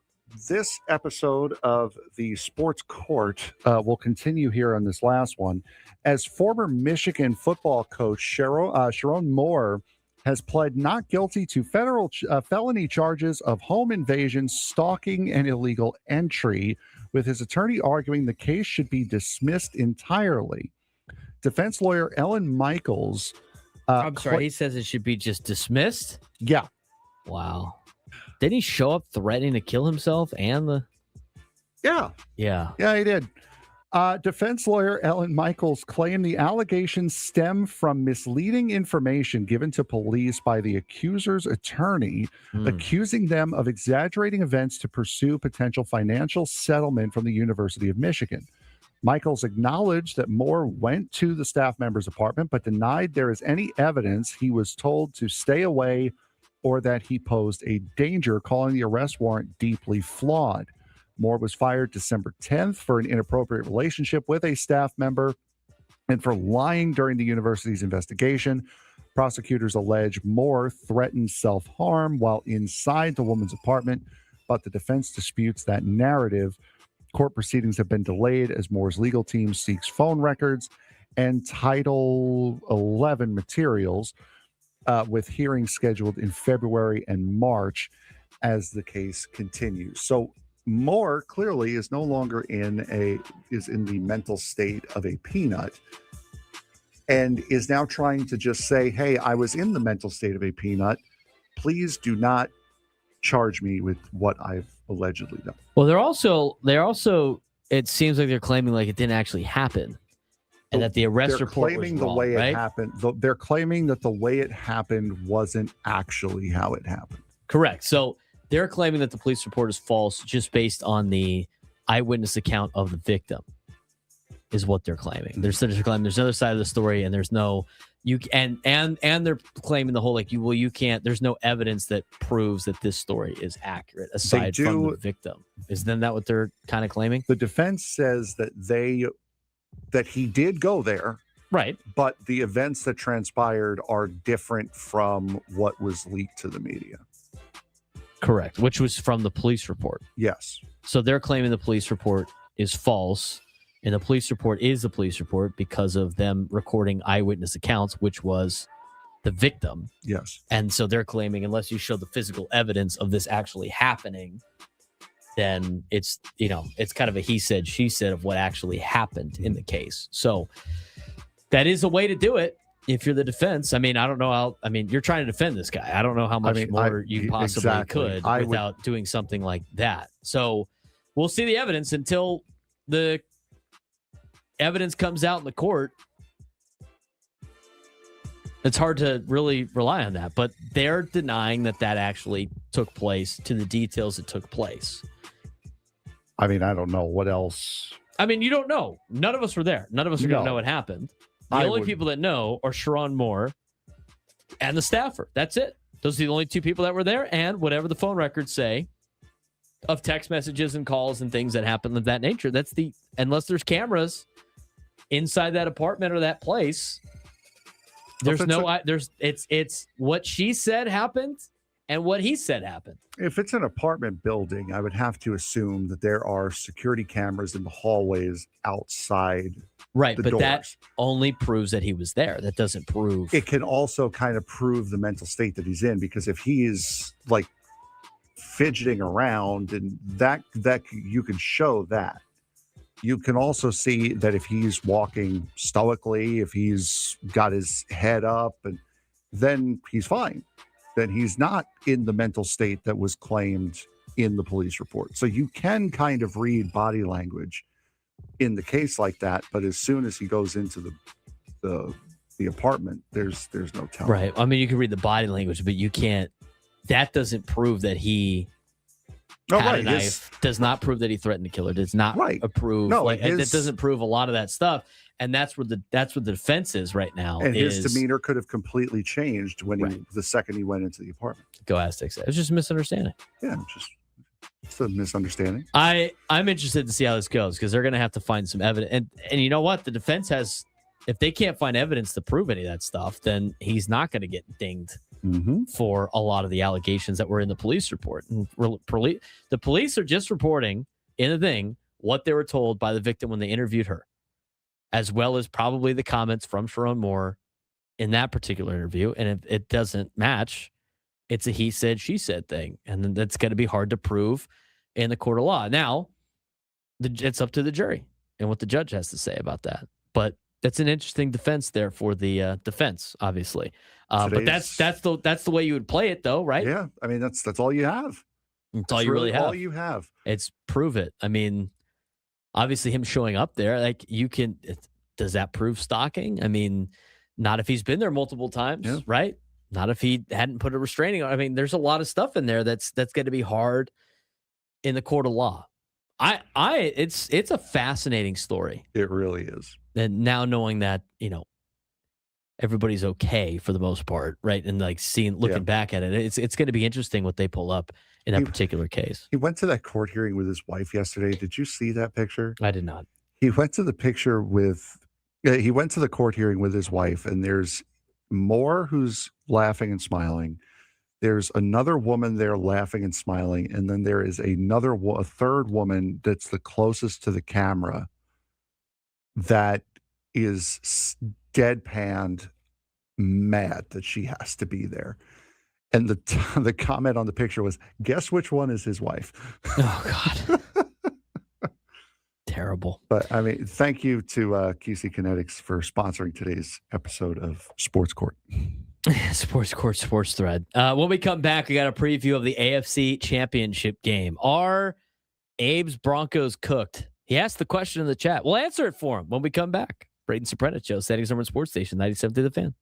This episode of the Sports Court will continue here on this last one, as former Michigan football coach Sharon Moore has pled not guilty to federal felony charges of home invasion, stalking, and illegal entry, with his attorney arguing the case should be dismissed entirely. Defense lawyer Ellen Michaels. I'm sorry, he says it should be just dismissed? Yeah. Wow. Didn't he show up threatening to kill himself and the... Yeah. Yeah. Yeah, he did. Defense lawyer Ellen Michaels claimed the allegations stem from misleading information given to police by the accuser's attorney, accusing them of exaggerating events to pursue potential financial settlement from the University of Michigan. Michaels acknowledged that Moore went to the staff member's apartment, but denied there is any evidence he was told to stay away or that he posed a danger, calling the arrest warrant deeply flawed. Moore was fired December 10th for an inappropriate relationship with a staff member and for lying during the university's investigation. Prosecutors allege Moore threatened self-harm while inside the woman's apartment, but the defense disputes that narrative. Court proceedings have been delayed as Moore's legal team seeks phone records and Title 11 materials, with hearings scheduled in February and March as the case continues. So Moore clearly is no longer in the mental state of a peanut and is now trying to just say, hey, I was in the mental state of a peanut. Please do not charge me with what I've allegedly done. Well, they're also it seems like they're claiming like it didn't actually happen. And that the arrest report was claiming wrong, the way right? it happened. They're claiming that the way it happened wasn't actually how it happened. Correct. So they're claiming that the police report is false just based on the eyewitness account of the victim, is what they're claiming. They're claiming there's another side of the story, and there's no and they're claiming the whole you can't. There's no evidence that proves that this story is accurate aside from the victim. Isn't that what they're kind of claiming? The defense says that he did go there, right? But the events that transpired are different from what was leaked to the media. Correct, which was from the police report. Yes. So they're claiming the police report is false, and the police report is a police report because of them recording eyewitness accounts, which was the victim. Yes. And so they're claiming unless you show the physical evidence of this actually happening, then it's kind of a he said, she said of what actually happened in the case. So that is a way to do it. If you're the defense, I mean, I don't know how. I mean, you're trying to defend this guy. I don't know how much more you possibly could without doing something like that. So we'll see the evidence until the evidence comes out in the court. It's hard to really rely on that, but they're denying that actually took place to the details it took place. I mean, I don't know what else. I mean, you don't know. None of us were there. None of us are going to know what happened. The only people that know are Sharon Moore and the staffer. That's it. Those are the only two people that were there, and whatever the phone records say of text messages and calls and things that happen of that nature. Unless there's cameras inside that apartment or that place. It's what she said happened and what he said happened. If it's an apartment building, I would have to assume that there are security cameras in the hallways outside. Right, but doors. That only proves that he was there. That doesn't prove. It can also kind of prove the mental state that he's in, because if he is like fidgeting around, and that you can show that. You can also see that if he's walking stoically, if he's got his head up, and then he's fine. Then he's not in the mental state that was claimed in the police report. So you can kind of read body language in the case like that, but as soon as he goes into the apartment, there's no telling. Right. I mean, you can read the body language, but you can't. That doesn't prove that he had a knife. Does not prove that he threatened to kill her. Does not approve. No, that doesn't prove a lot of that stuff. And that's where the defense is right now. And his demeanor could have completely changed when the second he went into the apartment. Go Aztecs. It's just a misunderstanding. Yeah, just a misunderstanding. I'm interested to see how this goes because they're going to have to find some evidence. And you know what? The defense has, if they can't find evidence to prove any of that stuff, then he's not going to get dinged for a lot of the allegations that were in the police report. And the police are just reporting in the thing what they were told by the victim when they interviewed her, as well as probably the comments from Sharon Moore in that particular interview. And if it doesn't match, it's a he said, she said thing. And then that's going to be hard to prove in the court of law. Now, it's up to the jury and what the judge has to say about that. But that's an interesting defense there for the defense, obviously. But that's the way you would play it, though, right? Yeah, I mean that's all you have. That's all you really have. All you have. It's prove it. I mean, obviously, him showing up there, like you can. Does that prove stalking? I mean, not if he's been there multiple times, right? Not if he hadn't put a restraining on. I mean, there's a lot of stuff in there that's going to be hard in the court of law. It's a fascinating story. It really is. And now knowing that, everybody's okay for the most part, right? And like looking back at it, it's going to be interesting what they pull up in that particular case. He went to that court hearing with his wife yesterday. Did you see that picture? I did not. He went to the court hearing with his wife, and there's Moore who's laughing and smiling. There's another woman there laughing and smiling, and then there is a third woman that's the closest to the camera that is deadpanned mad that she has to be there. And the comment on the picture was, guess which one is his wife? Oh, God. Terrible. But, I mean, thank you to QC Kinetics for sponsoring today's episode of Sports Court. Sports Court, Sports Thread. When we come back, we got a preview of the AFC Championship game. Are Abe's Broncos cooked? He asked the question in the chat. We'll answer it for him when we come back. Braden Surprenant Show, Standing Summer Sports Station, 97 to the Fan.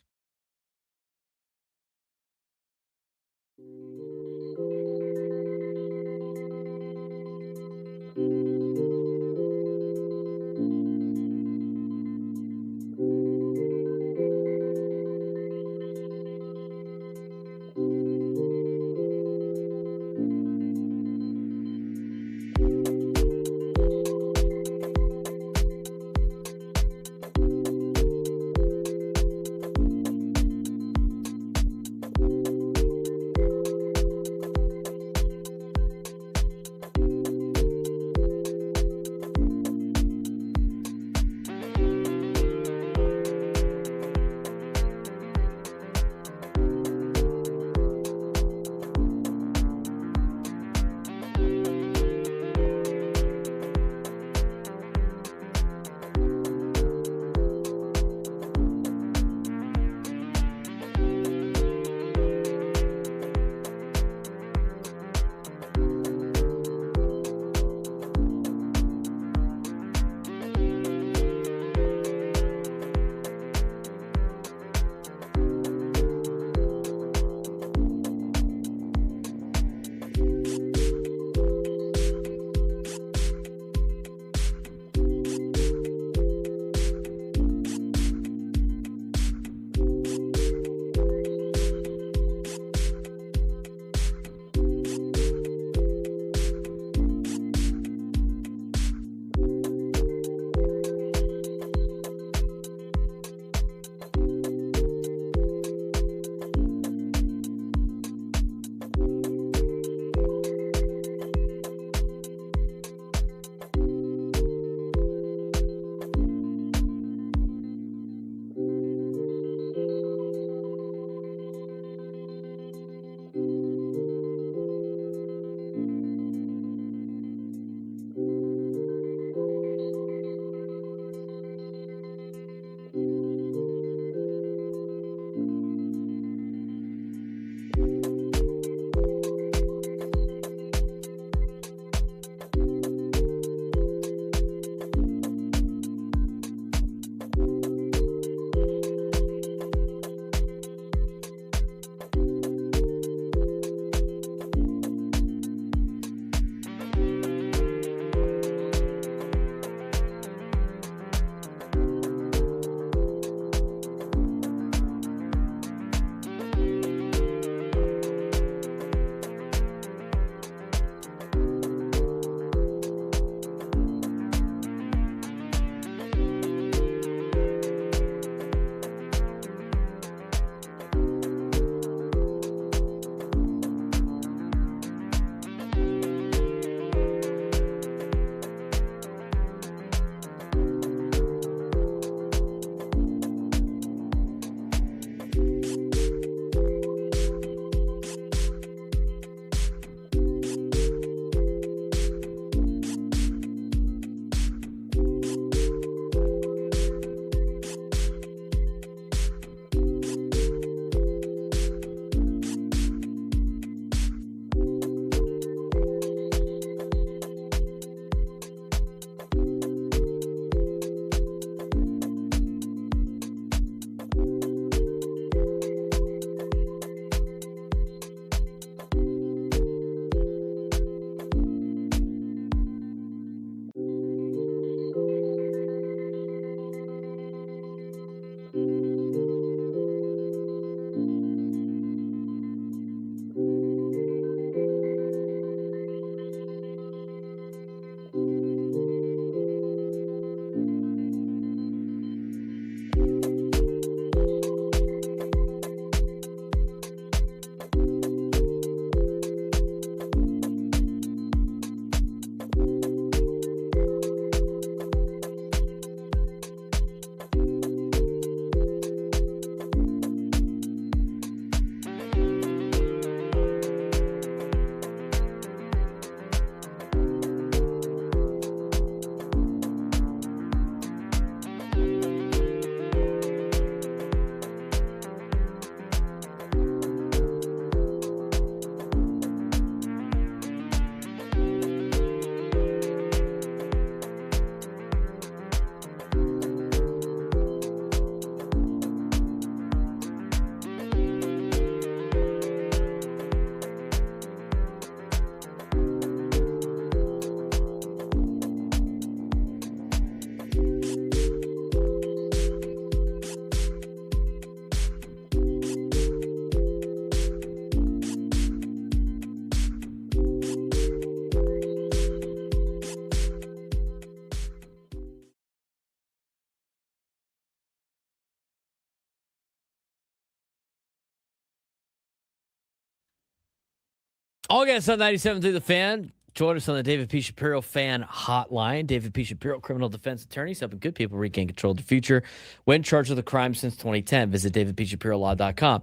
August on 97 through the Fan. Join us on the David P. Shapiro Fan Hotline. David P. Shapiro, criminal defense attorneys, helping good people regain control of their future when charged with a crime since 2010. Visit davidpshapirolaw.com.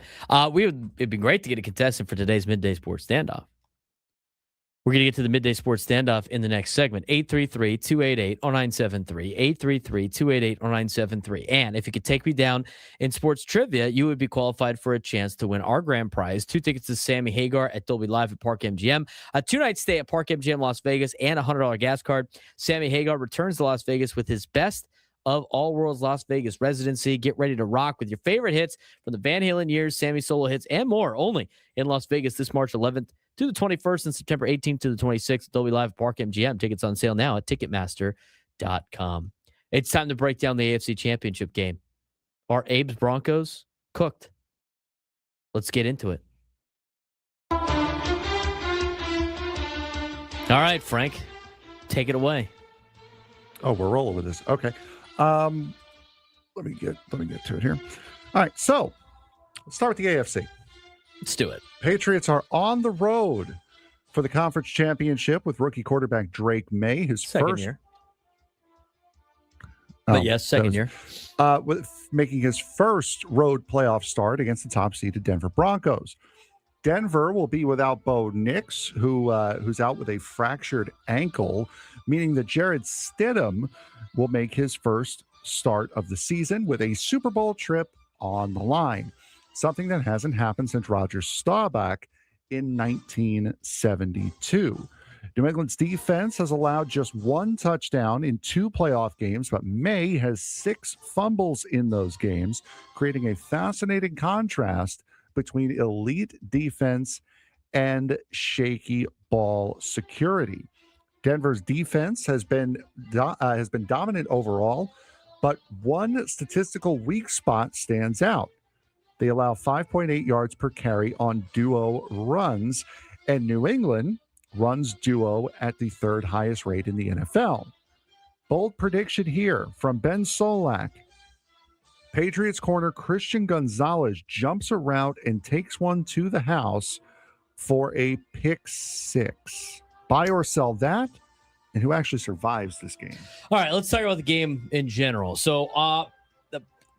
It'd be great to get a contestant for today's Midday Sports Standoff. We're going to get to the Midday Sports Standoff in the next segment. 833-288-0973. 833-288-0973. And if you could take me down in sports trivia, you would be qualified for a chance to win our grand prize. 2 tickets to Sammy Hagar at Dolby Live at Park MGM. A 2-night stay at Park MGM Las Vegas and a $100 gas card. Sammy Hagar returns to Las Vegas with his best of All World's Las Vegas residency. Get ready to rock with your favorite hits from the Van Halen years, Sammy solo hits, and more. Only in Las Vegas this March 11th to the 21st and September 18th to the 26th. Dolby Live Park MGM. Tickets on sale now at Ticketmaster.com. It's time to break down the AFC Championship game. Are Abe's Broncos cooked? Let's get into it. All right, Frank, take it away. Oh, we're rolling with this. Okay. Let me get to it here. All right, so let's start with the AFC. Let's do it. Patriots are on the road for the conference championship with rookie quarterback Drake May, his second first year. But yes, second year. With making his first road playoff start against the top-seeded Denver Broncos. Denver will be without Bo Nix, who's out with a fractured ankle, meaning that Jared Stidham will make his first start of the season with a Super Bowl trip on the line, something that hasn't happened since Roger Staubach in 1972. New England's defense has allowed just 1 touchdown in 2 playoff games, but May has 6 fumbles in those games, creating a fascinating contrast between elite defense and shaky ball security. Denver's defense has been dominant overall, but one statistical weak spot stands out. They allow 5.8 yards per carry on duo runs, and New England runs duo at the 3rd highest rate in the NFL. Bold prediction here from Ben Solak. Patriots corner Christian Gonzalez jumps a route and takes one to the house for a pick 6. Buy or sell that? And who actually survives this game? All right, let's talk about the game in general. So, I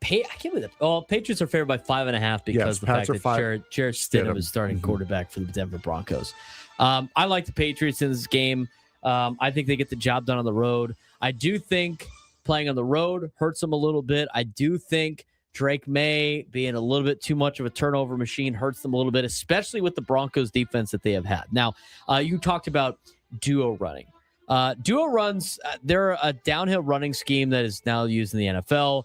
can't believe that. Oh, Patriots are favored by 5.5 because the fact that Jared Stidham is starting quarterback for the Denver Broncos. I like the Patriots in this game. I think they get the job done on the road. I do think playing on the road hurts them a little bit. I do think Drake May being a little bit too much of a turnover machine hurts them a little bit, especially with the Broncos defense that they have had. Now, you talked about duo running. Duo runs, they're a downhill running scheme that is now used in the NFL.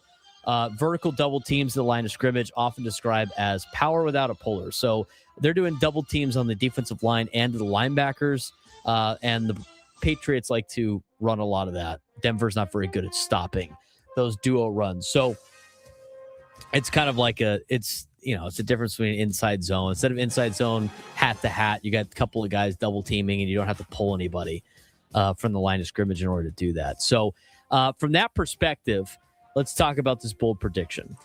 Vertical double teams to the line of scrimmage, often described as power without a puller. So they're doing double teams on the defensive line and the linebackers, and the Patriots like to run a lot of that. Denver's not very good at stopping those duo runs. So it's kind of like it's a difference between inside zone. Instead of inside zone, hat to hat, you got a couple of guys double teaming, and you don't have to pull anybody from the line of scrimmage in order to do that. So from that perspective, let's talk about this bold prediction.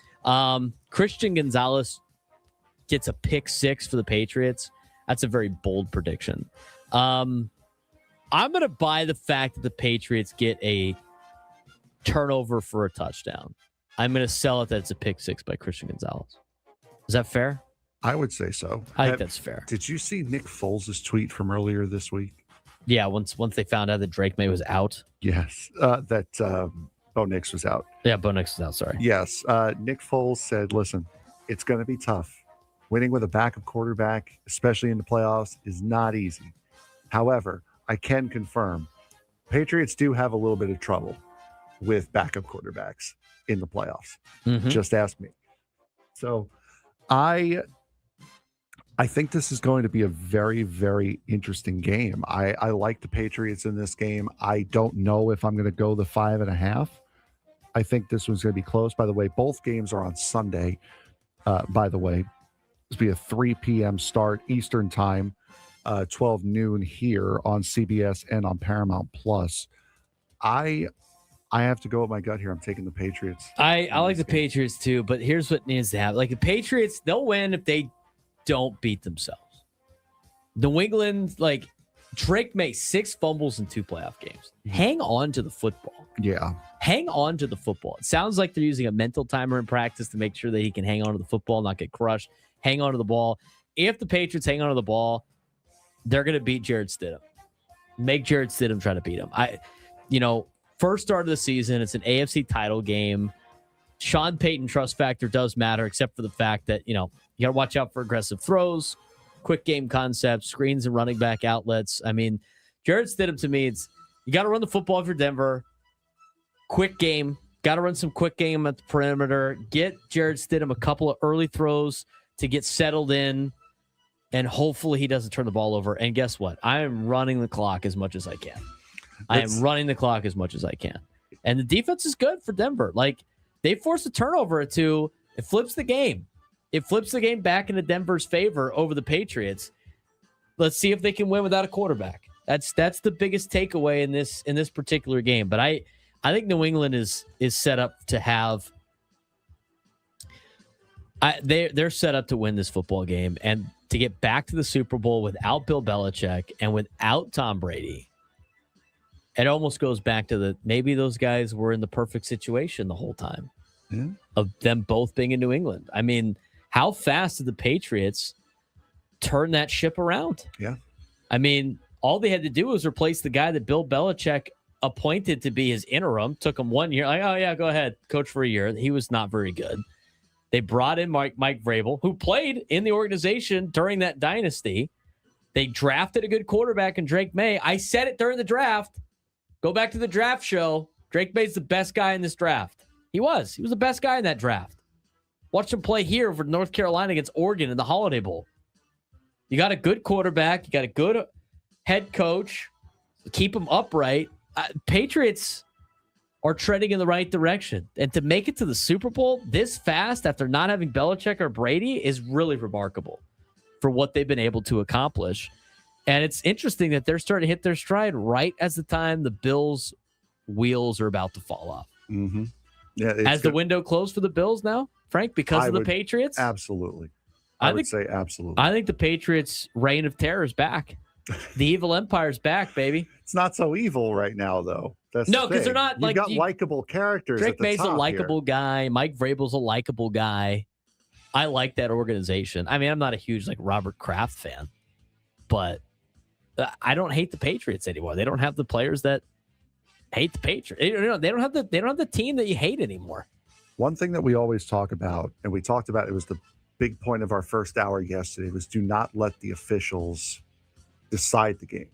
Christian Gonzalez gets a pick 6 for the Patriots. That's a very bold prediction. I'm going to buy the fact that the Patriots get a turnover for a touchdown. I'm going to sell it that it's a pick 6 by Christian Gonzalez. Is that fair? I would say so. I think that's fair. Did you see Nick Foles' tweet from earlier this week? Yeah, once they found out that Drake May was out. Yes, that Bo Nix was out. Yeah, Bo Nix was out, sorry. Yes, Nick Foles said, listen, it's going to be tough. Winning with a backup quarterback, especially in the playoffs, is not easy. However, I can confirm Patriots do have a little bit of trouble with backup quarterbacks in the playoffs. Mm-hmm. Just ask me. So I think this is going to be a very, very interesting game. I like the Patriots in this game. I don't know if I'm going to go the 5.5. I think this one's going to be close. By the way, both games are on Sunday. By the way, this will be a 3 p.m. start Eastern time, 12 noon here on CBS and on Paramount Plus. I have to go with my gut here. I'm taking the Patriots. I like the Patriots too, but here's what needs to happen. Like the Patriots, they'll win if they don't beat themselves. New England, like Drake May, 6 fumbles in 2 playoff games. Hang on to the football. Yeah. Hang on to the football. It sounds like they're using a mental timer in practice to make sure that he can hang on to the football, not get crushed. Hang on to the ball. If the Patriots hang on to the ball, they're going to beat Jared Stidham. Make Jared Stidham try to beat him. First start of the season, it's an AFC title game. Sean Payton trust factor does matter, except for the fact that, you got to watch out for aggressive throws, quick game concepts, screens and running back outlets. I mean, Jared Stidham, to me, it's you got to run the football for Denver. Quick game. Got to run some quick game at the perimeter. Get Jared Stidham a couple of early throws to get settled in, and hopefully he doesn't turn the ball over. And guess what? I am running the clock as much as I can. And the defense is good for Denver. Like, they force a turnover or two. It flips the game. It flips the game back into Denver's favor over the Patriots. Let's see if they can win without a quarterback. That's the biggest takeaway in this particular game. But I think New England is set up to have. They're set up to win this football game and to get back to the Super Bowl without Bill Belichick and without Tom Brady. It almost goes back to maybe those guys were in the perfect situation the whole time of them both being in New England. I mean, how fast did the Patriots turn that ship around? Yeah. I mean, all they had to do was replace the guy that Bill Belichick appointed to be his interim. Took him 1 year. Like, oh, yeah, go ahead, coach for a year. He was not very good. They brought in Mike Vrabel, who played in the organization during that dynasty. They drafted a good quarterback in Drake May. I said it during the draft. Go back to the draft show. Drake May's the best guy in this draft. He was the best guy in that draft. Watch him play here for North Carolina against Oregon in the Holiday Bowl. You got a good quarterback. You got a good head coach. Keep him upright. Patriots are treading in the right direction. And to make it to the Super Bowl this fast after not having Belichick or Brady is really remarkable for what they've been able to accomplish. And it's interesting that they're starting to hit their stride right as the time the Bills' wheels are about to fall off. Mm-hmm. Yeah, Has the window closed for the Bills now, Frank, because of the Patriots? Absolutely. I would say absolutely. I think the Patriots' reign of terror is back. The evil empire's back, baby. It's not so evil right now, though. No, because they're not. You've got likable characters. Drake at the May's a top likable guy. Mike Vrabel's a likable guy. I like that organization. I mean, I'm not a huge Robert Kraft fan, but I don't hate the Patriots anymore. They don't have the players that hate the Patriots. They don't have the team that you hate anymore. One thing that we always talk about, and we talked about, it was the big point of our first hour yesterday, was do not let the officials decide the game.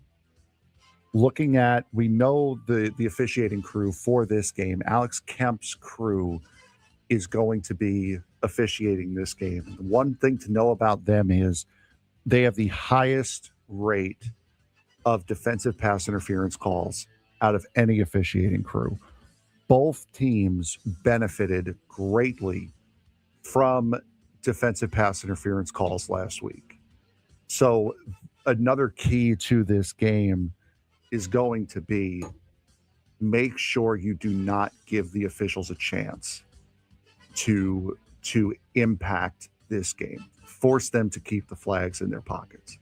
Looking at, we know the officiating crew for this game, Alex Kemp's crew is going to be officiating this game. And one thing to know about them is they have the highest rate of defensive pass interference calls out of any officiating crew. Both teams benefited greatly from defensive pass interference calls last week. So another key to this game is going to be make sure you do not give the officials a chance to impact this game. Force them to keep the flags in their pockets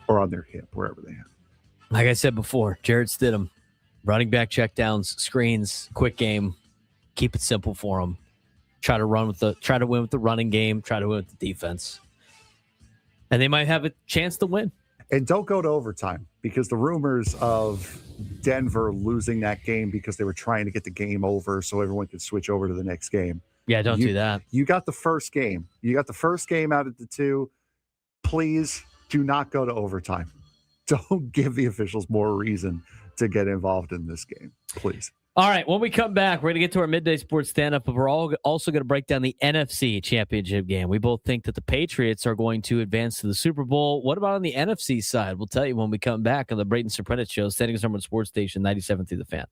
or on their hip, wherever they have. Like I said before, Jared Stidham, running back checkdowns, screens, quick game, keep it simple for them. Try to win with the running game, try to win with the defense. And they might have a chance to win. And don't go to overtime, because the rumors of Denver losing that game because they were trying to get the game over so everyone could switch over to the next game. Yeah, don't do that. You got the first game. You got the first game out of the two. Please do not go to overtime. Don't give the officials more reason to get involved in this game, please. All right, when we come back, we're going to get to our midday sports stand-up, but we're also going to break down the NFC Championship game. We both think that the Patriots are going to advance to the Super Bowl. What about on the NFC side? We'll tell you when we come back on the Braden Surprenant Show, Standings Number One Sports Station, 97 through the Fan.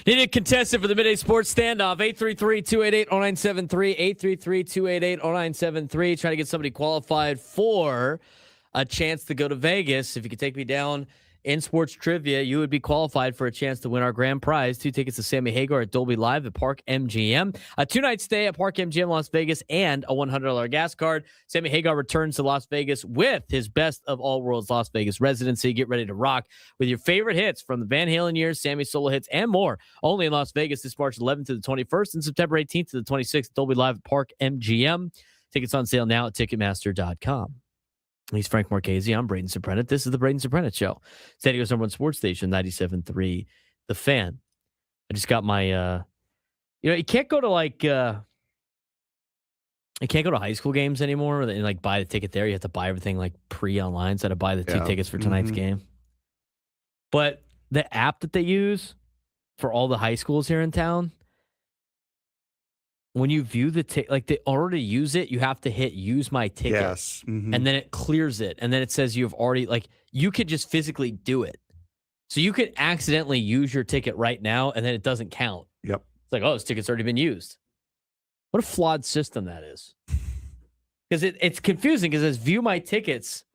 Need a contestant for the Midday Sports Standoff. 833-288-0973. 833-288-0973. Trying to get somebody qualified for a chance to go to Vegas. If you could take me down in sports trivia, you would be qualified for a chance to win our grand prize. 2 tickets to Sammy Hagar at Dolby Live at Park MGM. A 2-night stay at Park MGM Las Vegas and a $100 gas card. Sammy Hagar returns to Las Vegas with his Best of All Worlds Las Vegas residency. Get ready to rock with your favorite hits from the Van Halen years, Sammy solo hits, and more. Only in Las Vegas this March 11th to the 21st and September 18th to the 26th. Dolby Live at Park MGM. Tickets on sale now at Ticketmaster.com. He's Frank Marchese. I'm Braden Surprenant. This is the Braden Surprenant Show. San Diego's number one sports station, 97.3 The Fan. I just got my, you can't go to you can't go to high school games anymore and like buy the ticket there. You have to buy everything like pre-online. So I had to buy the 2 tickets for tonight's game. But the app that they use for all the high schools here in town, when you view the ticket, like they already use it, you have to hit use my ticket. Yes. And then it clears it. And then it says you've already, like, you could just physically do it. So you could accidentally use your ticket right now and then it doesn't count. Yep. It's like, oh, this ticket's already been used. What a flawed system that is. Because it's confusing because it says view my tickets,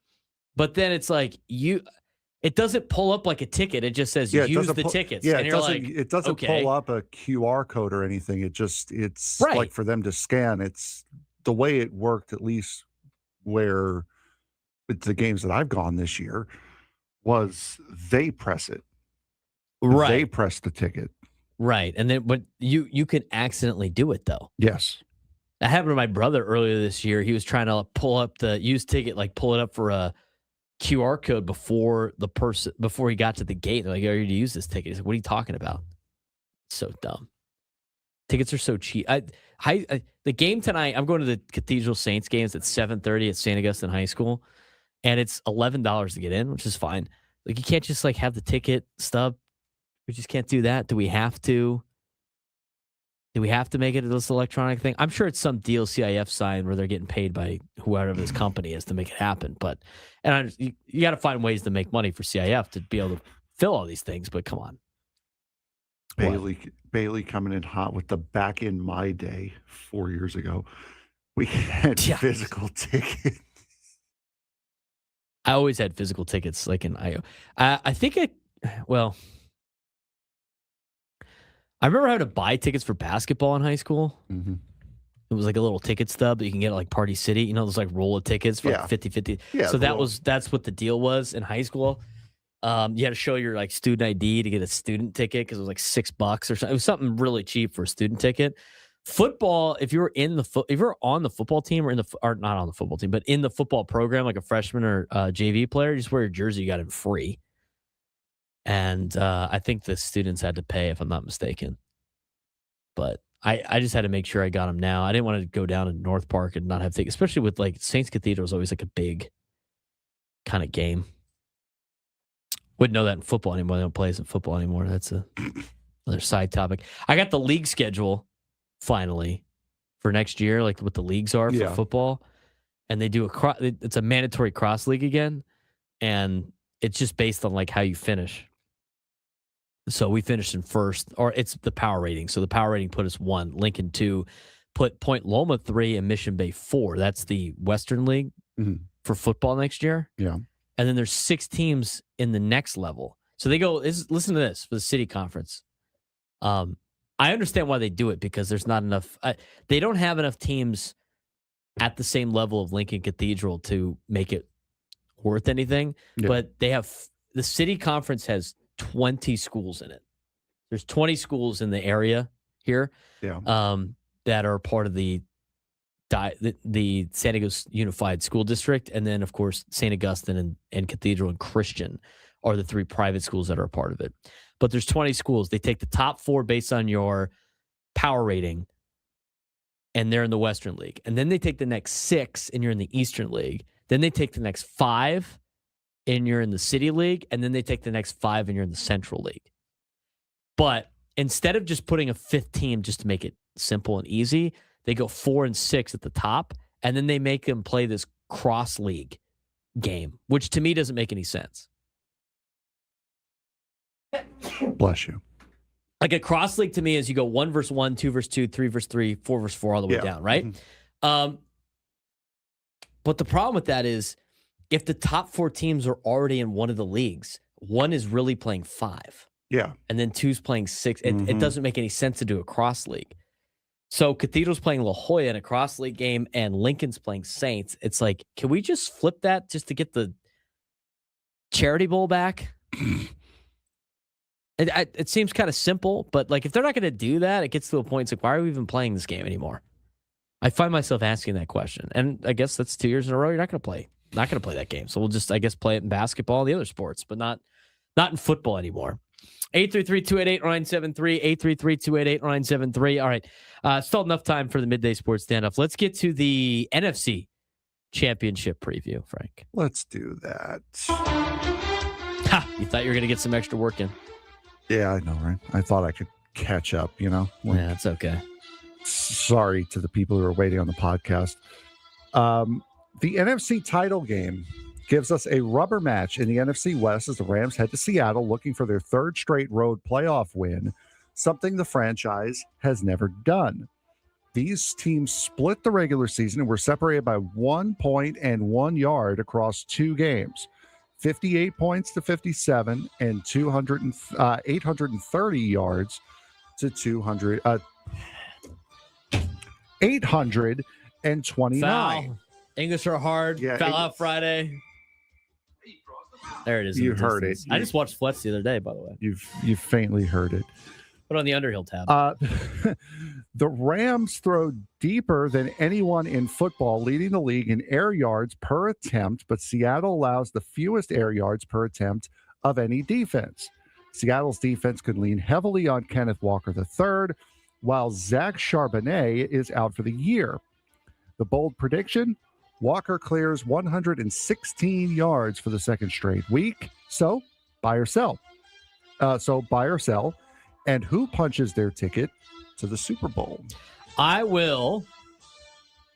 but then it's like it doesn't pull up like a ticket. It just says use the tickets. Yeah, and it doesn't pull up a QR code or anything. It's right. Like for them to scan. It's the way it worked, at least where with the games that I've gone this year, was they press it. Right. They press the ticket. Right. And then but you can accidentally do it though. Yes. That happened to my brother earlier this year. He was trying to pull up the used ticket, like pull it up for a QR code before he got to the gate. They're like, "Are you to use this ticket?" He's like, "What are you talking about?" So dumb. Tickets are so cheap. The game tonight, I'm going to the Cathedral Saints games at 7:30 at St. Augustine High School, and it's $11 to get in, which is fine. Like you can't just like have the ticket stub. We just can't do that. Do we have to? Do we have to make it this electronic thing? I'm sure it's some deal CIF sign where they're getting paid by whoever this company is to make it happen. But you got to find ways to make money for CIF to be able to fill all these things. But come on, Bailey coming in hot with the back in my day 4 years ago. We had physical tickets. I always had physical tickets, like in IO. I remember having to buy tickets for basketball in high school. Mm-hmm. It was like a little ticket stub that you can get at like Party City. You know, those like roll of tickets for like 50-50. Yeah, so that's what the deal was in high school. You had to show your like student ID to get a student ticket because it was like $6 or something. It was something really cheap for a student ticket. Football, if you were on the football team or not on the football team, but in the football program, like a freshman or JV player, you just wear your jersey, you got it free. And I think the students had to pay, if I'm not mistaken. But I just had to make sure I got them now. I didn't want to go down to North Park and not have tickets, especially with like Saints Cathedral is always like a big kind of game. Wouldn't know that in football anymore. They don't play as in football anymore. That's another side topic. I got the league schedule finally for next year, like what the leagues are for football. And they do it's a mandatory cross league again. And it's just based on like how you finish. So we finished in first, or it's the power rating. So the power rating put us 1, Lincoln 2, put Point Loma 3, and Mission Bay 4. That's the Western League for football next year. Yeah. And then there's 6 teams in the next level. So they go, listen to this for the city conference. I understand why they do it because there's not enough. They don't have enough teams at the same level of Lincoln Cathedral to make it worth anything. Yeah. But they have, the city conference has 20 schools in it. There's 20 schools in the area here that are part of the San Diego Unified School District. And then, of course, St. Augustine and Cathedral and Christian are the 3 private schools that are a part of it. But there's 20 schools. They take the top 4 based on your power rating, and they're in the Western League. And then they take the next 6, and you're in the Eastern League. Then they take the next 5, and you're in the City League. And then they take the next 5, and you're in the Central League. But instead of just putting a 5th team just to make it simple and easy, they go 4 and 6 at the top, and then they make them play this cross league game, which to me doesn't make any sense. Bless you. Like a cross league to me is you go 1 versus 1, 2 versus 2, 3 versus 3, 4 versus 4, all the way down, right? Mm-hmm. But the problem with that is if the top 4 teams are already in one of the leagues, one is really playing 5. Yeah. And then 2's playing 6. It doesn't make any sense to do a cross league. So Cathedral's playing La Jolla in a cross league game and Lincoln's playing Saints. It's like, can we just flip that just to get the Charity Bowl back? It seems kind of simple, but like if they're not going to do that, it gets to a point. It's like, why are we even playing this game anymore? I find myself asking that question, and I guess that's 2 years in a row. You're not going to play that game. So we'll just, I guess, play it in basketball and the other sports, but not in football anymore. 833-288-0973, 833-288-0973. All right. Still enough time for the midday sports standoff. Let's get to the NFC Championship preview, Frank. Let's do that. Ha! You thought you were going to get some extra work in. Yeah, I know, right? I thought I could catch up, Yeah, that's okay. Sorry to the people who are waiting on the podcast. The NFC title game gives us a rubber match in the NFC West as the Rams head to Seattle looking for their 3rd straight road playoff win, something the franchise has never done. These teams split the regular season and were separated by 1 point and 1 yard across 2 games. 58 points to 57 and 830 yards to 829. Foul. English are hard. Yeah, Foul out Friday. There it is. You heard it. I just watched Fletch the other day, by the way. You've faintly heard it. Put on the Underhill tab. The Rams throw deeper than anyone in football, leading the league in air yards per attempt, but Seattle allows the fewest air yards per attempt of any defense. Seattle's defense could lean heavily on Kenneth Walker III, while Zach Charbonnet is out for the year. The bold prediction, Walker clears 116 yards for the 2nd straight week. So buy or sell. And who punches their ticket to the Super Bowl? I will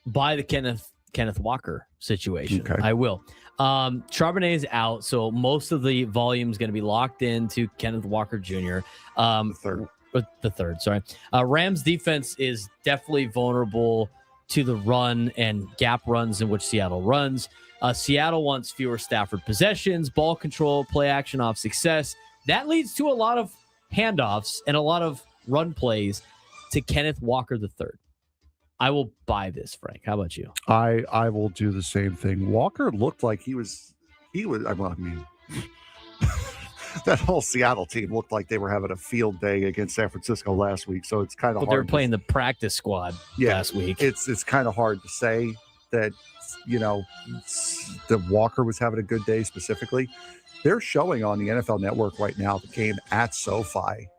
buy the Kenneth Walker situation. Okay. I will. Charbonnet is out, so most of the volume is going to be locked into Kenneth Walker Jr. The third, sorry. Rams defense is definitely vulnerable to the run and gap runs in which Seattle runs. Seattle wants fewer Stafford possessions, ball control, play action off success. That leads to a lot of handoffs and a lot of run plays to Kenneth Walker III. I will buy this, Frank. How about you? I will do the same thing. Walker looked like he was that whole Seattle team looked like they were having a field day against San Francisco last week. So it's kind of hard. They were playing the practice squad last week. It's kind of hard to say that, that Walker was having a good day specifically. They're showing on the NFL Network right now the game at SoFi.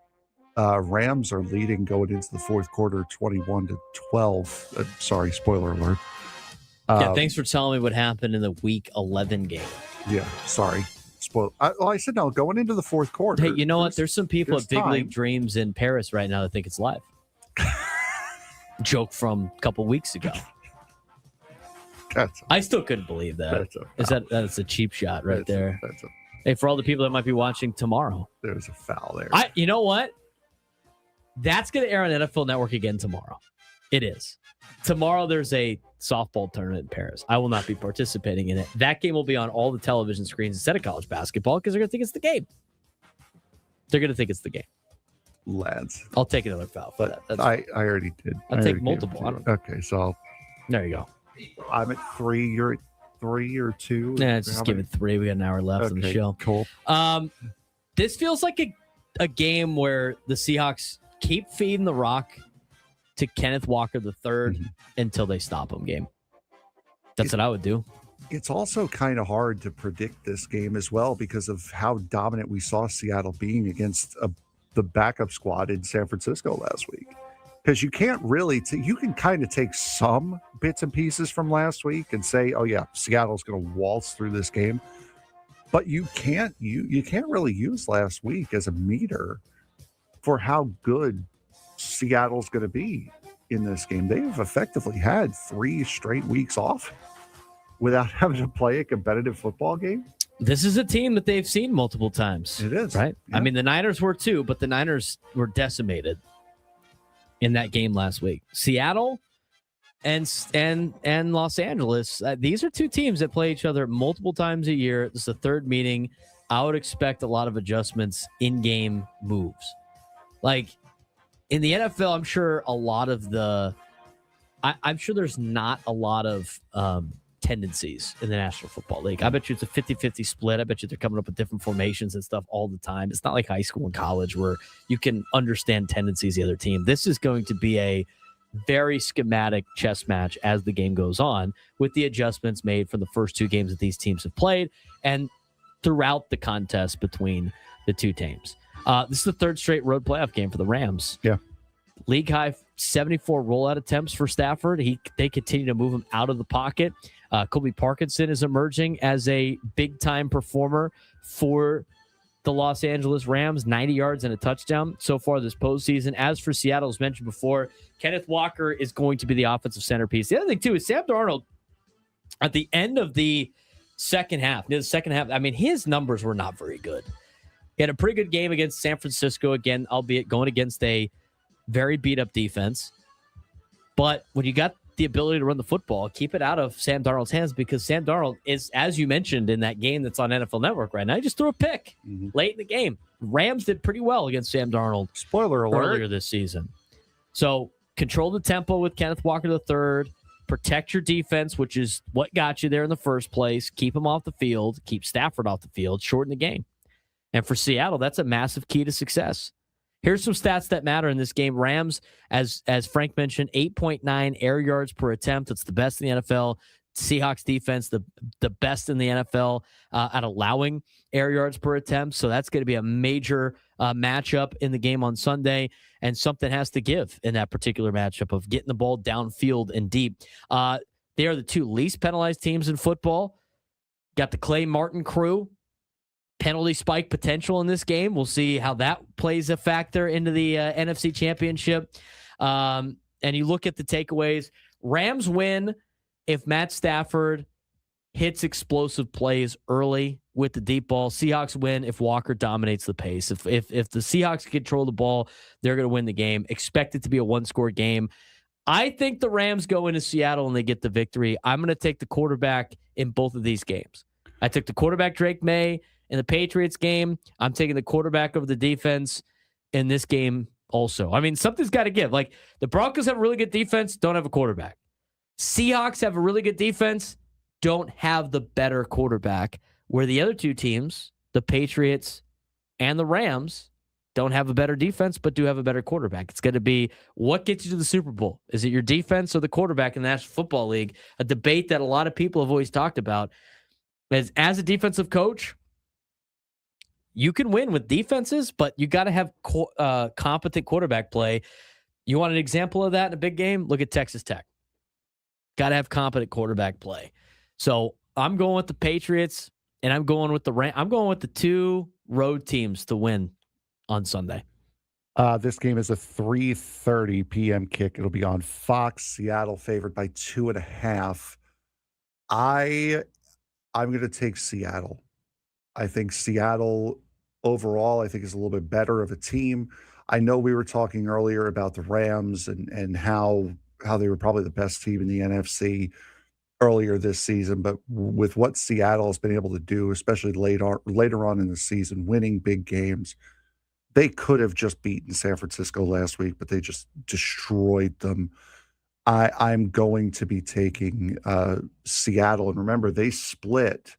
Rams are leading going into the 4th quarter, 21-12. Sorry, spoiler alert. Thanks for telling me what happened in the Week 11 game. Yeah, sorry. I said no, going into the 4th quarter. Hey, you know what? There's some people at Big League Dreams in Paris right now that think it's live. Joke from a couple weeks ago. I still couldn't believe that. That's a cheap shot right there. Hey, for all the people that might be watching tomorrow. There's a foul there. You know what? That's going to air on NFL Network again tomorrow. It is. Tomorrow there's a softball tournament in Paris. I will not be participating in it. That game will be on all the television screens instead of college basketball because they're going to think it's the game. They're going to think it's the game. Lads. I'll take another foul for that. I already did. I'll take multiple. I don't know. Okay, so there you go. I'm at 3. You're at 3 or 2? Yeah, just give it 3. We got an hour left on the show. Cool. This feels like a game where the Seahawks keep feeding the rock to Kenneth Walker III until they stop him game. That's what I would do. It's also kind of hard to predict this game as well because of how dominant we saw Seattle being against the backup squad in San Francisco last week. Because you can't really, you can kind of take some bits and pieces from last week and say, oh yeah, Seattle's going to waltz through this game. But you can't really use last week as a meter for how good Seattle's going to be in this game. They've effectively had 3 straight weeks off without having to play a competitive football game. This is a team that they've seen multiple times. It is. Right? Yeah. I mean, the Niners were too, but the Niners were decimated in that game last week. Seattle and Los Angeles, these are two teams that play each other multiple times a year. This is the third meeting. I would expect a lot of adjustments, in-game moves. Like in the NFL, I'm sure a lot of I'm sure there's not a lot of tendencies in the National Football League. I bet you it's a 50-50 split. I bet you they're coming up with different formations and stuff all the time. It's not like high school and college where you can understand tendencies of the other team. This is going to be a very schematic chess match as the game goes on, with the adjustments made from the first two games that these teams have played and throughout the contest between the two teams. This is the third straight road playoff game for the Rams. Yeah. League high 74 rollout attempts for Stafford. They continue to move him out of the pocket. Colby Parkinson is emerging as a big-time performer for the Los Angeles Rams, 90 yards and a touchdown so far this postseason. As for Seattle, as mentioned before, Kenneth Walker is going to be the offensive centerpiece. The other thing, too, is Sam Darnold, at the end of the second half, I mean, his numbers were not very good. He had a pretty good game against San Francisco, again, albeit going against a very beat-up defense. But when you got the ability to run the football, keep it out of Sam Darnold's hands, because Sam Darnold is, as you mentioned in that game that's on NFL Network right now, he just threw a pick late in the game. Rams did pretty well against Sam Darnold. Spoiler alert. Earlier this season. So control the tempo with Kenneth Walker III. Protect your defense, which is what got you there in the first place. Keep him off the field. Keep Stafford off the field. Shorten the game. And for Seattle, that's a massive key to success. Here's some stats that matter in this game. Rams, as Frank mentioned, 8.9 air yards per attempt. It's the best in the NFL. Seahawks defense, the best in the NFL at allowing air yards per attempt. So that's going to be a major matchup in the game on Sunday, and something has to give in that particular matchup of getting the ball downfield and deep. They are the two least penalized teams in football. Got the Clay Martin crew. Penalty spike potential in this game. We'll see how that plays a factor into the NFC Championship. And you look at the takeaways. Rams win if Matt Stafford hits explosive plays early with the deep ball. Seahawks win if Walker dominates the pace. If the Seahawks control the ball, they're going to win the game. Expect it to be a one-score game. I think the Rams go into Seattle and they get the victory. I'm going to take the quarterback in both of these games. I took the quarterback, Drake May, in the Patriots game. I'm taking the quarterback over the defense in this game also. I mean, something's got to give. Like, the Broncos have a really good defense, don't have a quarterback. Seahawks have a really good defense, don't have the better quarterback. Where the other two teams, the Patriots and the Rams, don't have a better defense, but do have a better quarterback. It's going to be what gets you to the Super Bowl. Is it your defense or the quarterback in the National Football League? A debate that a lot of people have always talked about. As a defensive coach, you can win with defenses, but you got to have competent quarterback play. You want an example of that in a big game? Look at Texas Tech. Got to have competent quarterback play. So I'm going with the Patriots, and I'm going with the two road teams to win on Sunday. This game is a 3:30 p.m. kick. It'll be on Fox. Seattle favored by 2.5. I'm going to take Seattle. I think Seattle overall, I think, is a little bit better of a team. I know we were talking earlier about the Rams and how they were probably the best team in the NFC earlier this season, but with what Seattle has been able to do, especially later on in the season, winning big games, they could have just beaten San Francisco last week, but they just destroyed them. I'm going to be taking Seattle, and remember, they split.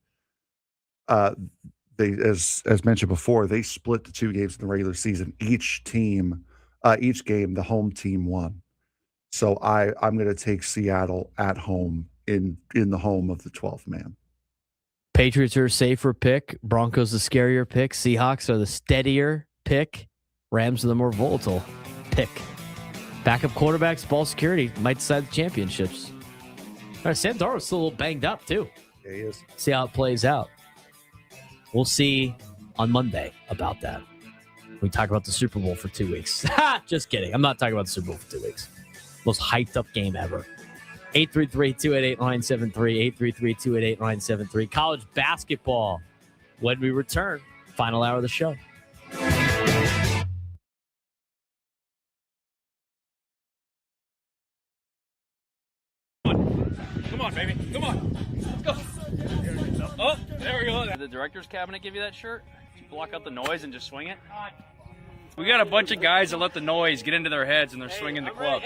They, as mentioned before, they split the two games in the regular season. Each game, the home team won. So I'm going to take Seattle at home in the home of the 12th man. Patriots are a safer pick. Broncos the scarier pick. Seahawks are the steadier pick. Rams are the more volatile pick. Backup quarterbacks, ball security might decide the championships. All right, Sam Darnold's still a little banged up too. Yeah, he is. See how it plays out. We'll see on Monday about that. We talk about the Super Bowl for 2 weeks. Just kidding. I'm not talking about the Super Bowl for 2 weeks. Most hyped up game ever. 833-288-973. 833-288-973. College basketball when we return. Final hour of the show. Come on, baby. Come on. Let's go. Oh, there we go. Did the director's cabinet give you that shirt? Did you block out the noise and just swing it? We got a bunch of guys that let the noise get into their heads and they're swinging the club.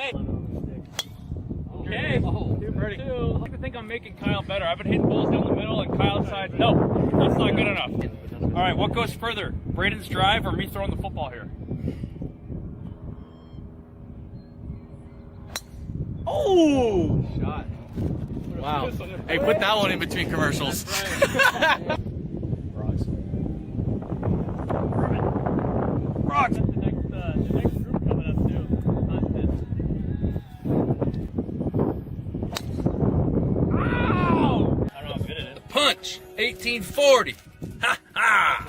Okay. I think I'm making Kyle better. I've been hitting balls down the middle and Kyle decides, no, that's not good enough. All right, what goes further? Braden's drive or me throwing the football here? Oh! Shot. Wow. Hey, put that one in between commercials. Rocks. The next group coming up too. Ow! I don't know how good it is. Punch. 1840. Ha ha.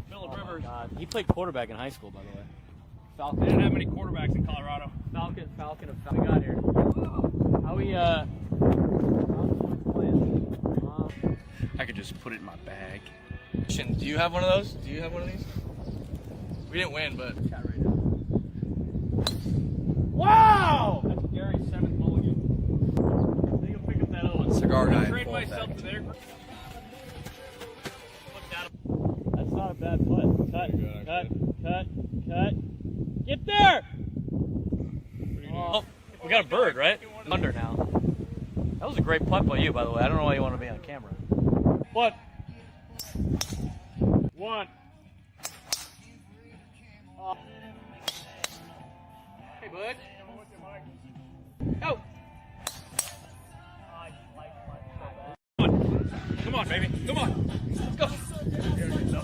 Phillip Rivers. He played quarterback in high school, by the way. Falcon. They didn't have many quarterbacks in Colorado. Falcon we got here. How we I could just put it in my bag. Do you have one of those? Do you have one of these? We didn't win, but. Wow! That's Gary's 7th mulligan. I think I'll pick up that other one. Cigar guy. Trade myself to there. That's not a bad putt. Cut. Get there! Oh, we got a bird, right? Under now. That was a great putt by you, by the way. I don't know why you want to be on camera. What? One. Hey, bud. Go. Come on, baby. Come on. Let's go.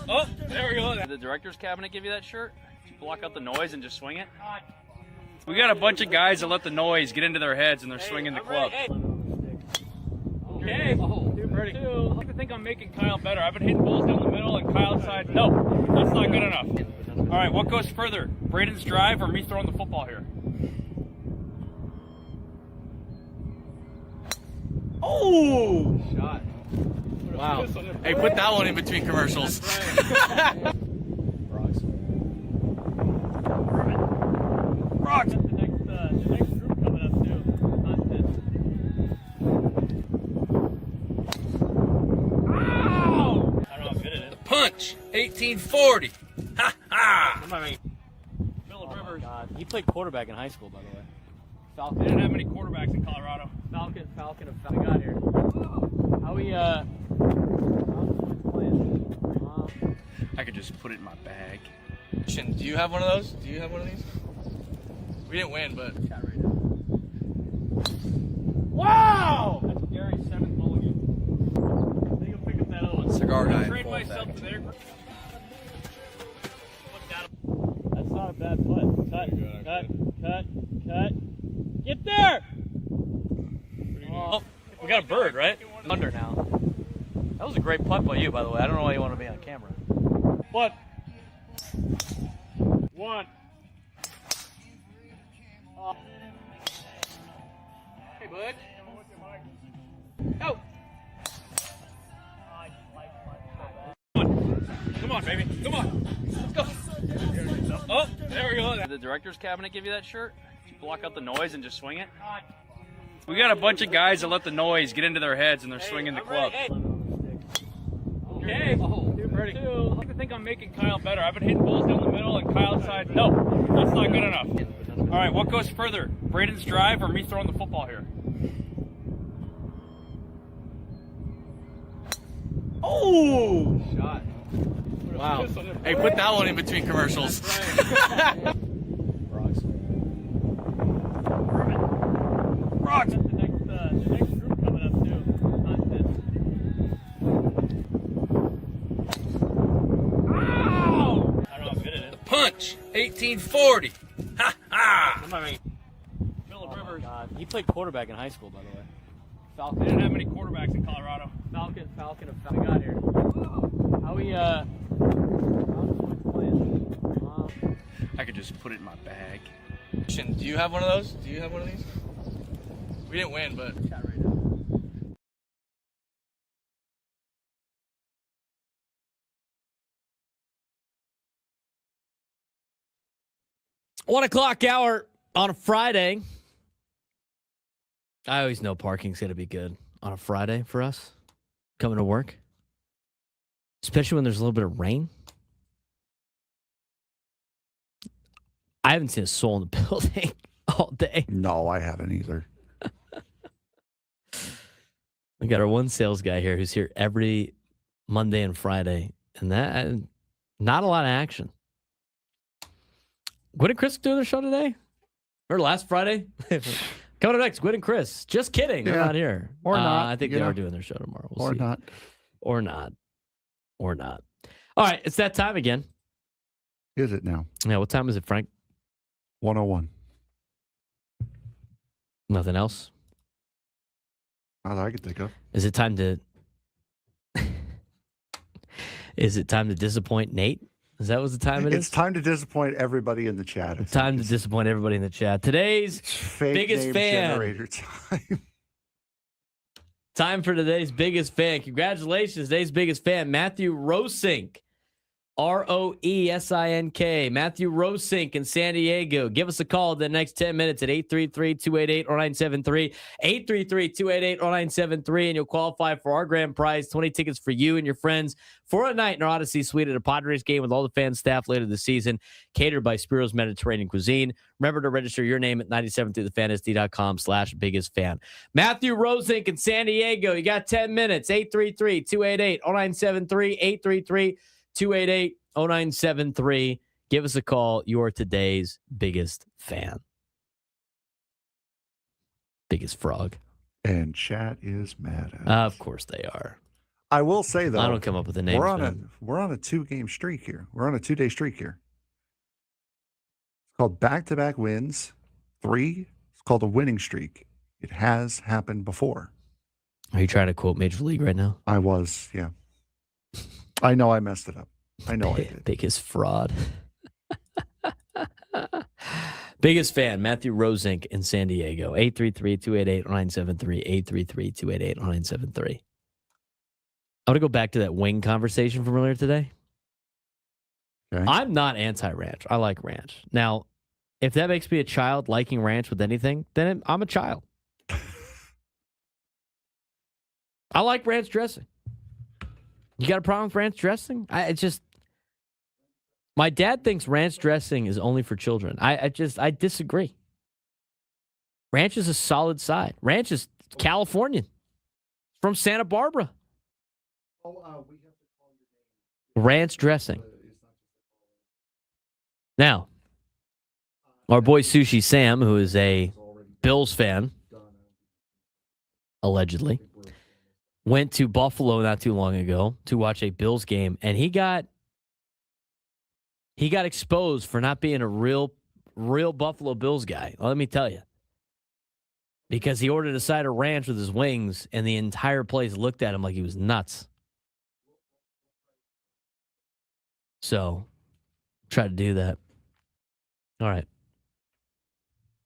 Oh, there we go. Did the director's cabinet give you that shirt? Did you block out the noise and just swing it? We got a bunch of guys that let the noise get into their heads and they're swinging the club. Okay. I think I'm making Kyle better. I've been hitting balls down the middle and Kyle decides, no, that's not good enough. All right, what goes further? Braden's drive or me throwing the football here? Oh! Shot. Wow. Hey, put that one in between commercials. Rocks. The next group coming up too. Ow! I don't know how good it is. Punch. 1840. Ha ha. Phillip Rivers. He played quarterback in high school, by the way. Falcon. They didn't have many quarterbacks in Colorado. Falcon we got here. How we I could just put it in my bag. Do you have one of those? Do you have one of these? We didn't win, but. Wow! That's Gary's 7th mulligan. I think I'll pick up that other one. Cigar guy. Trade myself to there. That's not a bad putt. Cut. Get there! Oh, we got a bird, right? Under now. That was a great putt by you, by the way. I don't know why you want to be on camera. What? One. Hey, bud. Go. Come on, baby. Come on. Let's go. Oh, there we go. Did the director's cabinet give you that shirt? Did you block out the noise and just swing it? We got a bunch of guys that let the noise get into their heads and they're swinging the club. Okay. I think I'm making Kyle better. I've been hitting balls down the middle and Kyle decides, no, that's not good enough. All right, what goes further? Braden's drive or me throwing the football here? Oh! Shot. Wow. Hey, put that one in between commercials. Rocks. The next group coming up too. Ow! I don't know how good it is. Punch. 1840. Ha ha. Phillip Rivers. He played quarterback in high school, by the way. Falcon. They didn't have many quarterbacks in Colorado. Falcon we got here. How we I could just put it in my bag. Do you have one of those? Do you have one of these? We didn't win, but. 1 o'clock hour on a Friday. I always know parking's going to be good on a Friday for us coming to work, especially when there's a little bit of rain. I haven't seen a soul in the building all day. No, I haven't either. We got our one sales guy here who's here every Monday and Friday, and that not a lot of action. Gwen and Chris doing their show today? Or last Friday? Coming up next, Gwen and Chris. Just kidding. They're not here. Or not. I think they are doing their show tomorrow. We'll see. Not. Or not. Or not. All right, it's that time again. Is it now? Yeah, what time is it, Frank? 101. Nothing else? Not that I could think of. Is it time to disappoint Nate? Is that what the time it is? It's time to disappoint everybody in the chat. It's time to disappoint everybody in the chat. Today's biggest fan. Generator time. Time for today's biggest fan. Congratulations, today's biggest fan, Matthew Rosink. Roesink. Matthew Rosink in San Diego. Give us a call in the next 10 minutes at 833-288-0973. 833-288-0973, and you'll qualify for our grand prize, 20 tickets for you and your friends for a night in our Odyssey Suite at a Padres game with all the fan staff later this season, catered by Spiro's Mediterranean Cuisine. Remember to register your name at 97throughthefantasy.com/biggest-fan. Matthew Rosink in San Diego. You got 10 minutes. 833-288-0973. 833-288-0973. Give us a call. You're today's biggest fan. Biggest frog. And chat is mad at us. Of course they are. I will say, though, I don't come up with a name. We're on a 2-game streak here. We're on a 2-day streak here. It's called back-to-back wins. 3. It's called a winning streak. It has happened before. Are you trying to quote Major League right now? I was, yeah. I know I messed it up. I know I did. Biggest fraud. Biggest fan, Matthew Rosink in San Diego. 833-288-0973. 833-288-0973. I want to go back to that wing conversation from earlier today. Okay. I'm not anti-ranch. I like ranch. Now, if that makes me a child liking ranch with anything, then I'm a child. I like ranch dressing. You got a problem with ranch dressing? My dad thinks ranch dressing is only for children. I disagree. Ranch is a solid side. Ranch is Californian. From Santa Barbara. Ranch dressing. Now, our boy Sushi Sam, who is a Bills fan, allegedly, went to Buffalo not too long ago to watch a Bills game, and he got exposed for not being a real Buffalo Bills guy. Well, let me tell you. Because he ordered a side of ranch with his wings, and the entire place looked at him like he was nuts. So, try to do that. All right.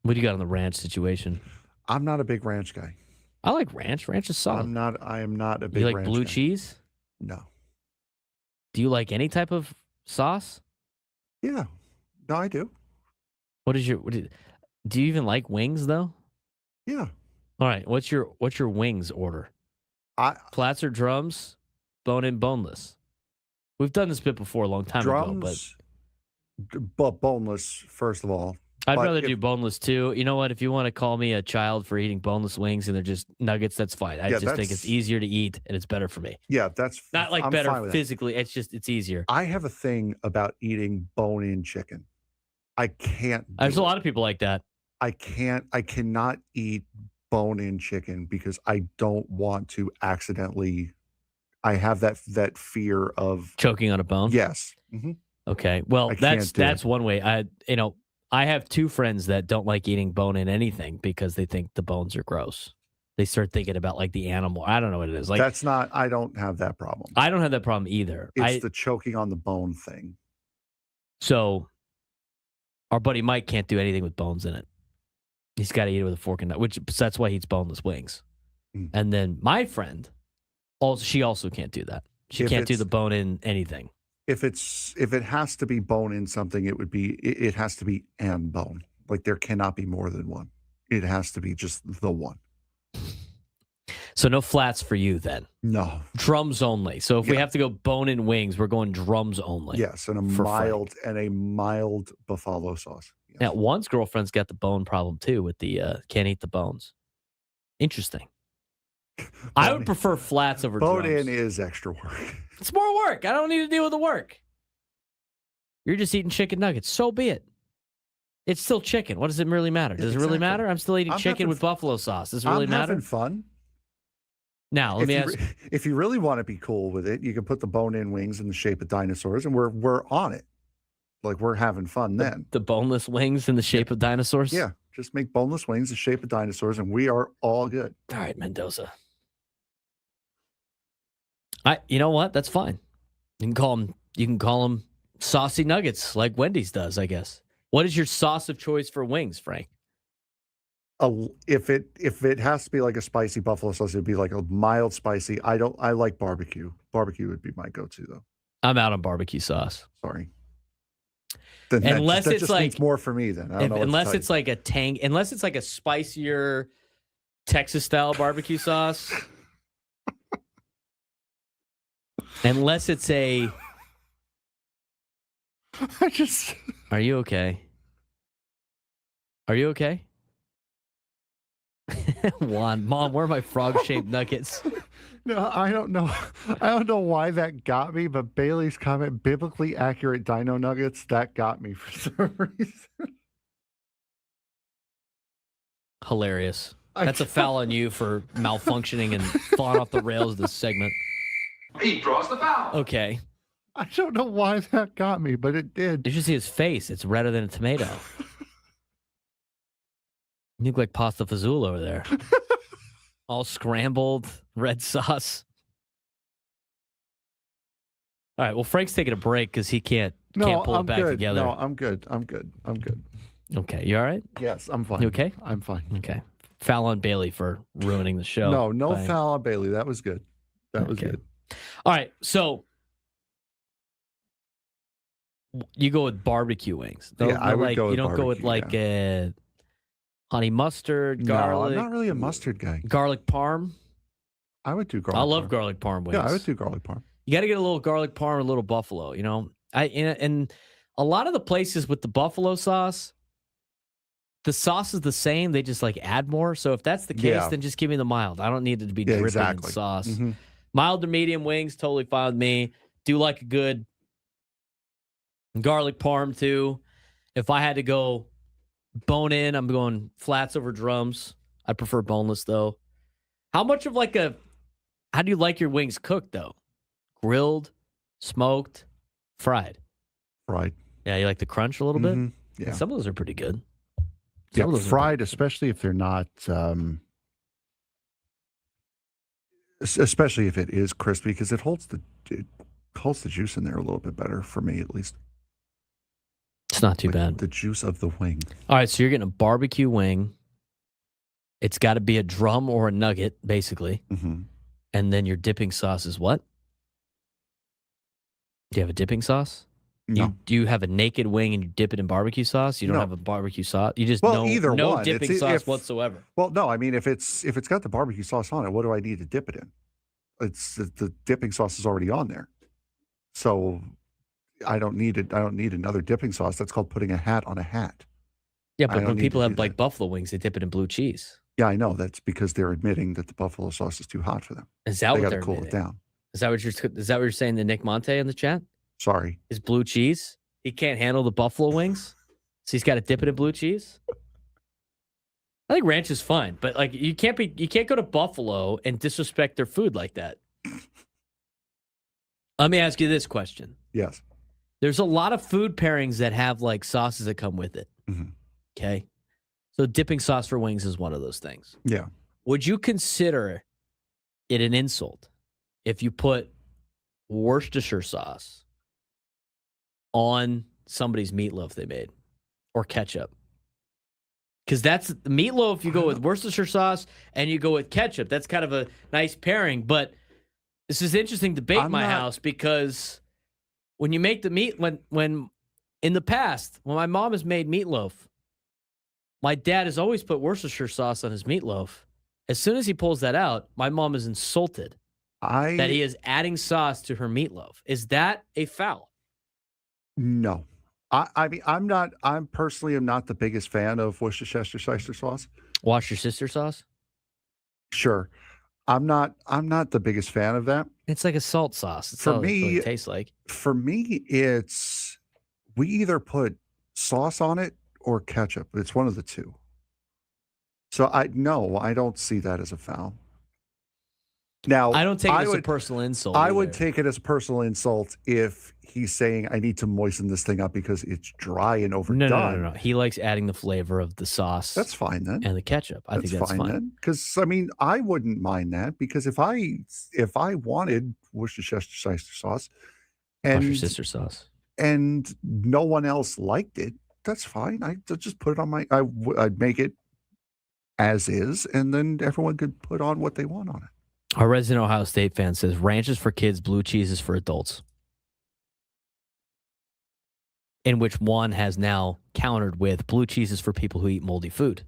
What do you got on the ranch situation? I'm not a big ranch guy. I like ranch. Ranch is solid. I am not a big You like ranch blue guy. cheese? No. Do you like any type of sauce? Yeah. No, I do. Do you even like wings though? Yeah. All right. What's your wings order? Flats or drums? Bone in, boneless. We've done this bit before a long time ago, but boneless, first of all. I'd rather do boneless too. You know what? If you want to call me a child for eating boneless wings and they're just nuggets, that's fine. I just think it's easier to eat and it's better for me. Yeah, that's not like I'm better fine with physically. It's just it's easier. I have a thing about eating bone-in chicken. I can't. There's a lot of people like that. I cannot eat bone-in chicken because I don't want to accidentally. I have that fear of choking on a bone. Yes. Mm-hmm. Okay. Well, that's one way. I have two friends that don't like eating bone in anything because they think the bones are gross. They start thinking about like the animal. I don't know what it is. Like I don't have that problem. I don't have that problem either. It's the choking on the bone thing. So our buddy Mike can't do anything with bones in it. He's got to eat it with a fork and knife, that's why he eats boneless wings. Mm. And then my friend, she also can't do that. She can't do the bone in anything. if it has to be bone in something, it has to be and bone. Like there cannot be more than one. It has to be just the one. So no flats for you then. No. Drums only. So if we have to go bone and wings, we're going drums only. Yes, and a mild buffalo sauce. Yes. Now, one's girlfriend's got the bone problem too with the can't eat the bones. Interesting. I would prefer flats over drums. Bone in is extra work. It's more work. I don't need to deal with the work. You're just eating chicken nuggets. So be it. It's still chicken. What does it really matter? Does it really matter? I'm still eating chicken with buffalo sauce. Does it really matter? I'm having fun. Now, let me ask. If you really want to be cool with it, you can put the bone-in wings in the shape of dinosaurs, and we're on it. Like we're having fun then. The boneless wings in the shape of dinosaurs? Yeah, just make boneless wings in the shape of dinosaurs, and we are all good. All right, Mendoza. You know what? That's fine. You can call them saucy nuggets like Wendy's does, I guess. What is your sauce of choice for wings, Frank? If it has to be like a spicy buffalo sauce, it'd be like a mild spicy. I like barbecue. Barbecue would be my go-to though. I'm out on barbecue sauce. Sorry. Unless that it's just like means more for me then. Unless it's like a spicier Texas style barbecue sauce. Unless it's a Are you okay? Are you okay? Juan, Mom, where are my frog-shaped nuggets? No, I don't know. I don't know why that got me, but Bailey's comment, biblically accurate dino nuggets, that got me for some reason. Hilarious. That's a foul on you for malfunctioning and falling off the rails of this segment. He draws the foul. Okay. I don't know why that got me, but it did. Did you see his face? It's redder than a tomato. You look like pasta fazool over there. All scrambled, red sauce. All right, well, Frank's taking a break because he can't pull it back together. No, I'm good. Okay, you all right? Yes, I'm fine. You okay? I'm fine. Okay. Foul on Bailey for ruining the show. No foul on Bailey. That was good. That was good. All right, so you go with barbecue wings. I would go with you don't go with barbecue, honey mustard, garlic. No, I'm not really a mustard guy. Garlic parm. I would do garlic. I love garlic parm wings. Yeah, I would do garlic parm. You got to get a little garlic parm, a little buffalo. You know, and a lot of the places with the buffalo sauce, the sauce is the same. They just like add more. So if that's the case, then just give me the mild. I don't need it to be dripping in sauce. Mm-hmm. Mild to medium wings, totally fine with me. Do like a good garlic parm too. If I had to go bone in, I'm going flats over drums. I prefer boneless though. How much of how do you like your wings cooked though? Grilled, smoked, fried? Fried. Yeah, you like the crunch a little bit? Yeah. Some of those are pretty good. Yeah, fried, especially if they're not, especially if it is crispy, because it holds the juice in there a little bit better for me, at least. It's not too bad. The juice of the wing. All right, so you're getting a barbecue wing. It's got to be a drum or a nugget, basically. Mm-hmm. And then your dipping sauce is what? Do you have a dipping sauce? No. Do you have a naked wing and you dip it in barbecue sauce? You don't have a barbecue sauce? You just no dipping sauce whatsoever. Well, no, I mean, if it's got the barbecue sauce on it, what do I need to dip it in? It's the dipping sauce is already on there. So I don't need it. I don't need another dipping sauce. That's called putting a hat on a hat. Yeah, but when people have like buffalo wings, they dip it in blue cheese. Yeah, I know. That's because they're admitting that the buffalo sauce is too hot for them. Is that what they they're got to cool it down? Is that what you're saying to Nick Monte in the chat? Sorry. Is blue cheese? He can't handle the buffalo wings, so he's got to dip it in blue cheese. I think ranch is fine, but like you can't go to Buffalo and disrespect their food like that. Let me ask you this question. Yes. There's a lot of food pairings that have like sauces that come with it. Mm-hmm. Okay. So dipping sauce for wings is one of those things. Yeah. Would you consider it an insult if you put Worcestershire sauce on somebody's meatloaf they made or ketchup? Because that's meatloaf, you go with Worcestershire sauce and you go with ketchup. That's kind of a nice pairing. But this is interesting debate in my house because when you make the meat, when in the past, when my mom has made meatloaf, my dad has always put Worcestershire sauce on his meatloaf. As soon as he pulls that out, my mom is insulted that he is adding sauce to her meatloaf. Is that a foul? No. I mean, I'm personally am not the biggest fan of Worcestershire sauce. Wash your sister sauce? Sure. I'm not the biggest fan of that. It's like a salt sauce. It's For all me, it tastes like. For me, it's we either put sauce on it or ketchup. It's one of the two. So I don't see that as a foul. Now I don't take it as a personal insult. I would take it as a personal insult if he's saying I need to moisten this thing up because it's dry and overdone. No. He likes adding the flavor of the sauce. That's fine then. And the ketchup. I think that's fine. Because I mean, I wouldn't mind that because if I wanted Worcestershire sauce and your sister sauce and no one else liked it, that's fine. I'd just put it on I'd make it as is, and then everyone could put on what they want on it. Our resident Ohio State fan says ranch is for kids, blue cheese is for adults. In which one has now countered with blue cheese is for people who eat moldy food.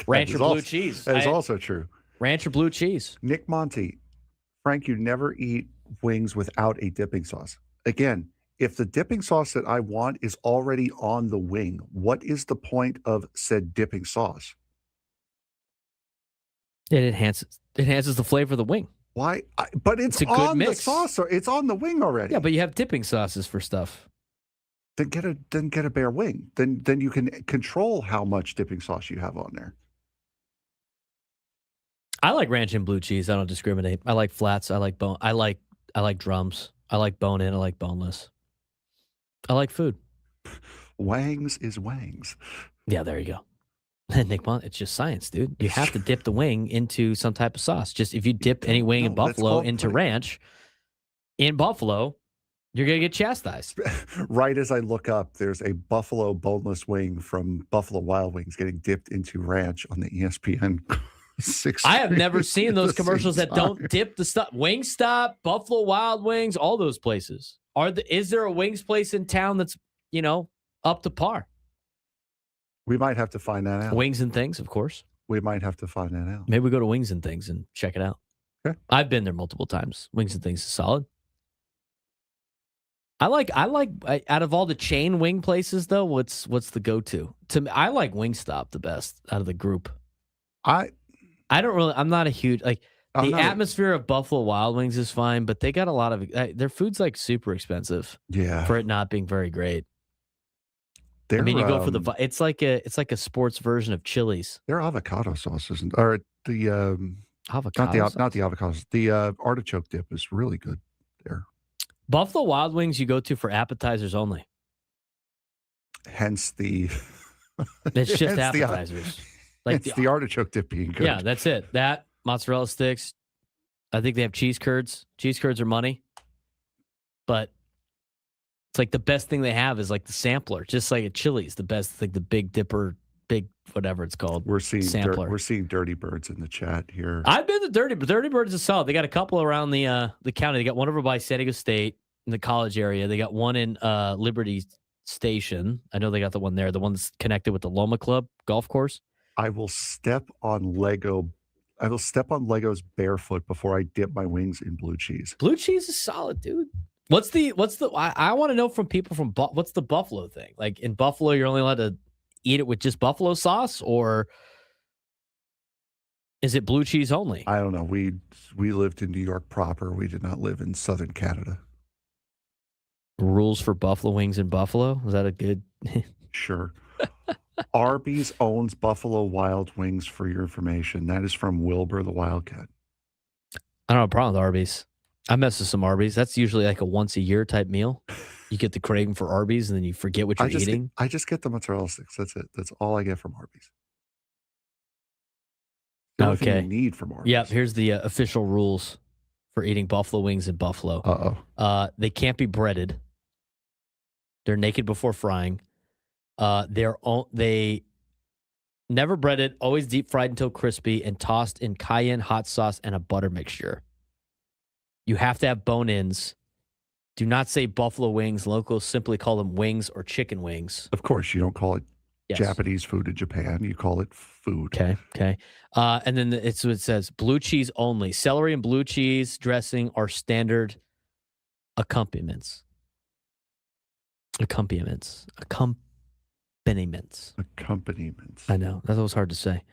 Ranch or blue cheese. That is also true. Ranch or blue cheese. Nick Monty, Frank, you never eat wings without a dipping sauce. Again, if the dipping sauce that I want is already on the wing, what is the point of said dipping sauce? It enhances the flavor of the wing. Why? But it's a good on mix. the sauce, or it's on the wing already. Yeah, but you have dipping sauces for stuff. Then get a bare wing. Then you can control how much dipping sauce you have on there. I like ranch and blue cheese. I don't discriminate. I like flats. I like bone. I like drums. I like bone in. I like boneless. I like food. Wangs is wangs. Yeah, there you go. Nick Mont, it's just science, dude. You have to dip the wing into some type of sauce. Just if you dip any wing in Buffalo into ranch in Buffalo, you're going to get chastised. Right as I look up, there's a Buffalo boneless wing from Buffalo Wild Wings getting dipped into ranch on the ESPN 6. I have never seen those commercials that don't dip the stuff. Wingstop, Buffalo Wild Wings, all those places. Is there a wings place in town that's, up to par? We might have to find that out. Wings and Things, of course. We might have to find that out. Maybe we go to Wings and Things and check it out. Okay. I've been there multiple times. Wings and Things is solid. I like out of all the chain wing places though, what's the go-to? To me, I like Wingstop the best out of the group. I'm not a huge the atmosphere of Buffalo Wild Wings is fine, but they got a lot of their food's like super expensive. Yeah. For it not being very great. I mean, you go for it's like a sports version of Chili's. Their avocado sauce isn't, or the avocado not the avocados. The artichoke dip is really good there. Buffalo Wild Wings you go to for appetizers only. Hence the. It's just appetizers. The artichoke dip being good. Yeah, that's it. That mozzarella sticks. I think they have cheese curds. Cheese curds are money, but. It's like the best thing they have is like the sampler, just like at Chili's, the best, like the Big Dipper, big whatever it's called. We're seeing sampler. We're seeing Dirty Birds in the chat here. I've been to Dirty Birds is solid. They got a couple around the county. They got one over by San Diego State in the college area. They got one in Liberty Station. I know they got the one there. The one that's connected with the Loma Club golf course. I will step on Legos barefoot before I dip my wings in blue cheese. Blue cheese is solid, dude. What's the I want to know from people from what's the Buffalo thing? Like in Buffalo, you're only allowed to eat it with just buffalo sauce, or is it blue cheese only? I don't know. We lived in New York proper. We did not live in Southern Canada. Rules for buffalo wings in Buffalo? Is that a good? Sure. Arby's owns Buffalo Wild Wings for your information. That is from Wilbur the Wildcat. I don't have a problem with Arby's. I mess with some Arby's. That's usually like a once a year type meal. You get the craving for Arby's and then you forget what you're eating. I just get the mozzarella sticks. That's it. That's all I get from Arby's. Okay. You need from Arby's. Yep. Here's the official rules for eating buffalo wings in Buffalo. They can't be breaded. They're naked before frying. They never breaded, always deep fried until crispy and tossed in cayenne hot sauce and a butter mixture. You have to have bone-ins Do not say buffalo wings. Locals simply call them wings or chicken wings. Of course, you don't call it Yes. Japanese food in Japan. You call it food. Okay. And then it says blue cheese only. Celery and blue cheese dressing are standard accompaniments. Accompaniments. I know. That was hard to say,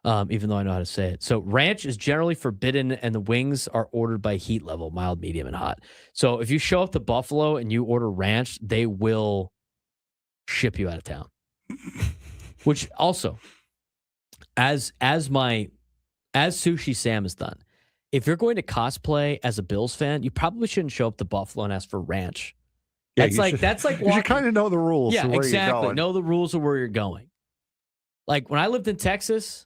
even though I know how to say it. So ranch is generally forbidden, and the wings are ordered by heat level, mild, medium, and hot. So if you show up to Buffalo and you order ranch, they will ship you out of town. Which also, as Sushi Sam has done, if you're going to cosplay as a Bills fan, you probably shouldn't show up to Buffalo and ask for ranch. Yeah, That's like you should kind of know the rules. Yeah, of where exactly. You're going. Know the rules of where you're going. Like when I lived in Texas,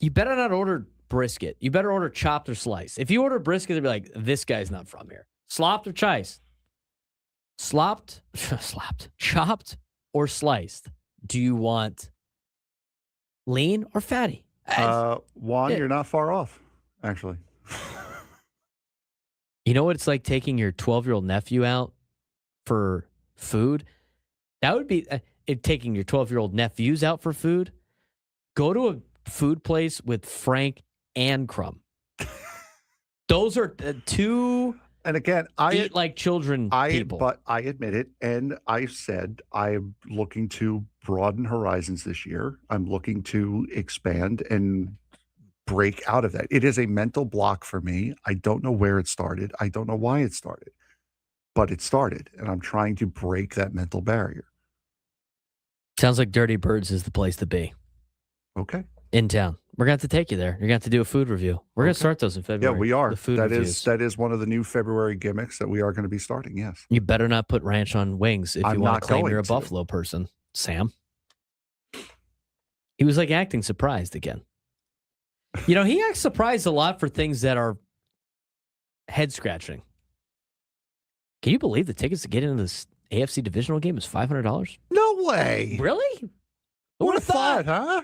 you better not order brisket. You better order chopped or sliced. If you order brisket, they'll be like, this guy's not from here. Slopped or chopped, or sliced. Do you want lean or fatty? Juan, you're not far off, actually. You know what it's like taking your 12-year-old nephew out for food? That would be taking your 12-year-old nephews out for food. Go to a food place with Frank and Crumb. Those are two. And again, eat like children people. But I admit it, and I said I'm looking to broaden horizons this year. I'm looking to expand and break out of that. It is a mental block for me. I don't know where it started. I don't know why it started, but it started, and I'm trying to break that mental barrier. Sounds like Dirty Birds is the place to be. Okay. In town. We're going to have to take you there. You're going to have to do a food review. We're going to start those in February. Yeah, we are. The food that reviews. that is one of the new February gimmicks that we are going to be starting, yes. You better not put ranch on wings if you I'm want not to claim going you're a to. Buffalo person, Sam. He was like acting surprised again. You know, he acts surprised a lot for things that are head scratching. Can you believe the tickets to get into this AFC divisional game is $500? No way. Really? Who Would have thought, huh?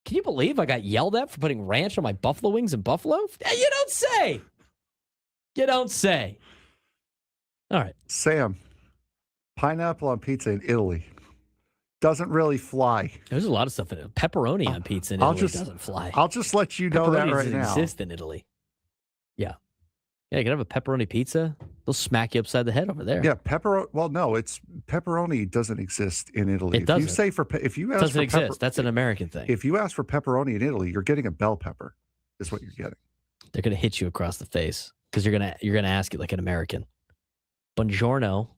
Can you believe I got yelled at for putting ranch on my buffalo wings in Buffalo? You don't say. You don't say. All right. Sam, pineapple on pizza in Italy doesn't really fly. There's a lot of stuff in it. Pepperoni on pizza in Italy doesn't fly. I'll just let you know that Pepperoni right doesn't now. exist in Italy. Yeah. Yeah, you can have a pepperoni pizza. They'll smack you upside the head over there. Yeah, well, no, it's pepperoni doesn't exist in Italy. It doesn't. If you say if you ask Doesn't for exist. That's an American thing. If you ask for pepperoni in Italy, you're getting a bell pepper. Is what you're getting. They're gonna hit you across the face because you're gonna ask it like an American. Buongiorno.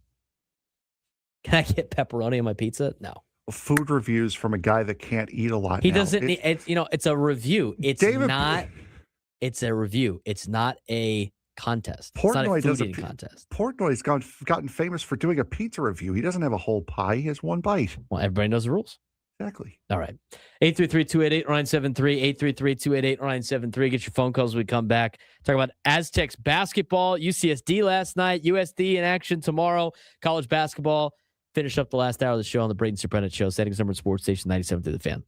Can I get pepperoni on my pizza? No. Food reviews from a guy that can't eat a lot. He now. doesn't. It's a review. It's David- not. It's a review. It's not a contest. It's not a Portnoy food does eating contest. Portnoy's gotten famous for doing a pizza review. He doesn't have a whole pie. He has one bite. Well, everybody knows the rules. Exactly. All right. 833-288-0973, 833-288-0973. Get your phone calls when we come back. Talk about Aztecs basketball, UCSD last night, USD in action tomorrow, college basketball. Finish up the last hour of the show on the Braden Surprenant Show. Settings number Sports Station 97 through the Fan.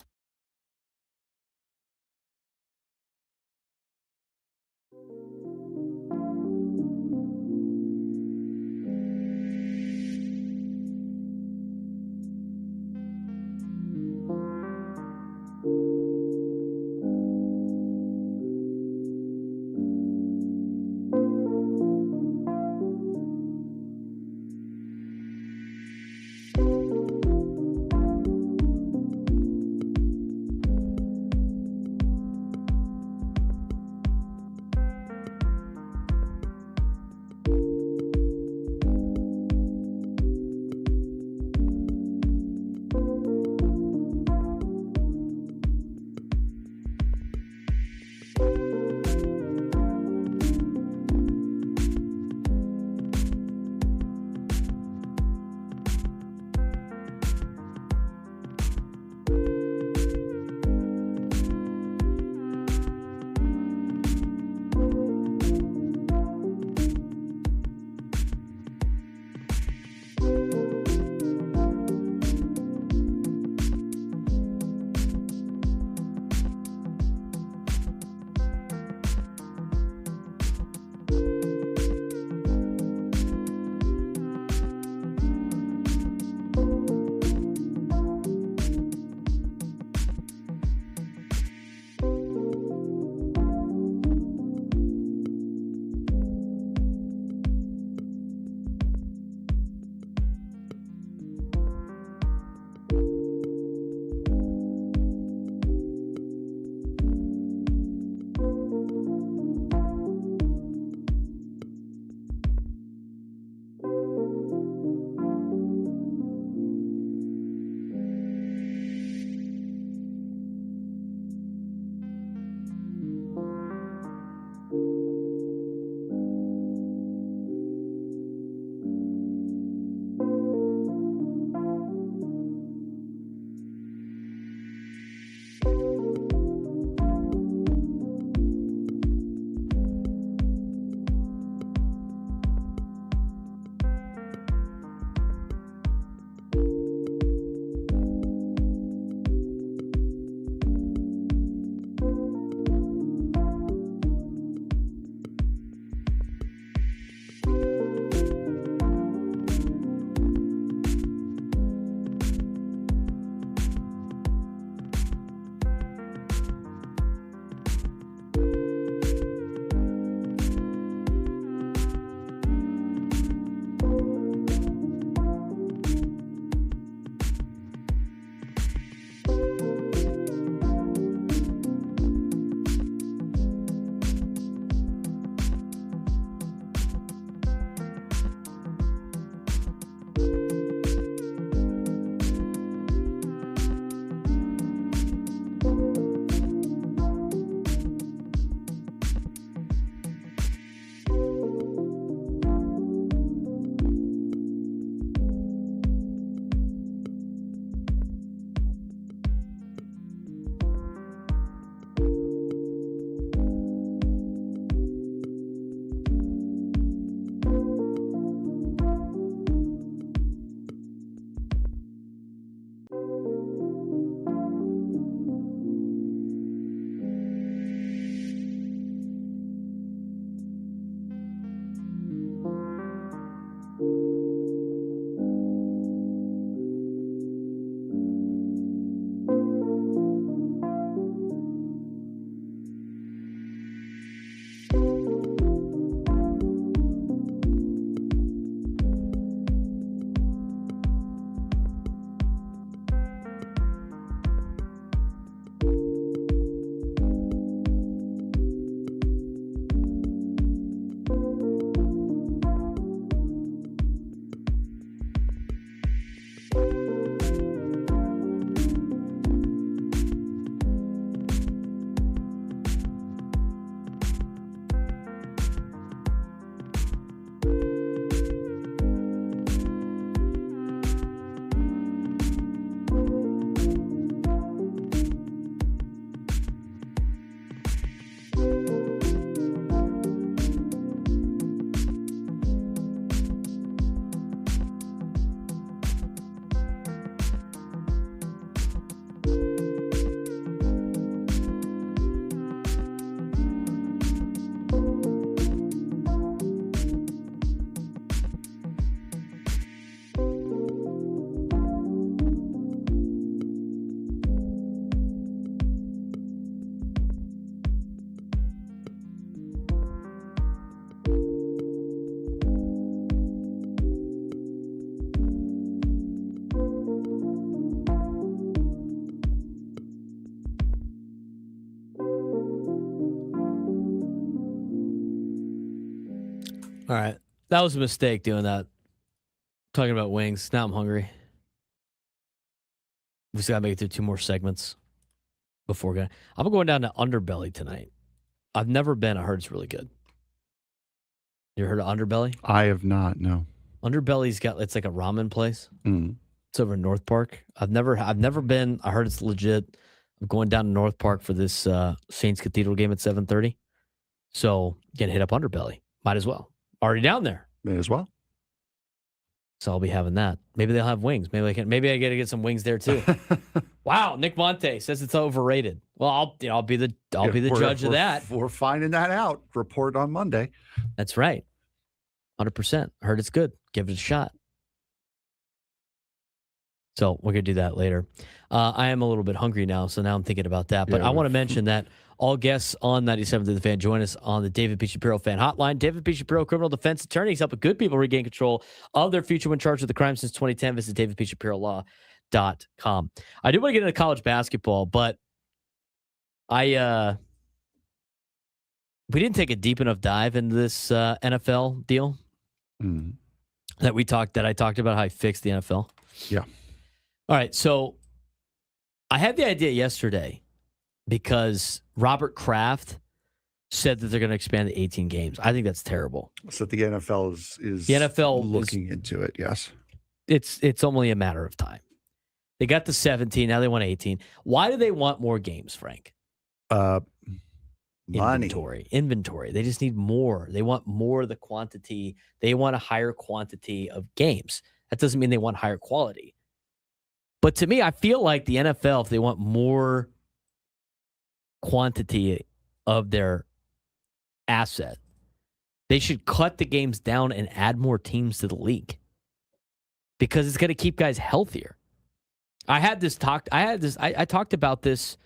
All right. That was a mistake doing that. Talking about wings. Now I'm hungry. We just got to make it through 2 more segments before going. I'm going down to Underbelly tonight. I've never been. I heard it's really good. You ever heard of Underbelly? I have not, no. Underbelly's it's like a ramen place. Mm. It's over in North Park. I've never been. I heard it's legit. I'm going down to North Park for this Saints Cathedral game at 7:30. So gonna hit up Underbelly. Might as well. Already down there. May as well. So I'll be having that. Maybe they'll have wings. Maybe I get to get some wings there too. Wow, Nick Monte says it's overrated. Well, I'll be the judge of that. We're finding that out. Report on Monday. That's right. 100%. Heard it's good. Give it a shot. So we're going to do that later. I am a little bit hungry now, so now I'm thinking about that. But I want to mention that all guests on 97 to the Fan join us on the David P. Shapiro Fan Hotline. David P. Shapiro, criminal defense attorney. He's helping good people regain control of their future when charged with a crime since 2010. Visit davidpshapirolaw.com. I do want to get into college basketball, but we didn't take a deep enough dive into this NFL deal that I talked about how I fixed the NFL. Yeah. All right, so I had the idea yesterday because Robert Kraft said that they're going to expand to 18 games. I think that's terrible. So the NFL is the NFL looking into it, yes. It's only a matter of time. They got the 17, now they want 18. Why do they want more games, Frank? Money. Inventory. They just need more. They want more of the quantity. They want a higher quantity of games. That doesn't mean they want higher quality. But to me, I feel like the NFL, if they want more quantity of their asset, they should cut the games down and add more teams to the league because it's going to keep guys healthier. I talked about this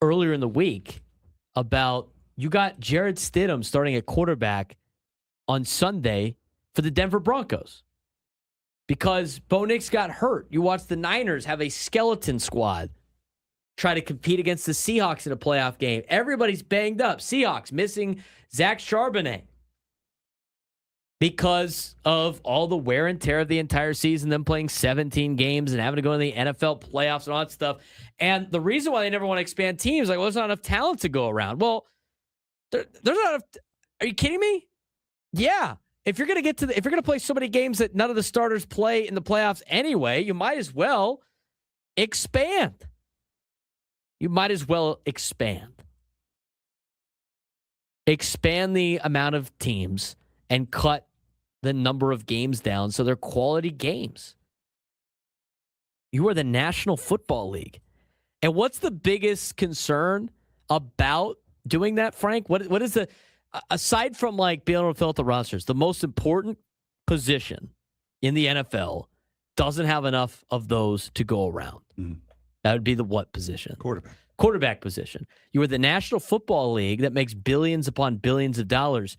earlier in the week about you got Jared Stidham starting at quarterback on Sunday for the Denver Broncos because Bo Nix got hurt. You watch the Niners have a skeleton squad try to compete against the Seahawks in a playoff game. Everybody's banged up. Seahawks missing Zach Charbonnet because of all the wear and tear of the entire season, them playing 17 games and having to go to the NFL playoffs and all that stuff. And the reason why they never want to expand teams, like, well, there's not enough talent to go around. Well, there's not enough. Are you kidding me? Yeah. If you're going to play so many games that none of the starters play in the playoffs anyway, you might as well expand. Expand the amount of teams and cut the number of games down so they're quality games. You are the National Football League. And what's the biggest concern about doing that, Frank? What is the, aside from like being able to fill out the rosters, the most important position in the NFL doesn't have enough of those to go around? Mm-hmm. That would be the what position? Quarterback position. You are the National Football League that makes billions upon billions of dollars.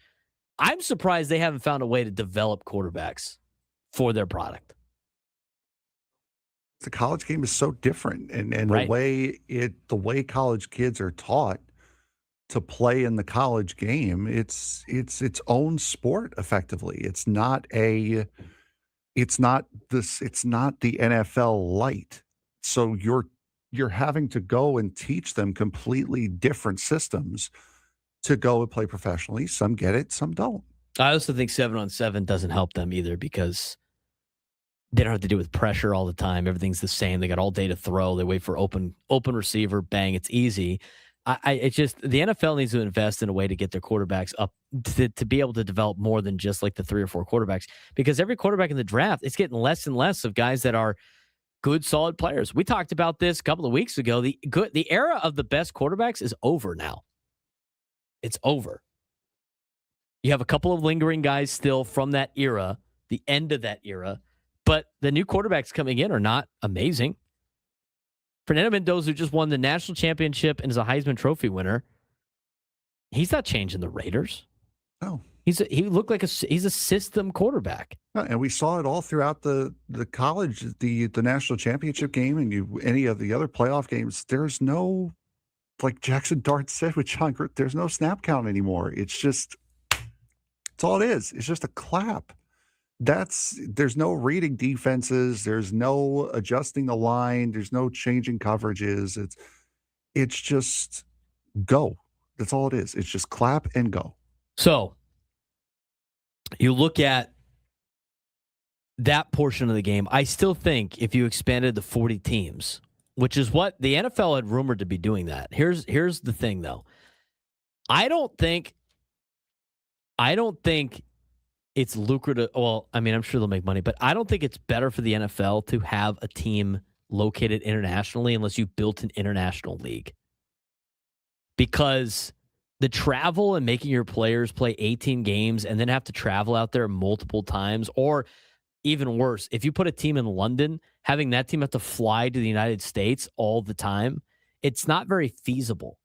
I'm surprised they haven't found a way to develop quarterbacks for their product. The college game is so different, and Right. the way college kids are taught to play in the college game, it's its own sport effectively. It's not the NFL light. So you're having to go and teach them completely different systems to go and play professionally. Some get it, some don't. I also think 7-on-7 doesn't help them either because they don't have to deal with pressure all the time. Everything's the same. They got all day to throw. They wait for open receiver, bang, it's easy. It's just the NFL needs to invest in a way to get their quarterbacks up to be able to develop more than just like the 3 or 4 quarterbacks, because every quarterback in the draft, it's getting less and less of guys that are good, solid players. We talked about this a couple of weeks ago. The era of the best quarterbacks is over now. It's over. You have a couple of lingering guys still from that era, the end of that era, but the new quarterbacks coming in are not amazing. Fernando Mendoza, who just won the national championship and is a Heisman Trophy winner, he's not changing the Raiders. No. He looked like he's a system quarterback. And we saw it all throughout the college, the national championship game, and any of the other playoff games. There's no, like Jackson Dart said with John Gruden, there's no snap count anymore. It's just That's all it is. It's just a clap. There's no reading defenses. There's no adjusting the line. There's no changing coverages. It's just go. That's all it is. It's just clap and go. So you look at that portion of the game. I still think if you expanded to 40 teams, which is what the NFL had rumored to be doing that. Here's the thing, though. I don't think it's lucrative. Well, I mean, I'm sure they'll make money, but I don't think it's better for the NFL to have a team located internationally unless you built an international league. Because the travel and making your players play 18 games and then have to travel out there multiple times, or even worse, if you put a team in London, having that team have to fly to the United States all the time, it's not very feasible.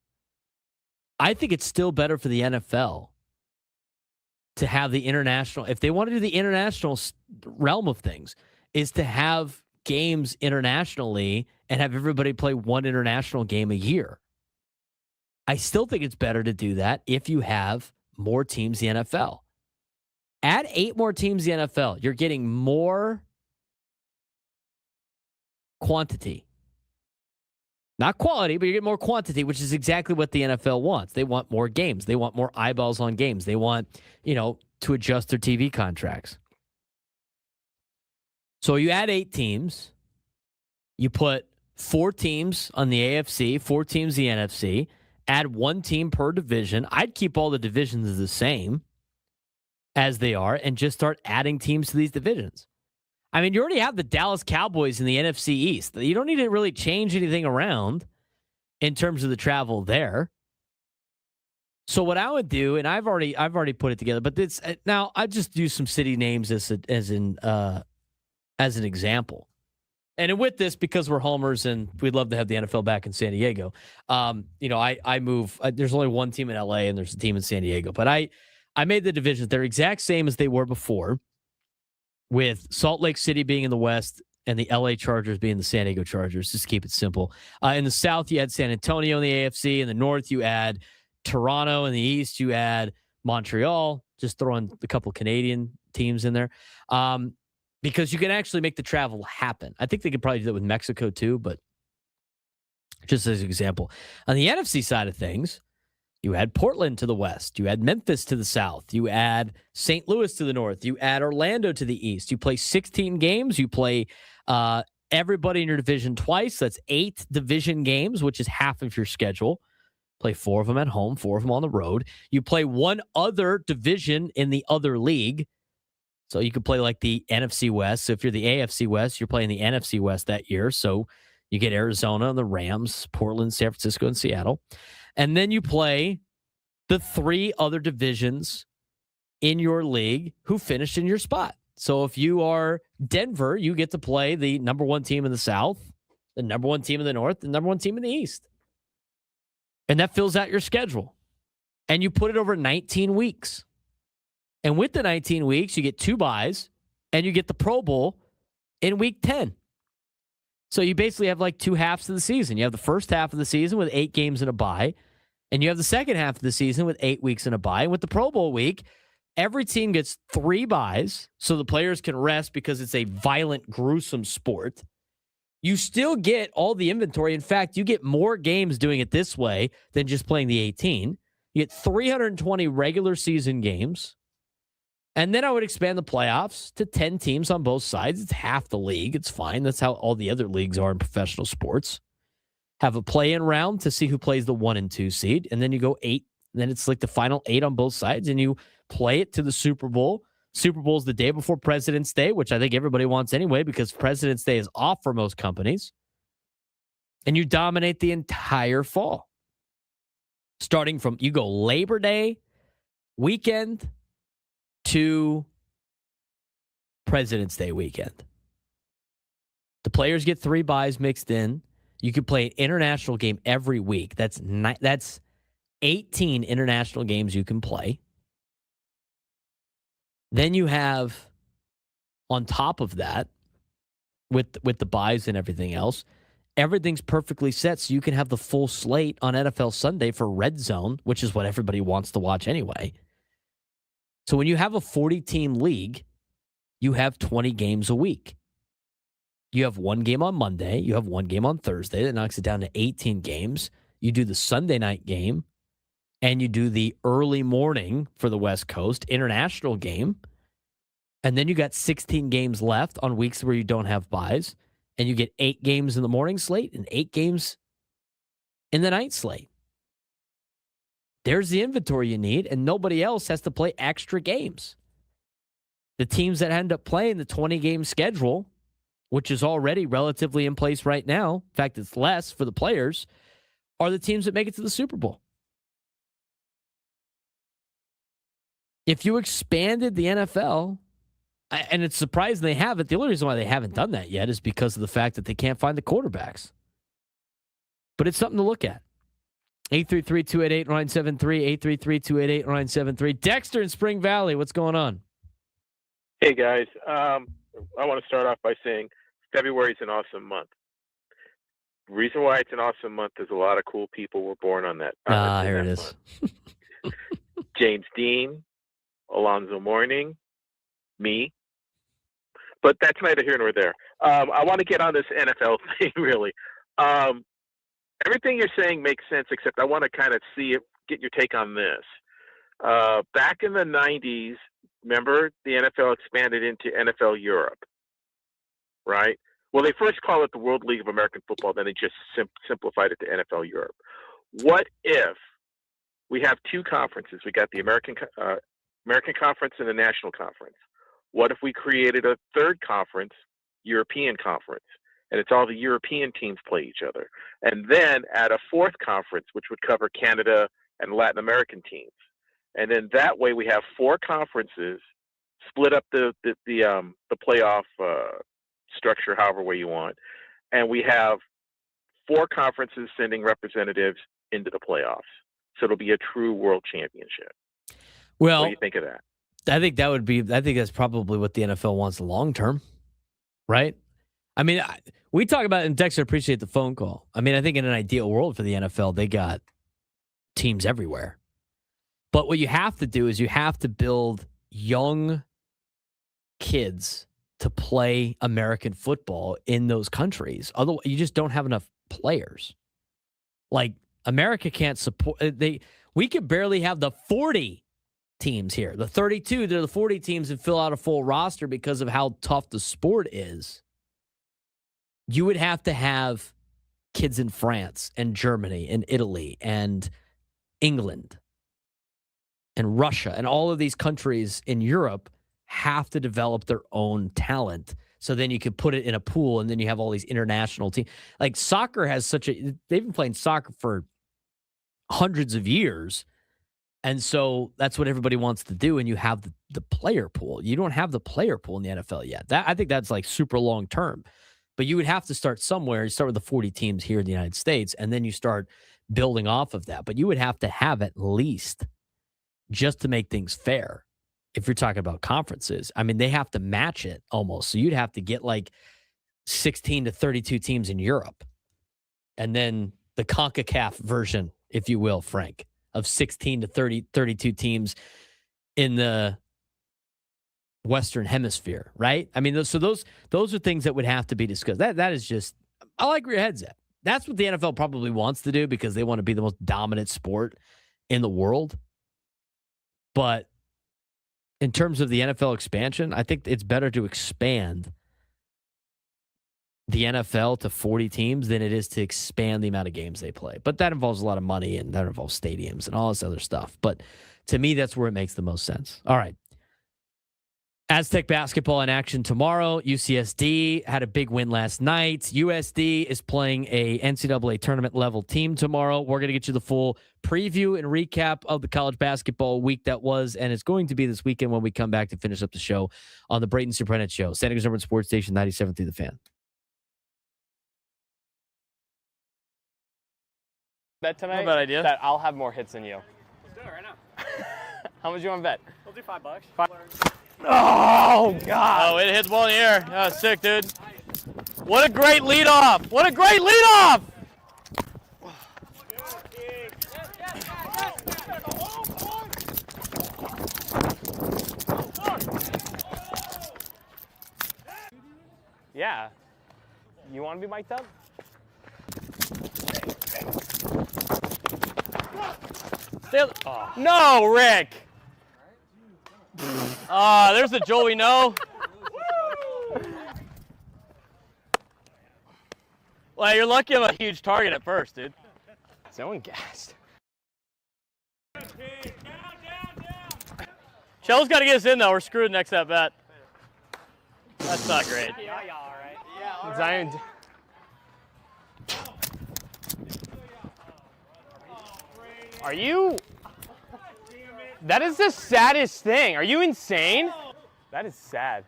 I think it's still better for the NFL to have the international, if they want to do the international realm of things, is to have games internationally and have everybody play one international game a year. I still think it's better to do that if you have more teams in the NFL. Add 8 more teams in the NFL. You're getting more quantity. Not quality, but you get more quantity, which is exactly what the NFL wants. They want more games. They want more eyeballs on games. They want, to adjust their TV contracts. So you add 8 teams. You put 4 teams on the AFC, 4 teams the NFC. Add 1 team per division. I'd keep all the divisions the same as they are and just start adding teams to these divisions. I mean, you already have the Dallas Cowboys in the NFC East. You don't need to really change anything around in terms of the travel there. So what I would do, and I've already put it together, but it's now I just use some city names as an example. And with this, because we're homers and we'd love to have the NFL back in San Diego, I move. There's only one team in LA and there's a team in San Diego, but I made the divisions. They're exact same as they were before, with Salt Lake City being in the West and the LA Chargers being the San Diego Chargers. Just keep it simple. In the South, you add San Antonio in the AFC. In the North, you add Toronto. In the East, you add Montreal. Just throwing a couple Canadian teams in there. Because you can actually make the travel happen. I think they could probably do that with Mexico too, but just as an example. On the NFC side of things, you add Portland to the west. You add Memphis to the south. You add St. Louis to the north. You add Orlando to the east. You play 16 games. You play everybody in your division twice. That's 8 division games, which is half of your schedule. Play 4 of them at home, 4 of them on the road. You play one other division in the other league. So you could play like the NFC West. So if you're the AFC West, you're playing the NFC West that year. So you get Arizona and the Rams, Portland, San Francisco, and Seattle. And then you play the 3 other divisions in your league who finished in your spot. So if you are Denver, you get to play the number 1 team in the South, the number 1 team in the North, the number 1 team in the East. And that fills out your schedule. And you put it over 19 weeks. And with the 19 weeks, you get 2 buys, and you get the Pro Bowl in week 10. So you basically have like 2 halves of the season. You have the first half of the season with 8 games and a bye, and you have the second half of the season with 8 weeks and a bye. And with the Pro Bowl week, every team gets 3 buys, so the players can rest because it's a violent, gruesome sport. You still get all the inventory. In fact, you get more games doing it this way than just playing the 18. You get 320 regular season games. And then I would expand the playoffs to 10 teams on both sides. It's half the league. It's fine. That's how all the other leagues are in professional sports. Have a play-in round to see who plays the 1 and 2 seed. And then you go 8. And then it's like the final 8 on both sides. And you play it to the Super Bowl. Super Bowl is the day before President's Day, which I think everybody wants anyway because President's Day is off for most companies. And you dominate the entire fall. Starting from, you go Labor Day weekend to President's Day weekend. The players get 3 buys mixed in. You can play an international game every week. That's 18 international games you can play. Then you have, on top of that, with the buys and everything else, everything's perfectly set so you can have the full slate on NFL Sunday for Red Zone, which is what everybody wants to watch anyway. So when you have a 40-team league, you have 20 games a week. You have one game on Monday. You have one game on Thursday. That knocks it down to 18 games. You do the Sunday night game, and you do the early morning for the West Coast international game. And then you got 16 games left on weeks where you don't have buys. And you get 8 games in the morning slate and 8 games in the night slate. There's the inventory you need, and nobody else has to play extra games. The teams that end up playing the 20-game schedule, which is already relatively in place right now, in fact, it's less for the players, are the teams that make it to the Super Bowl. If you expanded the NFL, and it's surprising they haven't, the only reason why they haven't done that yet is because of the fact that they can't find the quarterbacks. But it's something to look at. 833-288-973, 833-288-973. Dexter in Spring Valley, what's going on? Hey, guys. I want to start off by saying February is an awesome month. The reason why it's an awesome month is a lot of cool people were born on that. Here it is. James Dean, Alonzo Mourning, me. But that's neither here nor there. I want to get on this NFL thing, really. Everything you're saying makes sense, except I want to kind of get your take on this. Back in the 90s, remember, the NFL expanded into NFL Europe, right? Well, they first called it the World League of American Football, then they just simplified it to NFL Europe. What if we have 2 conferences? We got the American Conference and the National Conference. What if we created a third conference, European Conference, and it's all the European teams play each other, and then add a fourth conference, which would cover Canada and Latin American teams, and then that way we have 4 conferences, split up the playoff structure however way you want, and we have 4 conferences sending representatives into the playoffs. So it'll be a true world championship. Well, what do you think of that? I think that's probably what the NFL wants long term, right? I mean, we talk about, and Dexter, appreciate the phone call. I mean, I think in an ideal world for the NFL, they got teams everywhere. But what you have to do is you have to build young kids to play American football in those countries. Otherwise, you just don't have enough players. Like, America can't support. We could barely have the 40 teams here. The 32, they're the 40 teams and fill out a full roster because of how tough the sport is. You would have to have kids in France and Germany and Italy and England and Russia and all of these countries in Europe have to develop their own talent. So then you could put it in a pool and then you have all these international teams. Like soccer has they've been playing soccer for hundreds of years. And so that's what everybody wants to do. And you have the player pool. You don't have the player pool in the NFL yet. I think that's like super long term. But you would have to start somewhere. You start with the 40 teams here in the United States, and then you start building off of that. But you would have to have at least, just to make things fair, if you're talking about conferences, I mean, they have to match it almost. So you'd have to get like 16 to 32 teams in Europe. And then the CONCACAF version, if you will, Frank, of 16 to 32 teams in the Western Hemisphere, right? I mean, those are things that would have to be discussed. That is just, I like where your head's at. That's what the NFL probably wants to do because they want to be the most dominant sport in the world. But in terms of the NFL expansion, I think it's better to expand the NFL to 40 teams than it is to expand the amount of games they play. But that involves a lot of money and that involves stadiums and all this other stuff. But to me, that's where it makes the most sense. All right. Aztec basketball in action tomorrow. UCSD had a big win last night. USD is playing a NCAA tournament level team tomorrow. We're going to get you the full preview and recap of the college basketball week that was, and it's going to be this weekend when we come back to finish up the show on the Braden Surprenant Show. San Diego's #1 sports station, 97 through the Fan. Bet tonight. Not a bad idea. That I'll have more hits than you. Let's do it right now. How much you want to bet? We'll do $5. Oh, God. Oh, it hits ball in the air. Oh, sick, dude. What a great leadoff. What a great leadoff. Yeah. You want to be mic'd up? Oh. No, Rick. There's the Joel we know. Well, you're lucky I'm a huge target at first, dude. Someone gassed. Chell's got to get us in, though. We're screwed next at bat. That's not great. Yeah, all right. Yeah, Zion. Are you? That is the saddest thing. Are you insane? That is sad.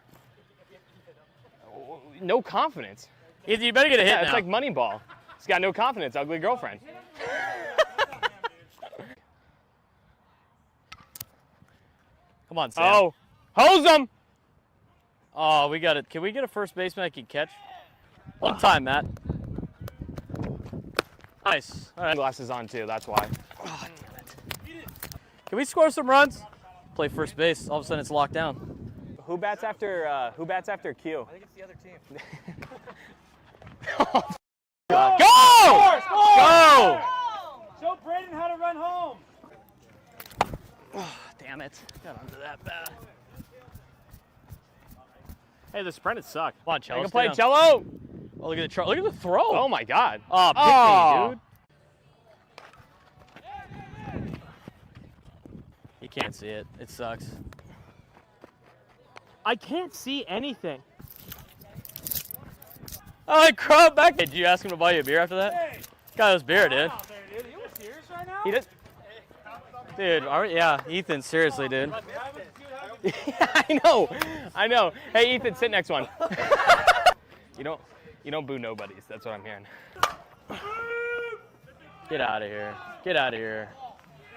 No confidence. You better get a hit now. It's like Moneyball. He's got no confidence, ugly girlfriend. Come on, Sam. Oh, hose him! Oh, we got it. Can we get a first baseman I can catch? One time, Matt. Nice. All right. Glasses on too. That's why. Oh, damn it. Can we score some runs? Play first base. All of a sudden, it's locked down. Who bats after Q? I think it's the other team. Go! Go! Show Braden how to run home. Oh, damn it. Got onto that bat. Hey, the Surprenant suck. Come on, Cello. I can play Cello. Oh, look at the throw. Oh my God. Oh, pick me, dude. You can't see it. It sucks. I can't see anything. Oh, I crawled back. Did you ask him to buy you a beer after that? Hey. Got us beer, dude. Wow, there, dude. You serious right now? He does. Dude, yeah, Ethan, seriously, dude. I know. Hey, Ethan, sit next one. You don't boo nobodies. That's what I'm hearing. Get out of here. Get out of here.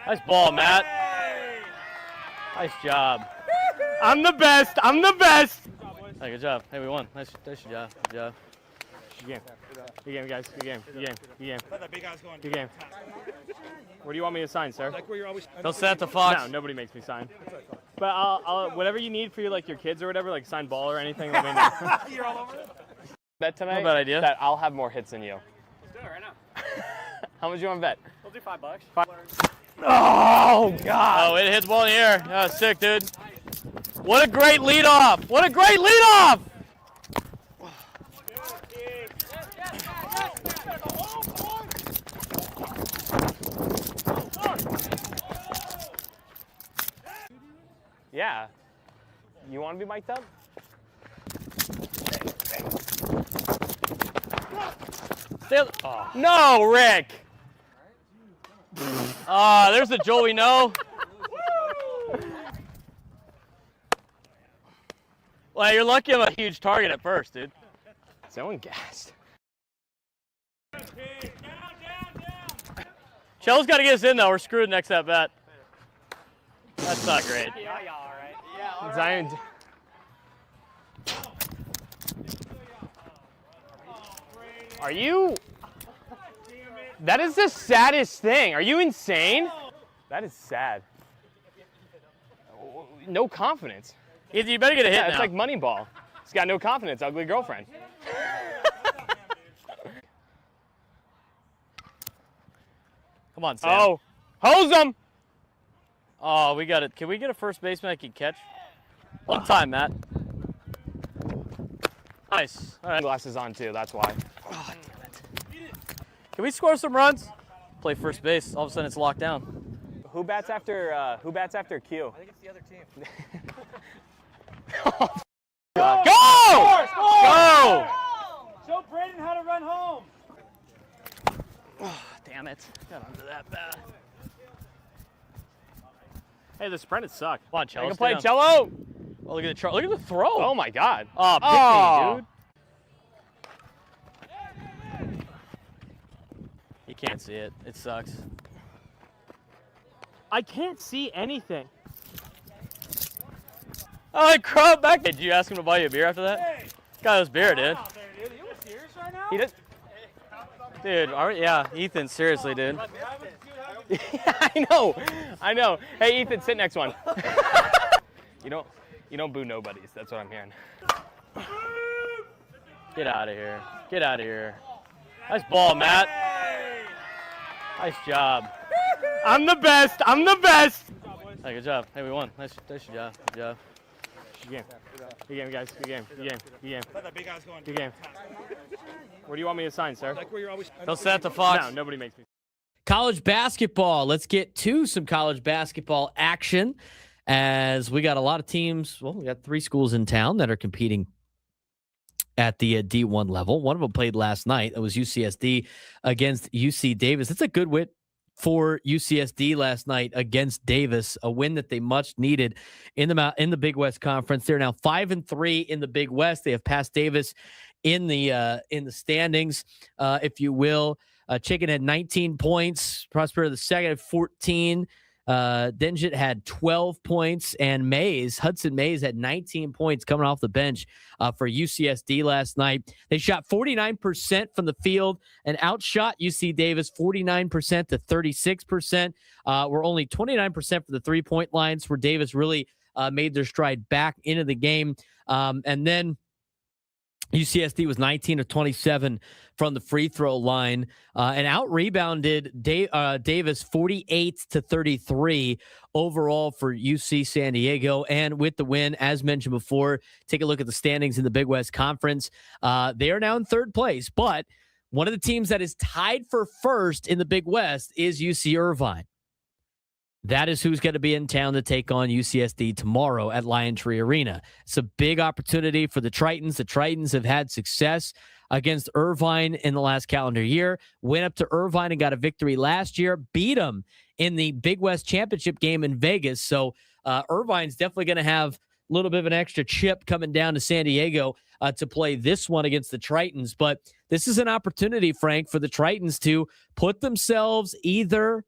Nice ball, Matt. Nice job. I'm the best. I'm the best. Hey, good job. Hey, we won. Nice job. Good job. Good game. Good game, guys. Good game. Good game. Good game. Let that big guy's going. Good game. Where do you want me to sign, sir? Like where you're always. Don't send it to Fox. No, nobody makes me sign. But I'll whatever you need for your kids or whatever, like sign ball or anything. Let me know. You're all over it. Bet tonight. Not a bad idea. That I'll have more hits than you. Let's do it right now. How much you want to bet? We'll do $5. Oh God! Oh, it hit the ball in the air. Oh, sick, dude. What a great leadoff! What a great leadoff! Yeah. You want to be mic'd up? Oh. No, Rick. There's the Joel we know. Well, you're lucky I'm a huge target at first, dude. Someone gassed. Chell's got to get us in, though. We're screwed next at bat. That's not great. Yeah, all right. Yeah, all right. Zion. Are you? That is the saddest thing. Are you insane? That is sad. No confidence. You better get a hit now. It's like Moneyball. He's got no confidence, ugly girlfriend. Come on, Sam. Oh, hose him! Oh, we got it. Can we get a first baseman I can catch? One time, Matt. Nice. All right. Glasses on too. That's why. Oh, damn it. Can we score some runs? Play first base. All of a sudden, it's locked down. Who bats after Q? I think it's the other team. Go! Go! Show Braden how to run home. Oh, damn it. Got onto that bat. Hey, the Surprenant suck. Come on, Cello. I can play Cello. Oh, look at the throw. Oh my God. Oh, pick me, dude. You can't see it. It sucks. I can't see anything. Oh, I crawled back. Did you ask him to buy you a beer after that? Hey. Got us beer, dude. Wow, there, dude. You serious right now? He does. Dude, yeah, Ethan, seriously, dude. I know. Hey, Ethan, sit next one. You You don't boo nobodies. That's what I'm hearing. Get out of here. Get out of here. Nice ball, Matt. Nice job. I'm the best. I'm the best. Hey, good job. Hey, we won. Nice job. Good job. Good game. Good game, guys. Good game. Good game. Good game. Good game. Where do you want me to sign, sir? Like where you're always. Don't set the Fox. No, nobody makes me. College basketball. Let's get to some college basketball action as we got a lot of teams. Well, we got 3 schools in town that are competing at the D1 level. One of them played last night. It was UCSD against UC Davis. It's a good win for UCSD last night against Davis, a win that they much needed in the Big West Conference. They're now 5-3 in the Big West. They have passed Davis in the standings, if you will. Chicken had 19 points. Prosper the second had 14. Denjit had 12 points, and Hudson Mays had 19 points coming off the bench for UCSD last night. They shot 49% from the field and outshot UC Davis 49% to 36%. Were only 29% for the three-point lines, where Davis really made their stride back into the game. And then UCSD was 19 of 27 from the free throw line and out-rebounded Davis 48 to 33 overall for UC San Diego. And with the win, as mentioned before, take a look at the standings in the Big West Conference. They are now in third place, but one of the teams that is tied for first in the Big West is UC Irvine. That is who's going to be in town to take on UCSD tomorrow at Lion Tree Arena. It's a big opportunity for the Tritons. The Tritons have had success against Irvine in the last calendar year. Went up to Irvine and got a victory last year. Beat them in the Big West Championship game in Vegas. So Irvine's definitely going to have a little bit of an extra chip coming down to San Diego to play this one against the Tritons. But this is an opportunity, Frank, for the Tritons to put themselves either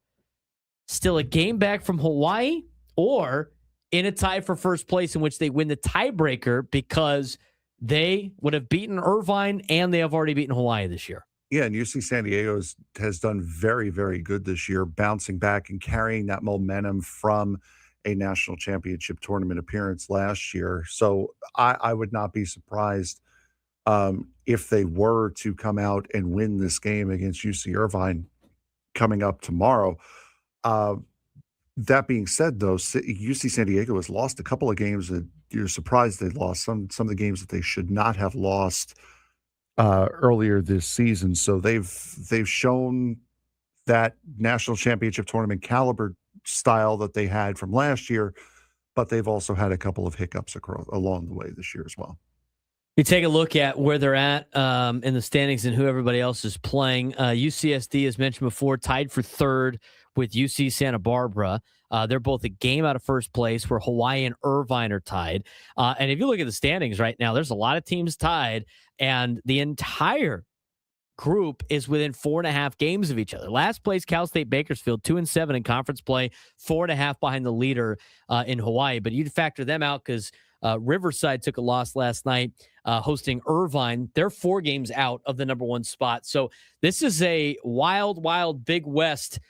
still a game back from Hawaii or in a tie for first place in which they win the tiebreaker because they would have beaten Irvine and they have already beaten Hawaii this year. Yeah, and UC San Diego has done very, very good this year, bouncing back and carrying that momentum from a national championship tournament appearance last year. So I would not be surprised if they were to come out and win this game against UC Irvine coming up tomorrow. That being said, though, UC San Diego has lost a couple of games that you're surprised they lost. Some of the games that they should not have lost earlier this season. So they've shown that national championship tournament caliber style that they had from last year, but they've also had a couple of hiccups along the way this year as well. You take a look at where they're at in the standings and who everybody else is playing. UCSD, as mentioned before, tied for third with UC Santa Barbara. They're both a game out of first place, where Hawaii and Irvine are tied. And if you look at the standings right now, there's a lot of teams tied, and the entire group is within 4.5 games of each other. Last place, Cal State Bakersfield, 2-7 in conference play, 4.5 behind the leader in Hawaii. But you'd factor them out because Riverside took a loss last night hosting Irvine. They're 4 games out of the number 1 spot. So this is a wild, wild Big West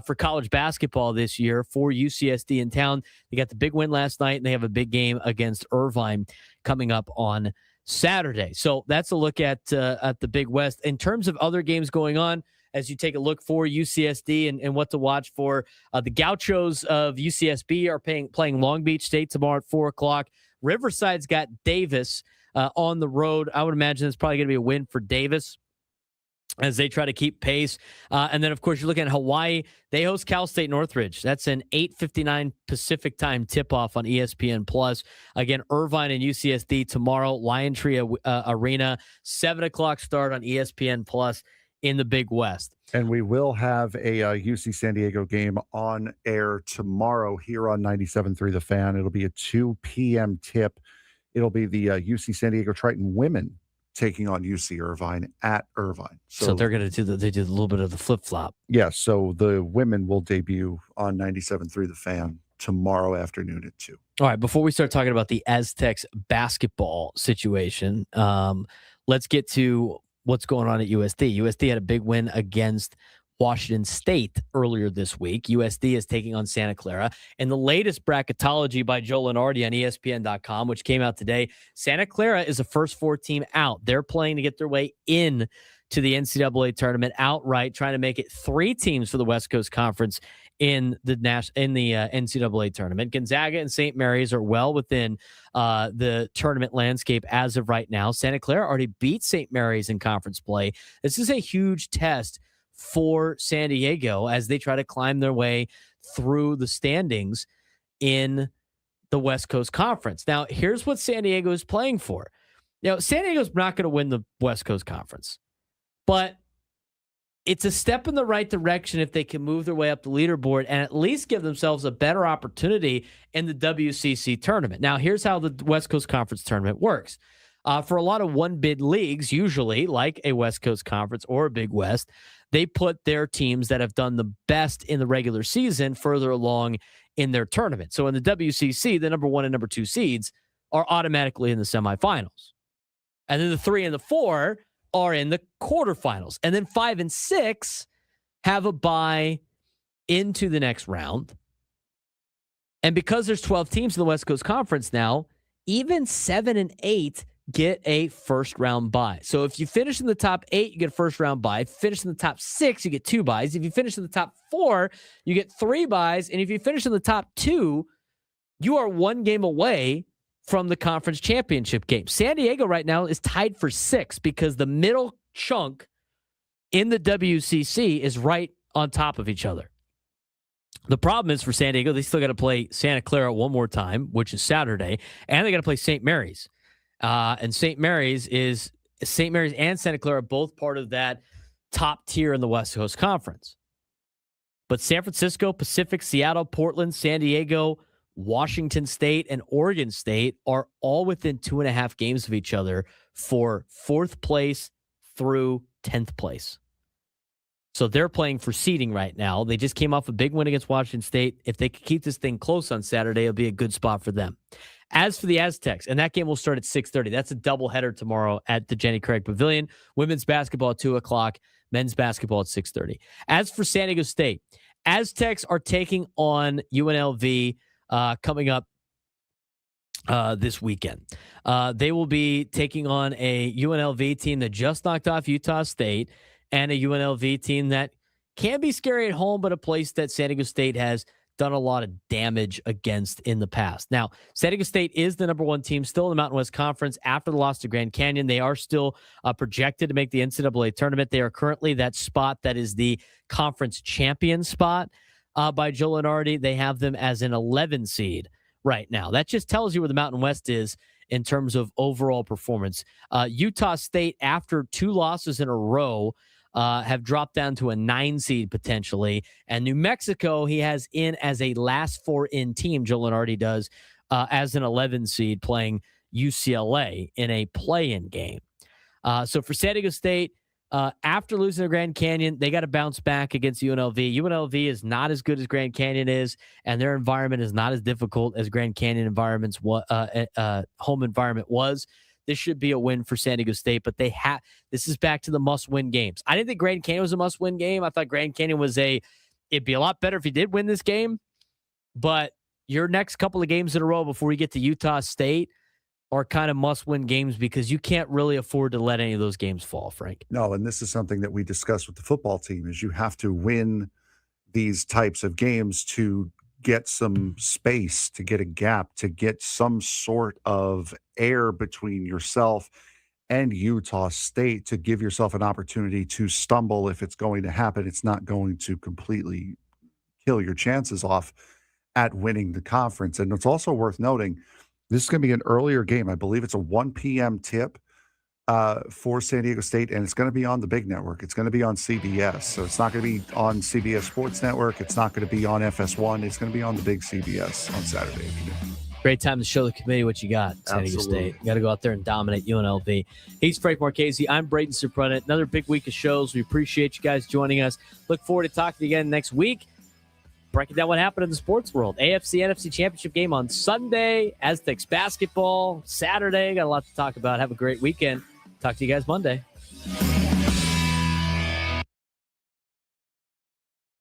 for college basketball this year for UCSD in town. They got the big win last night, and they have a big game against Irvine coming up on Saturday. So that's a look at the Big West. In terms of other games going on, as you take a look for UCSD and what to watch for, the Gauchos of UCSB are playing Long Beach State tomorrow at 4 o'clock. Riverside's got Davis on the road. I would imagine it's probably going to be a win for Davis as they try to keep pace. And then, of course, you're looking at Hawaii. They host Cal State Northridge. That's an 8:59 Pacific time tip-off on ESPN+. Again, Irvine and UCSD tomorrow, Lion Tree Arena, 7 o'clock start on ESPN+ in the Big West. And we will have a UC San Diego game on air tomorrow here on 97.3 The Fan. It'll be a 2 p.m. tip. It'll be the UC San Diego Triton women taking on UC Irvine at Irvine. So they're going to do a little bit of the flip-flop. Yeah, so the women will debut on 97.3 The Fan tomorrow afternoon at 2. All right, before we start talking about the Aztecs basketball situation, let's get to what's going on at USD. USD had a big win against Washington State earlier this week. USD is taking on Santa Clara. And the latest bracketology by Joe Lenardi on ESPN.com, which came out today, Santa Clara is a first four team out. They're playing to get their way in to the NCAA tournament outright, trying to make it 3 teams for the West Coast Conference in the NCAA tournament. Gonzaga and St. Mary's are well within the tournament landscape as of right now. Santa Clara already beat St. Mary's in conference play. This is a huge test for San Diego as they try to climb their way through the standings in the West Coast Conference. Now, here's what San Diego is playing for. San Diego's not going to win the West Coast Conference, but it's a step in the right direction if they can move their way up the leaderboard and at least give themselves a better opportunity in the WCC tournament. Now, here's how the West Coast Conference tournament works. For a lot of one-bid leagues, usually like a West Coast Conference or a Big West, they put their teams that have done the best in the regular season further along in their tournament. So in the WCC, the number 1 and number 2 seeds are automatically in the semifinals. And then the 3 and the 4 are in the quarterfinals. And then 5 and 6 have a bye into the next round. And because there's 12 teams in the West Coast Conference now, even 7 and 8 get a first round bye. So if you finish in the top 8, you get a first round bye. If you finish in the top 6, you get 2 byes. If you finish in the top 4, you get 3 byes. And if you finish in the top 2, you are 1 game away from the conference championship game. San Diego right now is tied for 6 because the middle chunk in the WCC is right on top of each other. The problem is for San Diego, they still got to play Santa Clara one more time, which is Saturday, and they got to play St. Mary's. And St. Mary's and Santa Clara are both part of that top tier in the West Coast Conference. But San Francisco, Pacific, Seattle, Portland, San Diego, Washington State, and Oregon State are all within 2.5 games of each other for 4th place through 10th place. So they're playing for seeding right now. They just came off a big win against Washington State. If they could keep this thing close on Saturday, it'll be a good spot for them. As for the Aztecs, and that game will start at 6:30. That's a doubleheader tomorrow at the Jenny Craig Pavilion. Women's basketball at 2 o'clock. Men's basketball at 6:30. As for San Diego State, Aztecs are taking on UNLV coming up this weekend. They will be taking on a UNLV team that just knocked off Utah State and a UNLV team that can be scary at home, but a place that San Diego State has done a lot of damage against in the past. Now, San Diego State is the number 1 team still in the Mountain West Conference after the loss to Grand Canyon. They are still projected to make the NCAA tournament. They are currently that spot that is the conference champion spot by Joe Lenardi. They have them as an 11 seed right now. That just tells you where the Mountain West is in terms of overall performance. Utah State, after 2 losses in a row, have dropped down to a 9 seed potentially. And New Mexico, he has in as a last 4 in team, Joe Lenardi does, as an 11 seed playing UCLA in a play-in game. So for San Diego State, after losing to Grand Canyon, they got to bounce back against UNLV. UNLV is not as good as Grand Canyon is, and their environment is not as difficult as Grand Canyon home environment was. This should be a win for San Diego State, but this is back to the must-win games. I didn't think Grand Canyon was a must-win game. I thought Grand Canyon it'd be a lot better if you did win this game, but your next couple of games in a row before you get to Utah State are kind of must-win games because you can't really afford to let any of those games fall, Frank. No, and this is something that we discussed with the football team is you have to win these types of games to get some space, to get a gap, to get some sort of air between yourself and Utah State to give yourself an opportunity to stumble if it's going to happen. It's not going to completely kill your chances off at winning the conference. And it's also worth noting, this is going to be an earlier game. I believe it's a 1 p.m. tip for San Diego State, and it's going to be on the big network. It's going to be on CBS. So it's not going to be on CBS Sports Network. It's not going to be on FS1. It's going to be on the big CBS on Saturday afternoon. Great time to show the committee what you got, San Diego State. You got to go out there and dominate UNLV. He's Frank Marchese. I'm Braden Surprenant. Another big week of shows. We appreciate you guys joining us. Look forward to talking to you again next week. Breaking down what happened in the sports world. AFC, NFC championship game on Sunday. Aztecs basketball Saturday. Got a lot to talk about. Have a great weekend. Talk to you guys Monday.